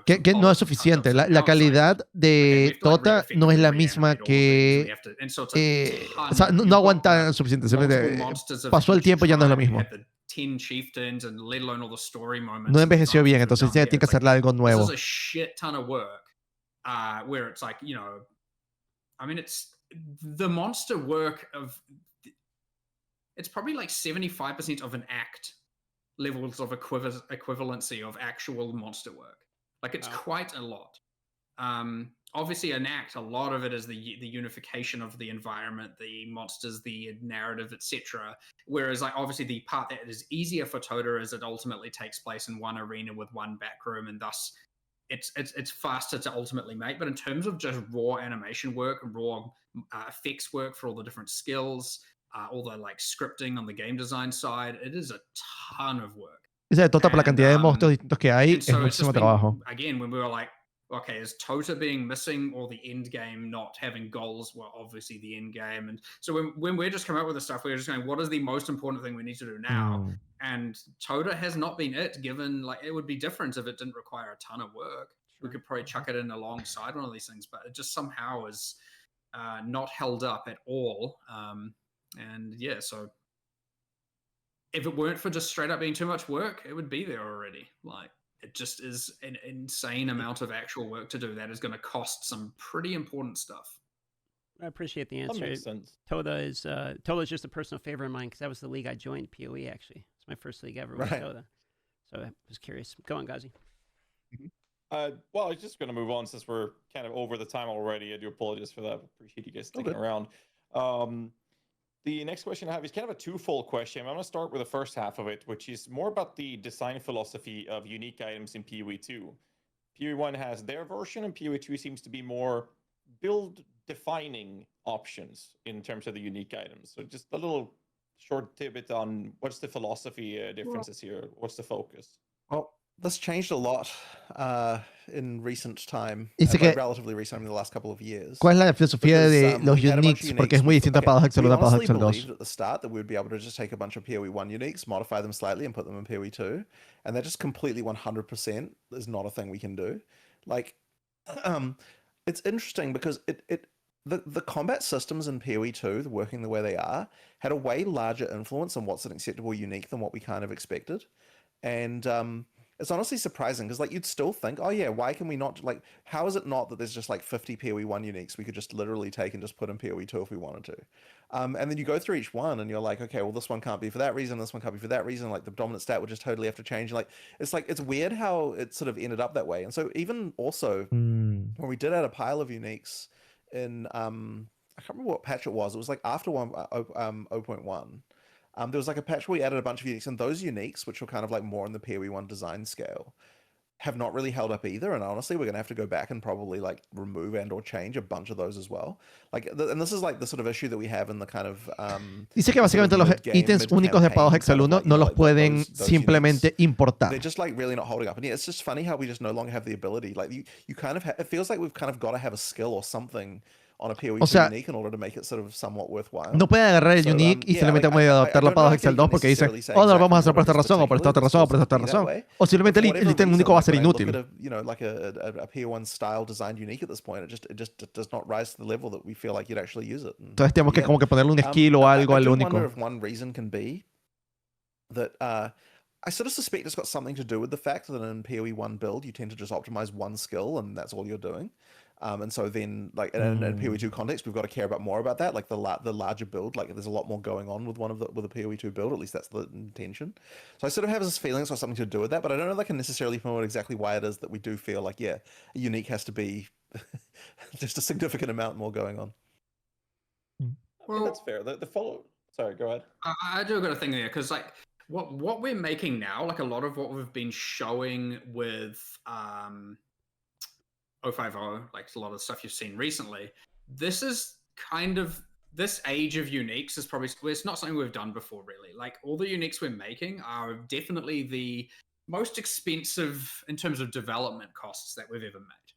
que no es suficiente. La calidad de Tota no es la misma que... o sea, no aguanta lo suficiente. Pasó el tiempo y ya no es lo mismo. No envejeció bien, entonces tiene que hacerle algo nuevo. The monster work of, it's probably like 75% of an act levels of equivalency of actual monster work. Like, it's quite a lot. Obviously an act, a lot of it is the unification of the environment, the monsters, the narrative, etc. Whereas like obviously the part that is easier for Tota is it ultimately takes place in one arena with one back room, and thus it's faster to ultimately make. But in terms of just raw animation work, raw effects work for all the different skills, all the like scripting on the game design side, it is a ton of work. Esa de Tota, por la cantidad de monstruos distintos que hay, es muchísimo trabajo. Again, when we were like, okay, is Tota being missing or the end game not having goals? Well, obviously the end game. And so when we're just coming up with the stuff, we're just going, what is the most important thing we need to do now? And Tota has not been it, given like it would be different if it didn't require a ton of work. We could probably chuck it in alongside one of these things, but it just somehow is not held up at all. And yeah, so if it weren't for just straight up being too much work, it would be there already. Like, it just is an insane amount of actual work to do that is going to cost some pretty important stuff. I appreciate the answer. That makes sense. Toda is just a personal favorite of mine because that was the league I joined, PoE, actually. It's my first league ever with Toda. So I was curious. Go on, Ghazzy. Well, I was just going to move on since we're kind of over the time already. I do apologize for that. Appreciate you guys sticking around. The next question I have is kind of a twofold question. I'm going to start with the first half of it, which is more about the design philosophy of unique items in PoE 2. PoE 1 has their version, and PoE 2 seems to be more build-defining options in terms of the unique items. So just a little short tidbit on what's the philosophy differences here? What's the focus? Well, this changed a lot in recent time, relatively recent, in the last couple of years. ¿Cuál es la filosofía de los uniques? Porque es muy distinta a Path of Exile 1 a Path of Exile 2. We believed at the start that we would be able to just take a bunch of PoE 1 uniques, modify them slightly, and put them in PoE 2. And that just completely 100% is not a thing we can do. Like, it's interesting because the combat systems in PoE 2, working the way they are, had a way larger influence on what's an acceptable unique than what we kind of expected. And it's honestly surprising because, like, you'd still think, oh yeah, why can we not, like, how is it not that there's just like 50 PoE 1 uniques we could just literally take and just put in PoE 2 if we wanted to? And then you go through each one and you're like, okay, well, this one can't be for that reason, this one can't be for that reason, like the dominant stat would just totally have to change. Like, it's weird how it sort of ended up that way. And so even also when we did add a pile of uniques in I can't remember what patch it was like after 0.1. There was like a patch where we added a bunch of uniques, and those uniques, which were kind of like more in the PoE 1 design scale, have not really held up either. And honestly, we're going to have to go back and probably like remove and or change a bunch of those as well. Like, and this is like the sort of issue that we have in the kind of dice que básicamente los ítems únicos de Path of Exile 1 no los pueden simplemente importar. They're just like really not holding up. And yeah, it's just funny how we just no longer have the ability. Like you kind of it feels like we've kind of got to have a skill or something on a PoE 2 unique in order to make it sort of somewhat worthwhile. No pueden agarrar el unique y simplemente adaptarlo a Path of Exile 2 porque dicen, oh, no lo vamos a hacer por esta razón, o por esta otra razón, o por esta otra razón. O simplemente el ítem único va a ser inútil. Like a PoE 1 style designed unique at this point, it just does not rise to the level that we feel like you'd actually use it. Entonces tenemos que como que ponerle un skill o algo al único. I wonder if one reason can be that I sort of suspect it's got something to do with the fact that in PoE 1 build you tend to just optimize one skill and that's all you're doing. And so then, like in PoE 2 context, we've got to care more about that. Like the larger build, like there's a lot more going on with with a PoE 2 build. At least that's the intention. So I sort of have this feeling it's got something to do with that, but I don't know if I can necessarily promote exactly why it is that we do feel like, yeah, a unique has to be just a significant amount more going on. Well, that's fair. The follow. Sorry, go ahead. I do got a thing there because like what we're making now, like a lot of what we've been showing with 050, like a lot of the stuff you've seen recently, this is kind of, this age of uniques is probably, it's not something we've done before really. Like all the uniques we're making are definitely the most expensive in terms of development costs that we've ever made.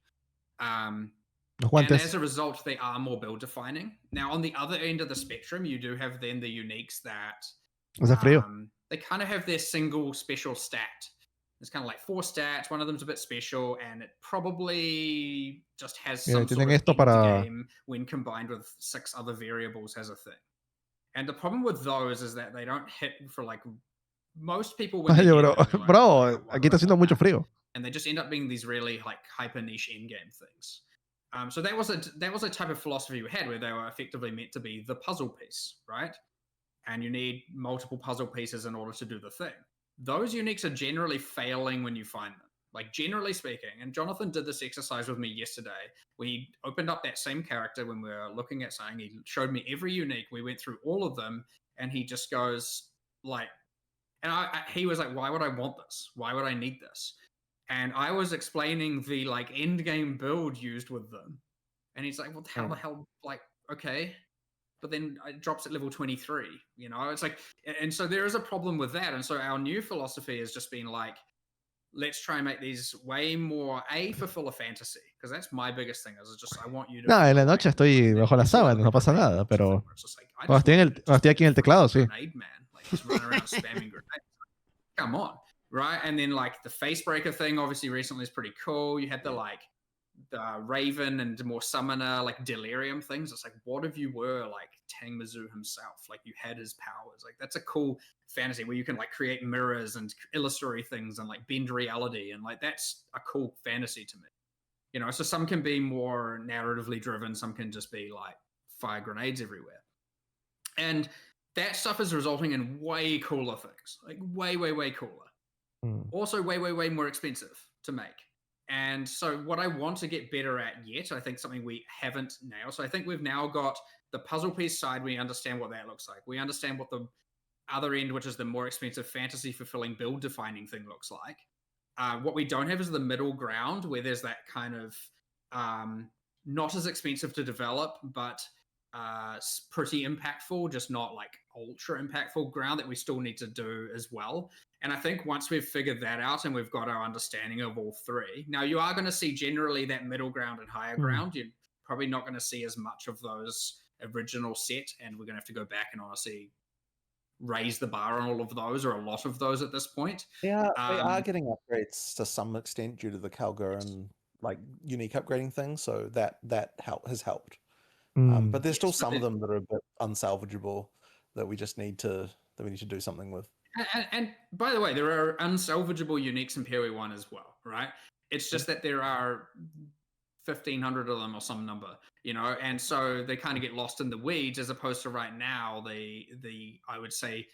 And as a result, they are more build defining. Now on the other end of the spectrum, you do have then the uniques that they kind of have their single special stat. It's kind of like 4 stats, one of them's a bit special, and it probably just has some sort of game when combined with 6 other variables as a thing. And the problem with those is that they don't hit for like most people. Bro, aquí está haciendo mucho frío. And they just end up being these really like hyper niche endgame things. So that was a type of philosophy we had where they were effectively meant to be the puzzle piece, right? And you need multiple puzzle pieces in order to do the thing. Those uniques are generally failing when you find them, like generally speaking. And Jonathan did this exercise with me yesterday. We opened up that same character when we were looking at something. He showed me every unique. We went through all of them, and he just goes like, and he was like, why would I want this? Why would I need this? And I was explaining the like end game build used with them. And he's like, well, how the hell, like, okay. But then it drops at level 23, you know, it's like, and so there is a problem with that. And so our new philosophy has just been like, let's try and make these way more for full of fantasy. Because that's my biggest thing is just, I want you to. No, en la noche estoy bajo la sábana, no pasa nada, pero cuando estoy aquí en el teclado, sí. Like just running around spamming grenades. Come on. Right. And then like the face breaker thing, obviously recently is pretty cool. You had the like the Raven and more summoner, like delirium things. It's like, what if you were like Tangmazu himself? Like you had his powers. Like that's a cool fantasy where you can like create mirrors and illusory things and like bend reality. And like that's a cool fantasy to me. You know, so some can be more narratively driven, some can just be like fire grenades everywhere. And that stuff is resulting in way cooler things, like way, way, way cooler. Also way, way, way more expensive to make. And so what I want to get better at yet, I think something we haven't nailed. So I think we've now got the puzzle piece side. We understand what that looks like. We understand what the other end, which is the more expensive fantasy fulfilling build defining thing looks like. What we don't have is the middle ground where there's that kind of not as expensive to develop, but pretty impactful, just not like ultra impactful ground that we still need to do as well. And I think once we've figured that out and we've got our understanding of all three, now you are going to see generally that middle ground and higher ground. You're probably not going to see as much of those original set, and we're going to have to go back and honestly raise the bar on all of those, or a lot of those at this point. Yeah, we are getting upgrades to some extent due to the Calgarian like unique upgrading thing, so that has helped. But there's still some of them that are a bit unsalvageable that we just need to do something with. And by the way, there are unsalvageable uniques in PoE 1 as well, right? It's just that there are 1,500 of them or some number, you know, and so they kind of get lost in the weeds, as opposed to right now, the I would say,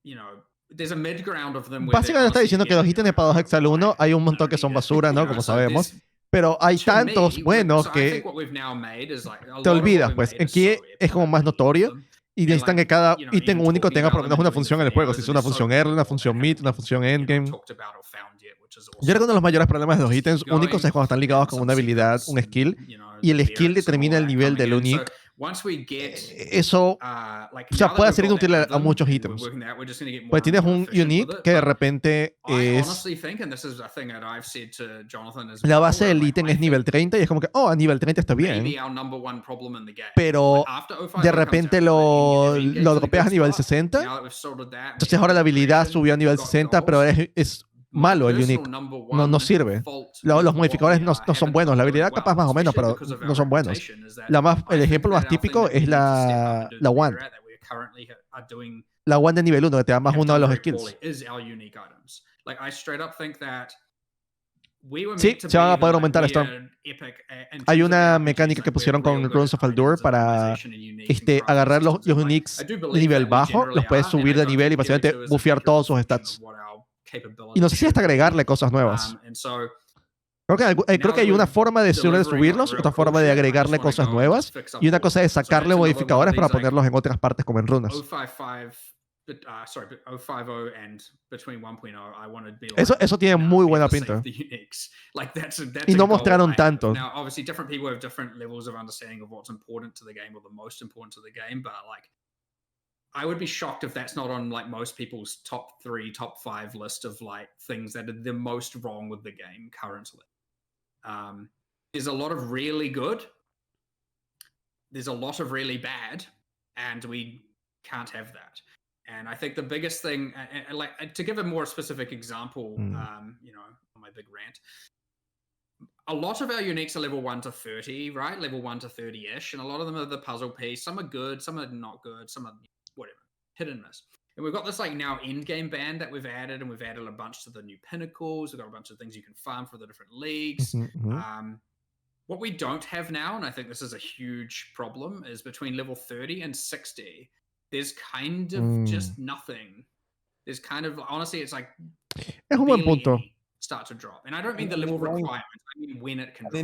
you know, there's a mid ground of them. Básicamente está diciendo que los ítems de Path of Exile 1 hay un montón que son basura, ¿no? Como sabemos. Pero hay tantos buenos que te olvidas, pues. Aquí es como más notorio y necesitan que cada ítem único tenga por lo menos una función en el juego. Si es una función early, una función mid, una función endgame. Yo creo que uno de los mayores problemas de los ítems únicos es cuando están ligados con una habilidad, un skill, y el skill determina el nivel del unique. Eso, o sea, puede ser inútil a muchos ítems. Pues tienes un unique que de repente es... La base del ítem es nivel 30 y es como que, oh, a nivel 30 está bien. Pero de repente lo dropeas a nivel 60. Entonces ahora la habilidad subió a nivel 60, pero es malo el unique, no sirve. Los modificadores no son buenos. La habilidad capaz más o menos, pero no son buenos. El ejemplo más típico es la wand. La wand de nivel 1, que te da más uno de los skills. Sí, se van a poder aumentar esto. Hay una mecánica que pusieron con Runes of Aldur para agarrar los uniques de nivel bajo, los puedes subir de nivel y básicamente bufear todos sus stats. Y no sé si hasta agregarle cosas nuevas. Creo que hay una forma de subirlos, otra forma de agregarle cosas nuevas, y una cosa es sacarle modificadores para ponerlos en otras partes como en runas. Eso tiene muy buena pinta. Y no mostraron tanto. I would be shocked if that's not on like most people's top 3, top 5 list of like things that are the most wrong with the game currently. There's a lot of really good. There's a lot of really bad, and we can't have that. And I think the biggest thing, like to give a more specific example, you know, on my big rant, a lot of our uniques are level 1 to 30, right? Level 1 to 30-ish, and a lot of them are the puzzle piece. Some are good, some are not good, some are whatever, hit and miss. And we've got this like now end game band that we've added, and we've added a bunch to the new pinnacles. We've got a bunch of things you can farm for the different leagues. What we don't have now, and I think this is a huge problem, is between level 30 and 60, there's kind of just nothing. There's kind of, honestly, it's like es un buen punto. Start to drop. And I don't mean the level requirements, I mean when it can drop.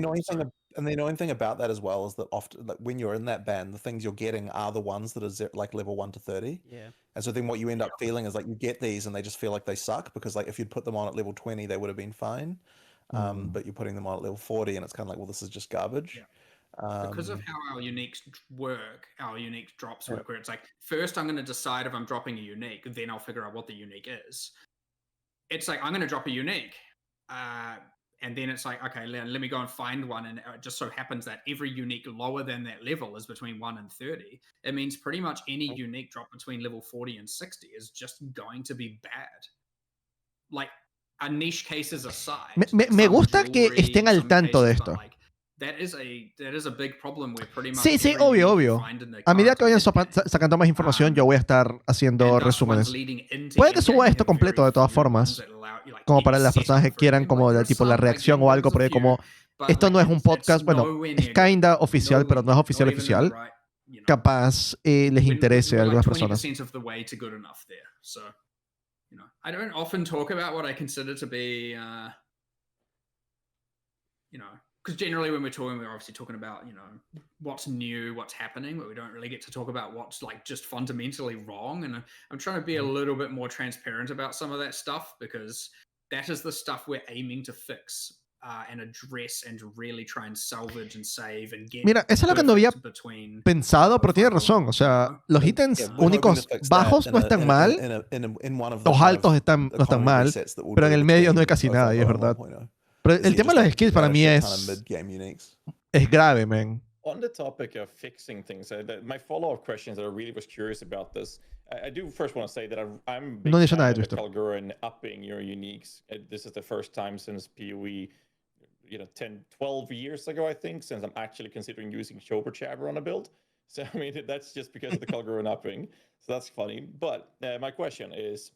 And the annoying thing about that as well is that often, like, when you're in that band, the things you're getting are the ones that are like level 1 to 30. Yeah. And so then what you end up feeling is like you get these and they just feel like they suck, because like if you'd put them on at level 20, they would have been fine. But you're putting them on at level 40 and it's kind of like, well, this is just garbage. Yeah. Because of how our uniques work, our unique drops work, where it's like, first I'm going to decide if I'm dropping a unique, then I'll figure out what the unique is. It's like, I'm going to drop a unique. And then it's like, okay, let me go and find one. And it just so happens that every unique lower than that level is between 1 and 30. It means pretty much any unique drop between level 40 and 60 is just going to be bad. Like, niche cases aside, Me gusta que estén al tanto de esto. Sí, sí, obvio. A medida que vayan sacando más información, yo voy a estar haciendo resúmenes. Puede que suba esto completo de todas formas, como para las personas que quieran como de tipo la reacción o algo, porque como esto no es un podcast, bueno, es kinda oficial, pero no es oficial oficial. Capaz les interese a algunas personas. I don't often talk about what I consider to be, because generally when we're talking, we're obviously talking about, what's new, what's happening, but we don't really get to talk about what's like just fundamentally wrong. And I'm trying to be a little bit more transparent about some of that stuff, because that is the stuff we're aiming to fix and address and really try and salvage and save and get. Mira, eso es lo que no había pensado, pero tiene razón. O sea, los ítems únicos bajos no están mal, los altos no están mal, pero en el medio no hay casi nada, y es verdad. Pero el tema de los skills para mí es grave, man. On the topic of fixing things, my follow-up questions that I really was curious about this. I do first want to say that I'm big fan of the Kalgura and upping your uniques. This is the first time since PoE, 10, 12 years ago, I think, since I'm actually considering using Chobber on a build. So, I mean, that's just because of the Kalgura and upping. So that's funny. But my question is,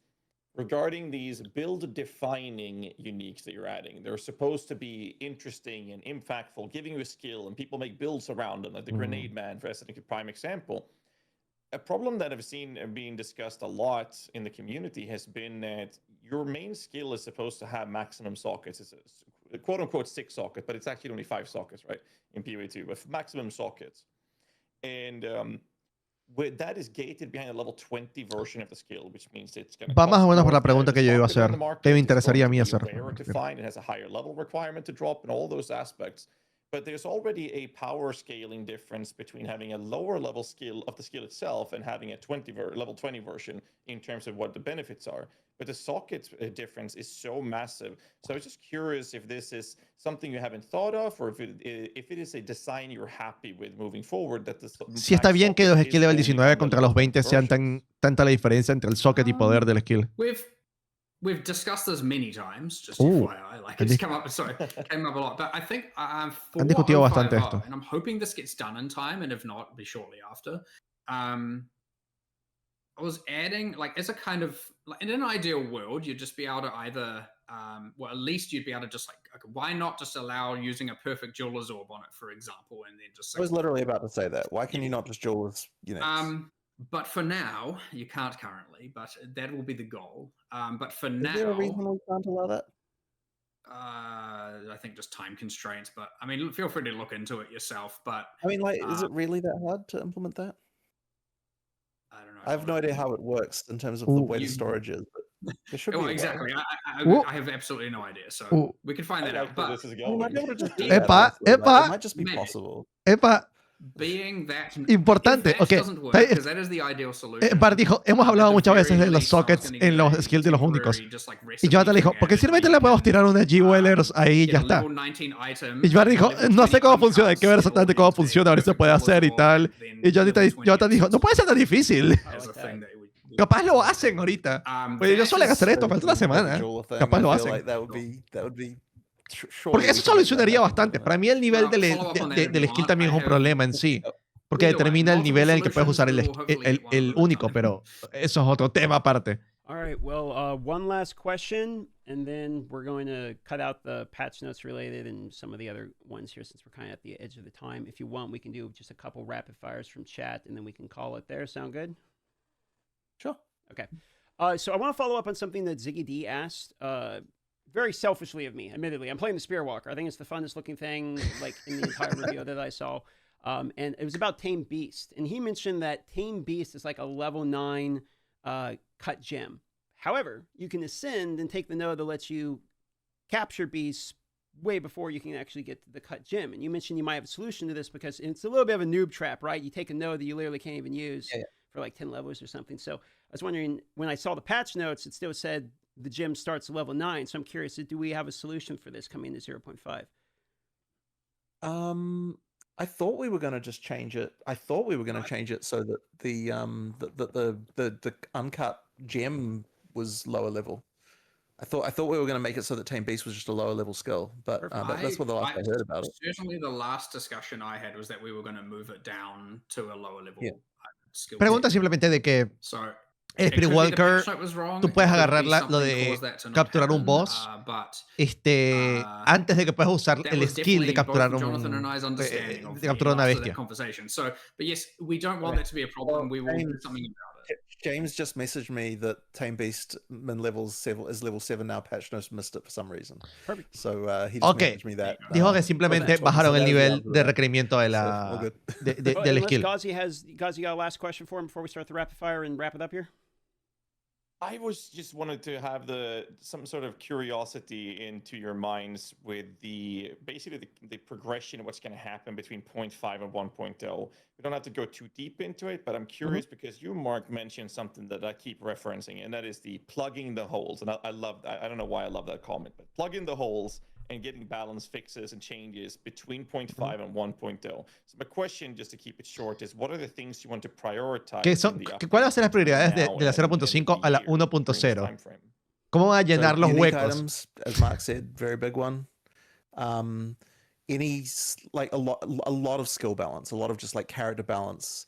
regarding these build-defining uniques that you're adding, they're supposed to be interesting and impactful, giving you a skill, and people make builds around them, like the Grenade Man, for instance, a prime example. A problem that I've seen being discussed a lot in the community has been that your main skill is supposed to have maximum sockets. It's a quote-unquote 6 socket, but it's actually only 5 sockets, right, in PoE 2, with maximum sockets. And that is gated behind a level 20 version of the skill, which means it's going to va más o menos por la pregunta que yo iba a hacer, que me interesaría a mí hacer. It has a higher level requirement to drop and all those aspects. But there's already a power scaling difference between having a lower level skill of the skill itself and having a level 20 version in terms of what the benefits are. But the socket difference is so massive. So I was just curious if this is something you haven't thought of, or if it is a design you're happy with moving forward. Si está bien que los skill level 19 contra los 20 sean tanta la diferencia entre el socket y poder del skill. We've discussed this many times, just FYI. Like it's came up a lot. But I think han discutido bastante esto. And I'm hoping this gets done in time, and if not, be shortly after. I was adding, like, as a kind of, like, in an ideal world, you'd just be able to either, well, at least you'd be able to just like, okay, why not just allow using a perfect jeweler's orb on it, for example, and then just. I was literally about to say that. Why can you not just jeweler's units? But for now, you can't currently, but that will be the goal. But for now. Is there a reason we can't allow that? I think just time constraints, but I mean, feel free to look into it yourself. But I mean, like, is it really that hard to implement that? I don't know. I have no idea how it works in terms of the way the storage is. But there should be exactly. I have absolutely no idea. So we can find that out. But might be able to just do Epa, that, epa. like, it might just be possible. Epa. Being that Importante, if that doesn't work, because that is the ideal solution. Bar dijo, hemos hablado muchas veces de los sockets en los skills de los únicos. Y Jonathan le dijo, porque simplemente le podemos tirar una G-Wellers ahí y ya está. Y Bar dijo, no sé cómo funciona, hay que ver exactamente cómo funciona, a ver si se puede hacer y tal. Y Jonathan dijo, no puede ser tan difícil. Capaz lo hacen ahorita. Pues ellos suelen hacer esto, falta una semana. Capaz lo hacen. Porque eso solucionaría bastante. Para mí el nivel del skill también es un problema en sí. Porque determina el nivel en el que puedes usar el único, pero eso es otro tema aparte. All right, well, one last question, and then we're going to cut out the patch notes related and some of the other ones here since we're kind of at the edge of the time. If you want, we can do just a couple rapid fires from chat, and then we can call it there. Sound good? Sure. Okay. So I want to follow up on something that Ziggy D asked. Very selfishly of me, admittedly. I'm playing the Spear Walker. I think it's the funnest looking thing like in the entire review that I saw. And it was about Tame Beast. And he mentioned that Tame Beast is like a level 9 cut gem. However, you can ascend and take the node that lets you capture beasts way before you can actually get to the cut gem. And you mentioned you might have a solution to this because it's a little bit of a noob trap, right? You take a node that you literally can't even use for like 10 levels or something. So I was wondering, when I saw the patch notes, it still said the gem starts at level 9. So I'm curious, do we have a solution for this coming to 0.5? I thought we were going to just change it. I thought we were going to change it so that the uncut gem was lower level. I thought we were going to make it so that Tame Beast was just a lower level skill, but that's what the last I heard about it. Certainly, the last discussion I had was that we were going to move it down to a lower level skill. Pregunta simplemente de que So, el Spirit Walker, tú puedes agarrar lo de capturar un boss antes de que puedas usar el skill de capturar una bestia. So, but yes, we don't want that to be a problem. We will do something about it. James just messaged me that Tame Beast is level 7 now. Patch notes missed it for some reason. Perfect. So he just messaged me that. Dijo que simplemente bajaron el nivel de requerimiento de la del skill. Ghazzy got a last question for him before we start the rapid fire and wrap it up here. I was just wanted to have some sort of curiosity into your minds with basically the progression of what's going to happen between 0.5 and 1.0. We don't have to go too deep into it, but I'm curious because you, Mark, mentioned something that I keep referencing, and that is the plugging the holes. And I love that. I don't know why I love that comment, but plugging the holes and getting balance fixes and changes between 0.5 and 1.0. So my question, just to keep it short, is what are the things you want to prioritize? ¿Cuáles van a ser las prioridades de la 0.5 a la 1.0? ¿Cómo van a llenar los huecos? Items, as Mark said, very big one. Any like a lot of skill balance, a lot of just like character balance.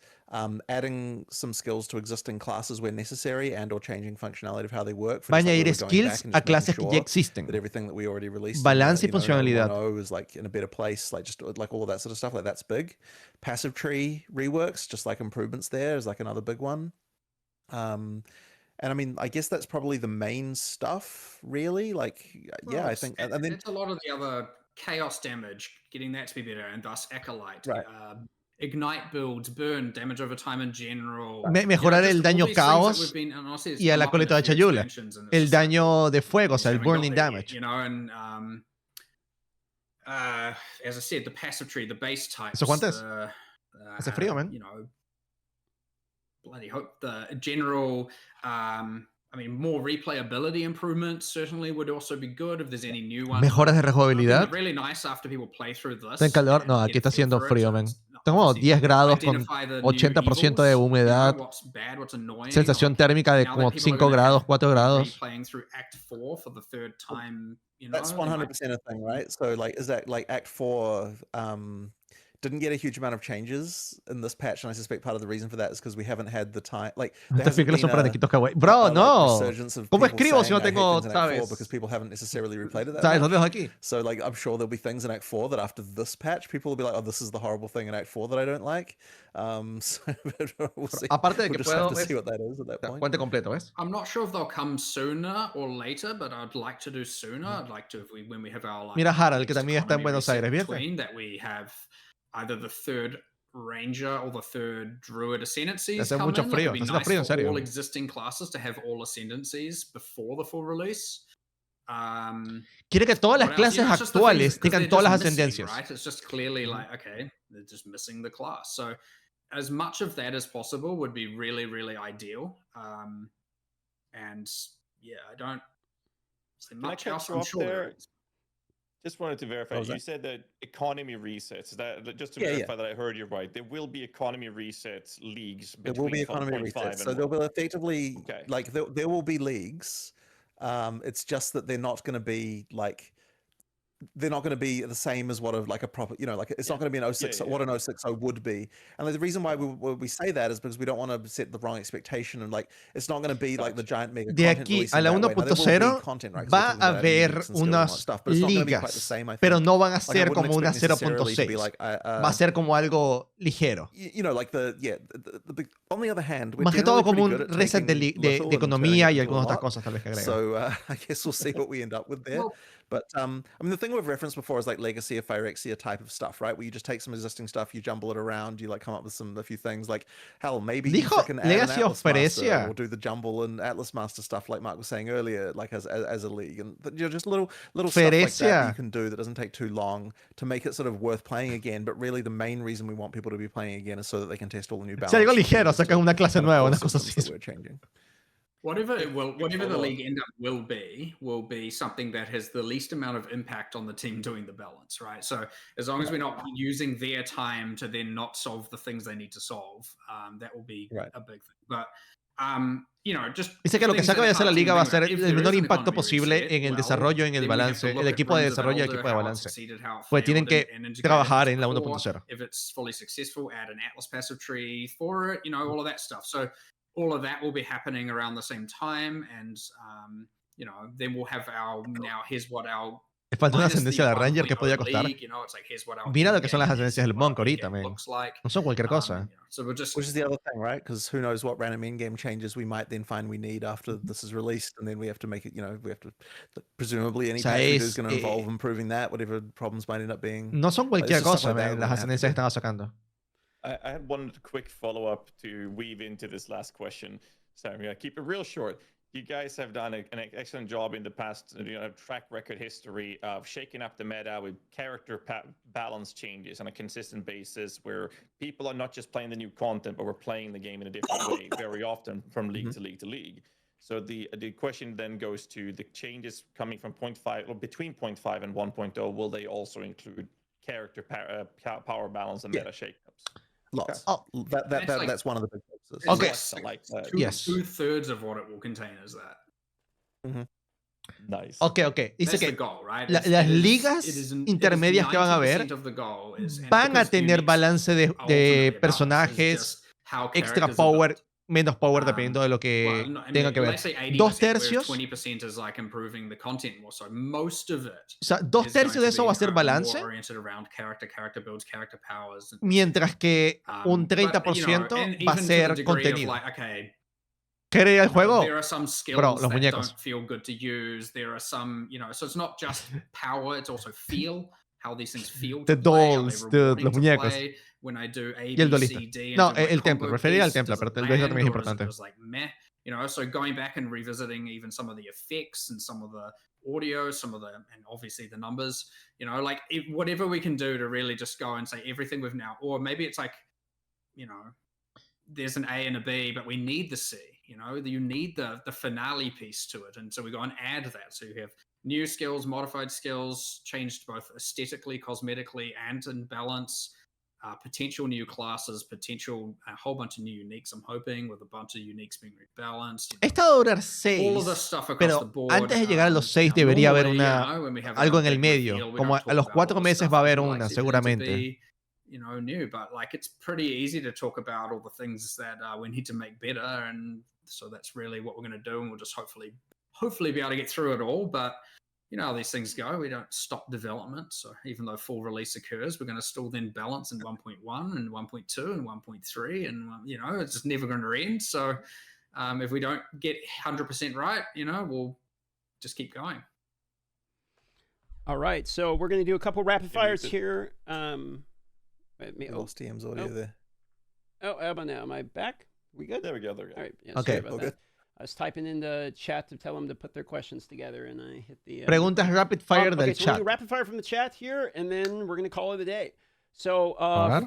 Adding some skills to existing classes where necessary and or changing functionality of how they work. Va a añadir skills a clases que ya existen. That everything that we already released, balance y funcionalidad. Is like in a better place, like just like all of that sort of stuff. Like that's big. Passive tree reworks, just like improvements there, is like another big one. And I mean, I guess that's probably the main stuff, really. Like, yeah, I think. And then it's a lot of the other chaos damage, getting that to be better, and thus acolyte. Right. Ignite builds, burn, damage over time in general. Mejorar el daño caos y a la coleta de Chayula. El daño de fuego, o sea, el burning damage. You know, and as I said, the passive tree, the base types. ¿Eso cuánto es? Hace frío, man. You know, bloody hope the general. I mean, more replayability improvements certainly would also be good if there's any new ones. Mejoras de rejugabilidad. Really nice after people play through this. ¿Está en calor? No, aquí está haciendo frío, man. Tengo 10 grados con 80% de humedad. Sensación térmica de como 5 grados, 4 grados. That's 100% a thing, right? So, like, is that like Act 4? Didn't get a huge amount of changes in this patch, and I suspect part of the reason for that is because we haven't had the time. Like, bro, no. ¿Cómo escribo si no tengo, sabes? Because people haven't necessarily replayed it that ¿Sabes? much. Lo dejo aquí. So, like, I'm sure there'll be things in Act 4 that after this patch, people will be like, "Oh, this is the horrible thing in Act 4 that I don't like." So we'll see. Aparte de que we'll just have to see what that is at that point. Puente completo, ¿ves? I'm not sure if they'll come sooner or later, but I'd like to do sooner. I'd like to, when we have our like. Mira Harald, que también está en Buenos Aires, ¿viste? That we have either the third ranger or the third druid ascendancies. Hace mucho frío, hace frío, en serio. All existing classes to have all ascendancies before the full release. Quiere que todas las clases actuales tengan todas las ascendencias. Right? It's just clearly like, okay, they're just missing the class. So as much of that as possible would be really, really ideal. And yeah, I don't see much else. I'm sure there. Just wanted to verify. You said that economy resets. That just to verify that I heard you right. There will be economy resets leagues. There will be economy resets. So there will effectively like there will be leagues. It's just that they're not going to be like they're not going to be the same as what a proper, you know, like it's not going to be an 06 what an 060 would be. And like, the reason why we say that is because we don't want to set the wrong expectation, and like it's not going to be like the giant mega de aquí a la 1.0 va a haber unas ligas, pero no van a ser como una 0.6. Va a ser como algo ligero. You know, like on the other hand, más que todo como un reset de economía y algunas otras cosas tal vez que agregan. So I guess we'll see what we end up with there. But I mean, the thing we've referenced before is like Legacy or Phyrexia type of stuff, right? Where you just take some existing stuff, you jumble it around, you like come up with a few things. Like hell, maybe you can add Legacy an of Phyrexia, or do the jumble and Atlas Master stuff, like Mark was saying earlier, like as a league, and you know, just little stuff like that you can do that doesn't take too long to make it sort of worth playing again. But really, the main reason we want people to be playing again is so that they can test all the new balance. Si algo ligero, sacan una clase nueva, unas cosas así. We're changing. Whatever the league end up will be something that has the least amount of impact on the team doing the balance, right? So as long as we're not using their time to then not solve the things they need to solve, that will be a big thing. But Dice que lo que saca de hacer la liga va a ser el menor impacto posible en el desarrollo, en el balance, el equipo de desarrollo y el equipo de balance. Pues tienen que trabajar en la 1.0. All of that will be happening around the same time, and then we'll have our now. Here's what our Le falta una ascendencia de Ranger que podía costar. Mira lo que son las ascendencias del Monk ahorita, man. No son cualquier cosa. Which is the other thing, right? Because who knows what random in-game changes we might then find we need after this is released, and then we have to make it. We have to presumably any patch is going to involve improving that, whatever problems might end up being. No son cualquier cosa, man, las ascendencias que estaba sacando. I had one quick follow-up to weave into this last question. So I'm going to keep it real short. You guys have done an excellent job in the past track record history of shaking up the meta with character balance changes on a consistent basis where people are not just playing the new content, but we're playing the game in a different way very often from league to league to league. So the question then goes to the changes coming from 0.5 or between 0.5 and 1.0. Will they also include character power balance and meta shakeups? Lots. Oh, that's one of the big focuses. Okay. Like yes. 2/3 of what it will contain is that. Nice. Okay. Dice That's que the goal, right? las ligas intermedias que van a haber van a tener balance de personajes, extra power, menos power dependiendo de lo que tenga que ver. 2/3. O sea, 2/3 de eso va a ser balance. Mientras que un 30% va a ser contenido. ¿Quería el juego? Bro, los muñecos. The dolls, los muñecos. Y el duelista. No, el templo. Refería al templo, pero el duelista también es importante. So going back and revisiting even some of the effects and some of the audio, and obviously the numbers, like whatever we can do to really just go and say everything we've now, or maybe it's like, there's an A and a B, but we need the C, you need the finale piece to it. And so we go and add that. So you have new skills, modified skills, changed both aesthetically, cosmetically, and in balance. Potential new classes, a whole bunch of new uniques, I'm hoping, with a bunch of uniques being rebalanced. Esta va a durar 6, pero antes de llegar a los 6 debería haber algo en el medio. Como a los 4 meses va a haber una, seguramente. New, but like it's pretty easy to talk about all the things that we need to make better, and so that's really what we're going to do, and we'll just hopefully be able to get through it all. But how these things go. We don't stop development. So even though full release occurs, we're going to still then balance in 1.1 and 1.2 and 1.3. And, it's just never going to end. So if we don't get 100% right, we'll just keep going. All right. So we're going to do a couple rapid fires here. Lost TM's audio there. Oh, how about now? Am I back? We good? There we go. All right. Yeah, okay. I was typing in the chat to tell them to put their questions together, and I hit the... Preguntas rapid fire del so chat. We're rapid fire from the chat here, and then we're going to call it a day. So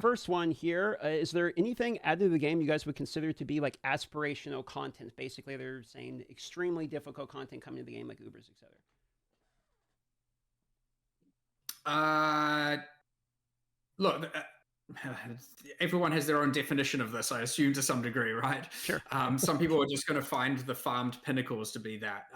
first one here, is there anything added to the game you guys would consider to be like aspirational content? Basically, they're saying extremely difficult content coming to the game, like Ubers, etc. Look... everyone has their own definition of this, I assume, to some degree, right? Sure. Some people are just going to find the farmed pinnacles to be that.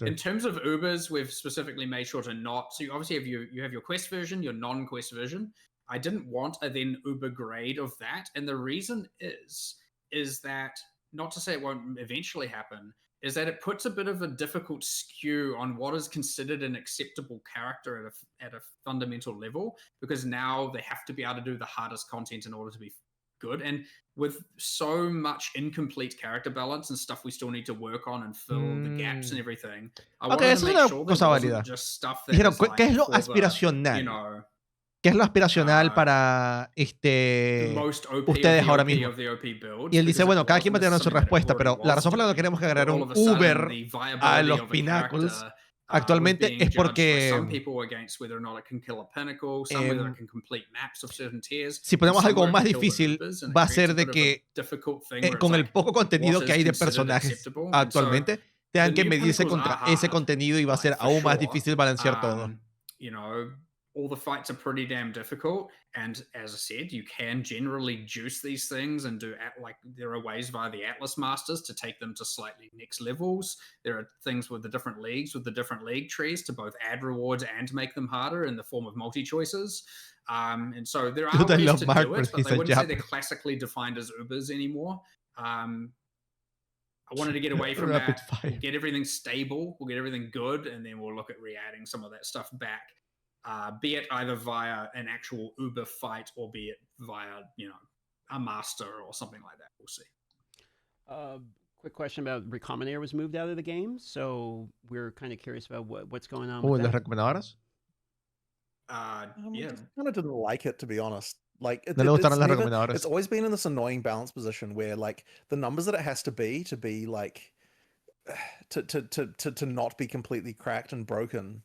In terms of Ubers, we've specifically made sure to not. So you obviously have your quest version, your non-quest version. I didn't want a then Uber grade of that, and the reason is that, not to say it won't eventually happen, is that it puts a bit of a difficult skew on what is considered an acceptable character at a fundamental level, because now they have to be able to do the hardest content in order to be good. And with so much incomplete character balance and stuff we still need to work on and fill the gaps and everything, I wanted to make sure that it wasn't just stuff that Dijeron, is like ¿qué es lo for the, aspiracional? ¿Qué es lo aspiracional para ustedes ahora mismo? Y él dice, bueno, cada quien va a tener su respuesta, pero la razón por la que queremos agregar un Uber a los pináculos actualmente es porque si ponemos algo más difícil, va a ser de que con el poco contenido que hay de personajes actualmente, tengan que medirse contra ese contenido y va a ser aún más difícil balancear todo. all the fights are pretty damn difficult. And as I said, you can generally juice these things and do like there are ways via the Atlas Masters to take them to slightly next levels. There are things with the different leagues, with the different league trees to both add rewards and make them harder in the form of multi-choices. And so there are ways to do it, but they wouldn't say they're classically defined as Ubers anymore. I wanted to get away from that. We'll get everything stable, we'll get everything good, and then we'll look at re-adding some of that stuff back. Be it either via an actual Uber fight or be it via, a master or something like that. We'll see. Quick question about Recombinator was moved out of the game, so we're kind of curious about what's going on. ¿Las recomendadoras? Yeah. I kind of didn't like it, to be honest. Like No le gustaron las recomendadoras. It's always been in this annoying balance position where like the numbers that it has to be like to not be completely cracked and broken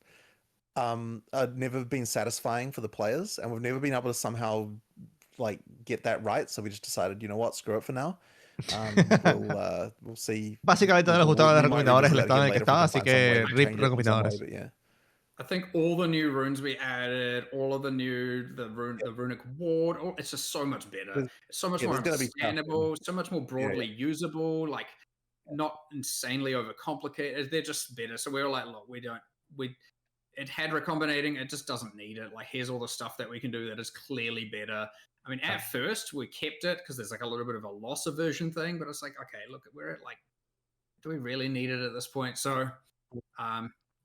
have never been satisfying for the players, and we've never been able to somehow like get that right. So we just decided, you know what, screw it for now. We'll see. Básicamente no les gustaban las recomendadoras el estado en el que estaba, así que RIP recomendadoras. I think all the new runes we added, all of the runic ward, it's just so much better. It's so much more understandable, so much more broadly usable, like not insanely overcomplicated. They're just better. So we were like, look, it had recombinating, it just doesn't need it. Like, here's all the stuff that we can do that is clearly better. I mean, at first we kept it because there's like a little bit of a loss aversion thing, but it's like, okay, look, we're at like, do we really need it at this point? So,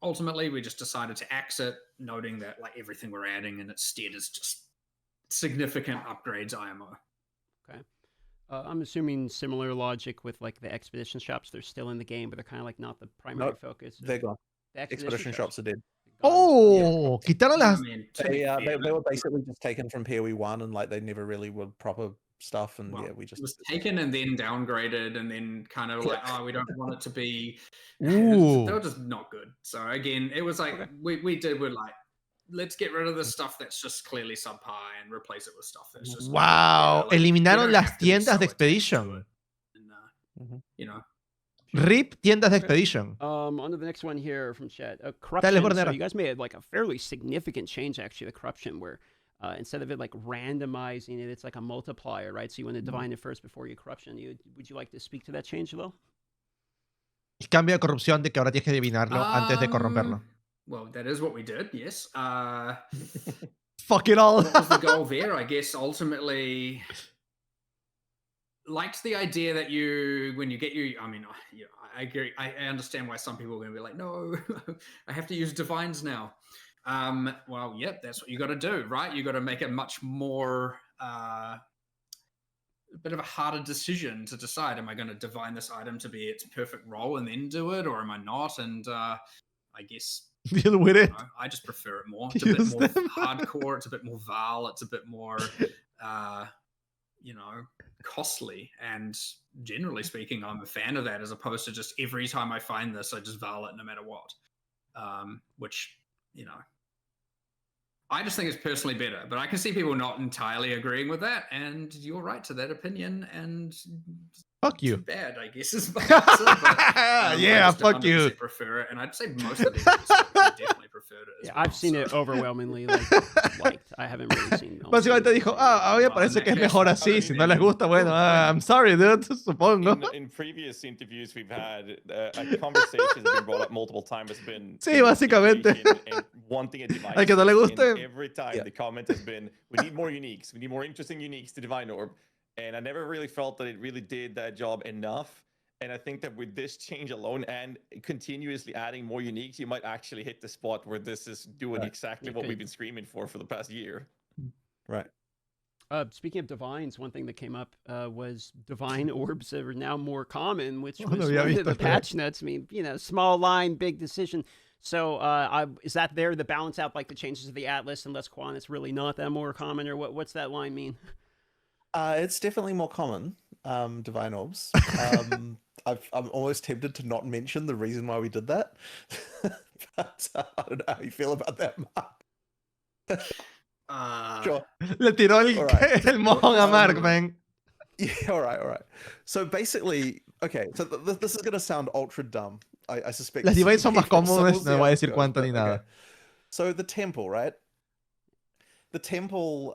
ultimately, we just decided to axe it, noting that like everything we're adding in its stead is just significant upgrades IMO. Okay. I'm assuming similar logic with like the expedition shops. They're still in the game, but they're kind of like not the primary focus. They're gone. The expedition shops are dead. Oh, quitaron las... They were basically just taken from PoE 1 and like they never really were proper stuff, and we just... It was taken and then downgraded and then kind of like, we don't want it to be... Ooh. They were just not good. So again, it was like, we're like, let's get rid of the stuff that's just clearly subpar and replace it with stuff that's just... Wow, like, eliminaron las tiendas de Expedition. And, RIP tiendas de Expedition. On to the next one here from chat. Corruption. So you guys made like a fairly significant change, actually, the corruption, where instead of it like randomizing it, it's like a multiplier, right? So you want to divine it first before your corruption. Would you like to speak to that change, Will? El cambio de corrupción de que ahora tienes que adivinarlo antes de corromperlo. Well, that is what we did, yes. Fuck it all. What was the goal there? I guess ultimately... liked the idea that when you get I agree. I understand why some people are going to be like, no, I have to use divines now. Well, yep, that's what you got to do, right? You got to make it much more, a bit of a harder decision to decide, am I going to divine this item to be its perfect role and then do it, or am I not? And I guess deal with it. I just prefer it more. It's a bit more hardcore. It's a bit more Val. It's a bit more, costly, and generally speaking, I'm a fan of that, as opposed to just every time I find this, I just val it no matter what. Which, I just think it's personally better, but I can see people not entirely agreeing with that, and you're right to that opinion, and fuck you. Bad, I guess, is my answer, but, yeah, fuck you. Prefer it, and I'd say most of the definitely preferred it. Yeah, I've seen it overwhelmingly liked. I haven't really seen. Básicamente dijo, a mí me parece que es mejor así. Si no les gusta, bueno, I'm sorry, dude, supongo. In previous interviews we've had, a conversation that's been brought up multiple times has been... Sí, básicamente. And wanting a device. Al que no le guste. Every time the comment has been, we need more uniques. We need more interesting uniques to Divine Orb. And I never really felt that it really did that job enough. And I think that with this change alone and continuously adding more uniques, you might actually hit the spot where this is doing exactly what we've been screaming for the past year. Right. Speaking of divines, one thing that came up was divine orbs are now more common, which was one of the patch notes. I mean, small line, big decision. So is that there to balance out like the changes of the Atlas and less Quan? It's really not that more common, or what's that line mean? It's definitely more common, divine orbs. I'm almost tempted to not mention the reason why we did that. But I don't know how you feel about that, Mark. Sure. Le tiró el mojón a Mark, man. Yeah, all right. So basically, okay, so this is going to sound ultra dumb. I suspect. Las divines son más cómodas, no voy a decir cuánto ni nada. So the temple, right? the temple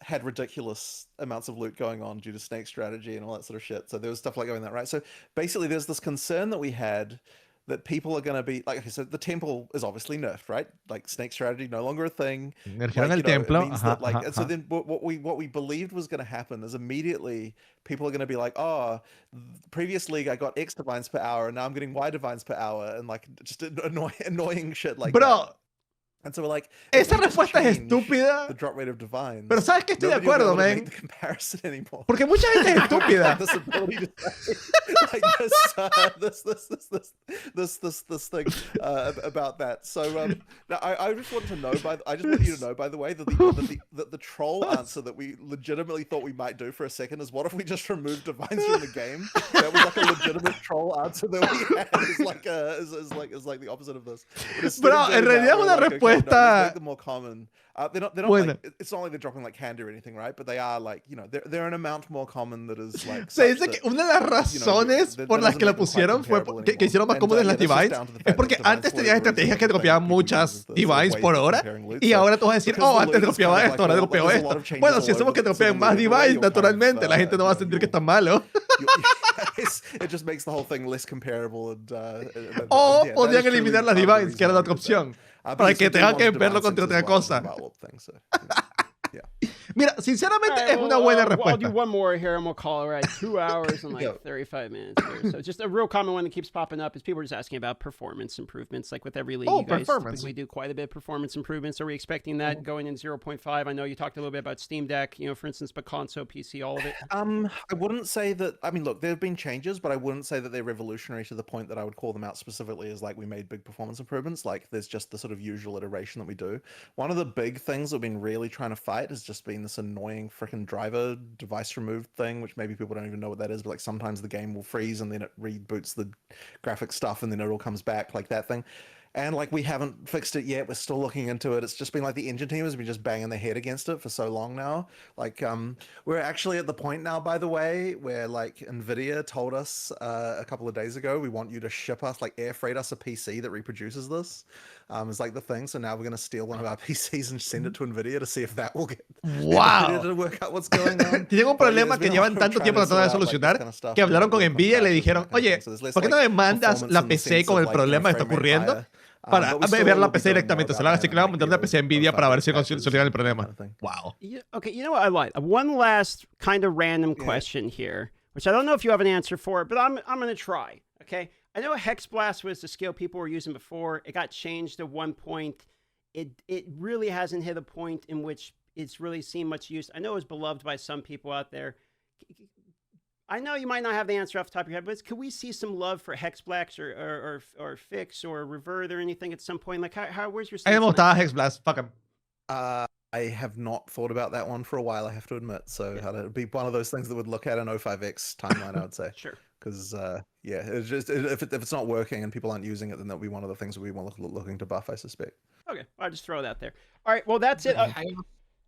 had ridiculous amounts of loot going on due to snake strategy and all that sort of shit. So there was stuff like going that, right? So basically there's this concern that we had that people are going to be like, okay, so the temple is obviously nerfed, right? Like snake strategy no longer a thing. Nerfearon el It templo. means Ajá, that, like, ajá, and so ajá. then what we believed was going to happen is immediately people are going to be like, oh, previous league I got X divines per hour and now I'm getting Y divines per hour, and like just annoying shit like that. Bro, And so we're like, if esa we just respuesta es change estúpida. the drop rate of divines, Pero ¿sabes qué? Estoy de nobody will be acuerdo, able to man. make the comparison anymore. Porque mucha gente es estúpida. This ability to say, like this thing about that. So now I just want to know I just want you to know, by the way, that the troll answer that we legitimately thought we might do for a second is, what if we just removed divines from the game? That was like a legitimate troll answer that we had. Is like the opposite of this. Bro, en realidad es una respuesta. Make them more common. They're not Bueno. like, it's not like they're dropping like candy or anything, right? But they are like, you know, they're an amount more common that is like. Se dice que una de las razones por las que la pusieron fue que hicieron más comunes las divines es porque antes tenías estrategias que dropeaban muchas divines por hora y ahora tú vas a decir, oh, antes dropeaba esto, ahora dropeo esto. Bueno, si hacemos que dropeen más divines, naturalmente la gente no va a sentir que está malo. It just makes the whole thing less comparable. O podían eliminar las divines, que era la otra opción, para que tengan que verlo contra otra cosa. Mira, sinceramente es una buena I'll do respuesta. one more here and we'll call it 2 hours and like 35 minutes here. So just a real common one that keeps popping up is people are just asking about performance improvements. Like with every league, Oh, you guys performance. typically do quite a bit of performance improvements. Are we expecting that going in 0.5? I know you talked a little bit about Steam Deck, you know, for instance, but console, PC, all of it. I wouldn't say that. I mean, look, there have been changes, but I wouldn't say that they're revolutionary to the point that I would call them out specifically as like we made big performance improvements. Like there's just the sort of usual iteration that we do. One of the big things that we've been really trying to fight has just been this annoying freaking driver device removed thing, which maybe people don't even know what that is, but like sometimes the game will freeze and then it reboots the graphic stuff and then it all comes back, like that thing. And like we haven't fixed it yet. We're still looking into it. It's just been like the engine team has been just banging their head against it for so long now. Like we're actually at the point now, by the way, where like Nvidia told us a couple of days ago, we want you to ship us, like air freight us a PC that reproduces this. It's like the thing. So now we're gonna steal one of our PCs and send it to Nvidia to see if that will get Wow. to work out what's going on. Tienen un problema que llevan tanto tiempo tratando de solucionar que hablaron con Nvidia y le dijeron, oye, ¿por qué no me mandas la PC con el problema que está ocurriendo? Para ver la PC directamente. Se la así que le vamos a mandar una PC a Nvidia para ver si solucionan el problema. Wow. Okay, you know what? I lied. One last kind of random question here, which I don't know if you have an answer for, but I'm going to try. Okay, I know Hex Blast was the skill people were using before. It got changed at one point. It really hasn't hit a point in which it's really seen much use. I know it was beloved by some people out there. I know you might not have the answer off the top of your head, but could we see some love for Hex Blacks or Fix or Revert or anything at some point? Like, where's your? A mí me gustaba Hex Blast. Fuck him. I have not thought about that one for a while, I have to admit. So it'd be one of those things that would look at an 05X timeline, I would say. Sure. Because yeah, it's just if it's not working and people aren't using it, then that'll be one of the things we want looking to buff, I suspect. Okay, I'll just throw that there. All right, well that's it.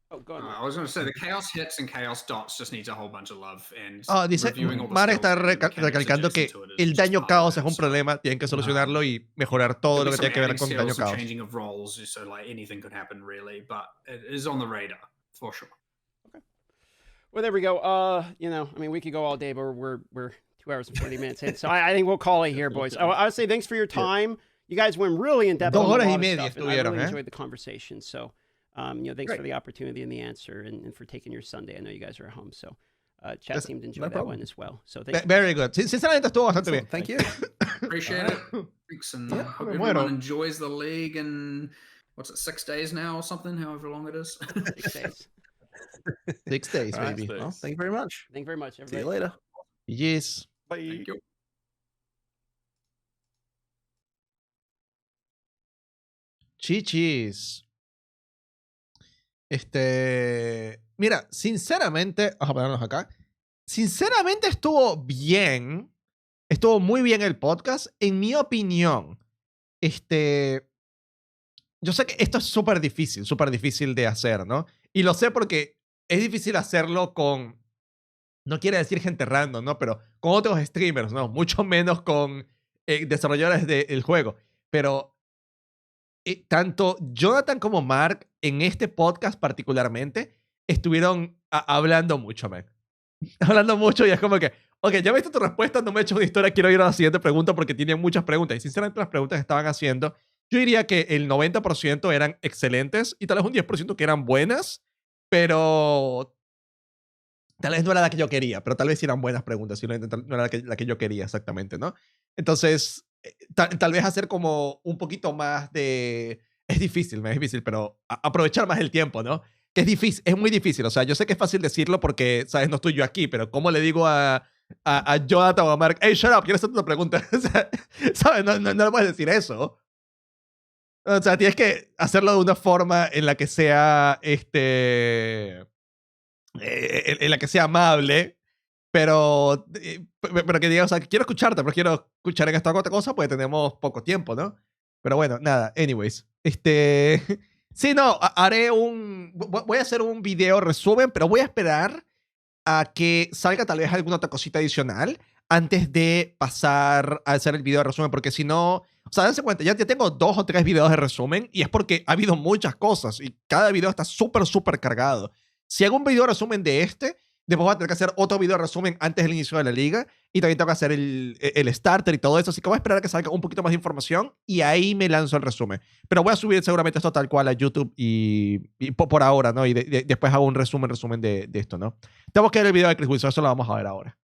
Oh, go ahead. I was going to say the chaos hits and chaos dots just needs a whole bunch of love. And Dice, reviewing all the Mar skills está and mechanics recalcando que adjacent to it is el just daño part of caos it, es un so, problema, tienen que solucionarlo y mejorar todo lo que tiene que ver con daño some caos. changing of roles, so like anything could happen really, but it is on the radar for sure. Okay. Well, there we go. You know, I mean, we could go all day, but we're 2 hours and 40 minutes in, so I think we'll call it here, boys. I would say thanks for your time. You guys went really in depth on a lot of stuff, and I really enjoyed the conversation. So, you know, thanks for the opportunity and the answer, and for taking your Sunday. I know you guys are at home, so chat seemed to enjoy that one as well. So, thank you. Very good. Sinceramente estuvo bastante bien. Thank you. Appreciate it. Thanks, and hope everyone enjoys the league. And what's it, 6 days now or something? However long it is. 6 days. 6 days, Right, baby. well, thank you very much. Thank you very much, everybody. See you later. Yes. Bye. Thank you. Chichis. Mira, sinceramente, vamos a ponernos acá. Sinceramente estuvo bien. Estuvo muy bien el podcast. En mi opinión, yo sé que esto es súper difícil de hacer, ¿no? Y lo sé porque es difícil hacerlo con, no quiere decir gente random, ¿no? Pero con otros streamers, ¿no? Mucho menos con desarrolladores del juego. Pero tanto Jonathan como Mark, en este podcast particularmente, estuvieron hablando mucho, man. Hablando mucho y es como que, ok, ya me visto tu respuesta, no me he hecho una historia, quiero ir a la siguiente pregunta porque tiene muchas preguntas. Y sinceramente las preguntas que estaban haciendo, yo diría que el 90% eran excelentes y tal vez un 10% que eran buenas, pero tal vez no era la que yo quería, pero tal vez sí eran buenas preguntas, no era la que yo quería exactamente, ¿no? Entonces, tal vez hacer como un poquito más de... Es difícil, pero aprovechar más el tiempo, ¿no? Que es difícil, es muy difícil. O sea, yo sé que es fácil decirlo porque, ¿sabes? No estoy yo aquí, pero ¿cómo le digo a Jonathan o a Mark, hey, shut up, quiero hacerte una pregunta? O sea, ¿sabes? No le puedes decir eso. O sea, tienes que hacerlo de una forma en la que sea, en la que sea amable, pero que diga, o sea, quiero escucharte, pero quiero escuchar en esta otra cosa porque tenemos poco tiempo, ¿no? Pero bueno, nada, anyways. Sí, no, voy a hacer un video resumen, pero voy a esperar a que salga tal vez alguna otra cosita adicional antes de pasar a hacer el video de resumen, porque si no, o sea, dense cuenta, ya tengo 2 o 3 videos de resumen y es porque ha habido muchas cosas y cada video está súper cargado. Si hago un video de resumen de después voy a tener que hacer otro video de resumen antes del inicio de la liga y también tengo que hacer el starter y todo eso, así que voy a esperar a que salga un poquito más de información y ahí me lanzo el resumen. Pero voy a subir seguramente esto tal cual a YouTube y por ahora, ¿no? Y después hago un resumen de esto, ¿no? Tenemos que ver el video de Chris Wilson, eso lo vamos a ver ahora.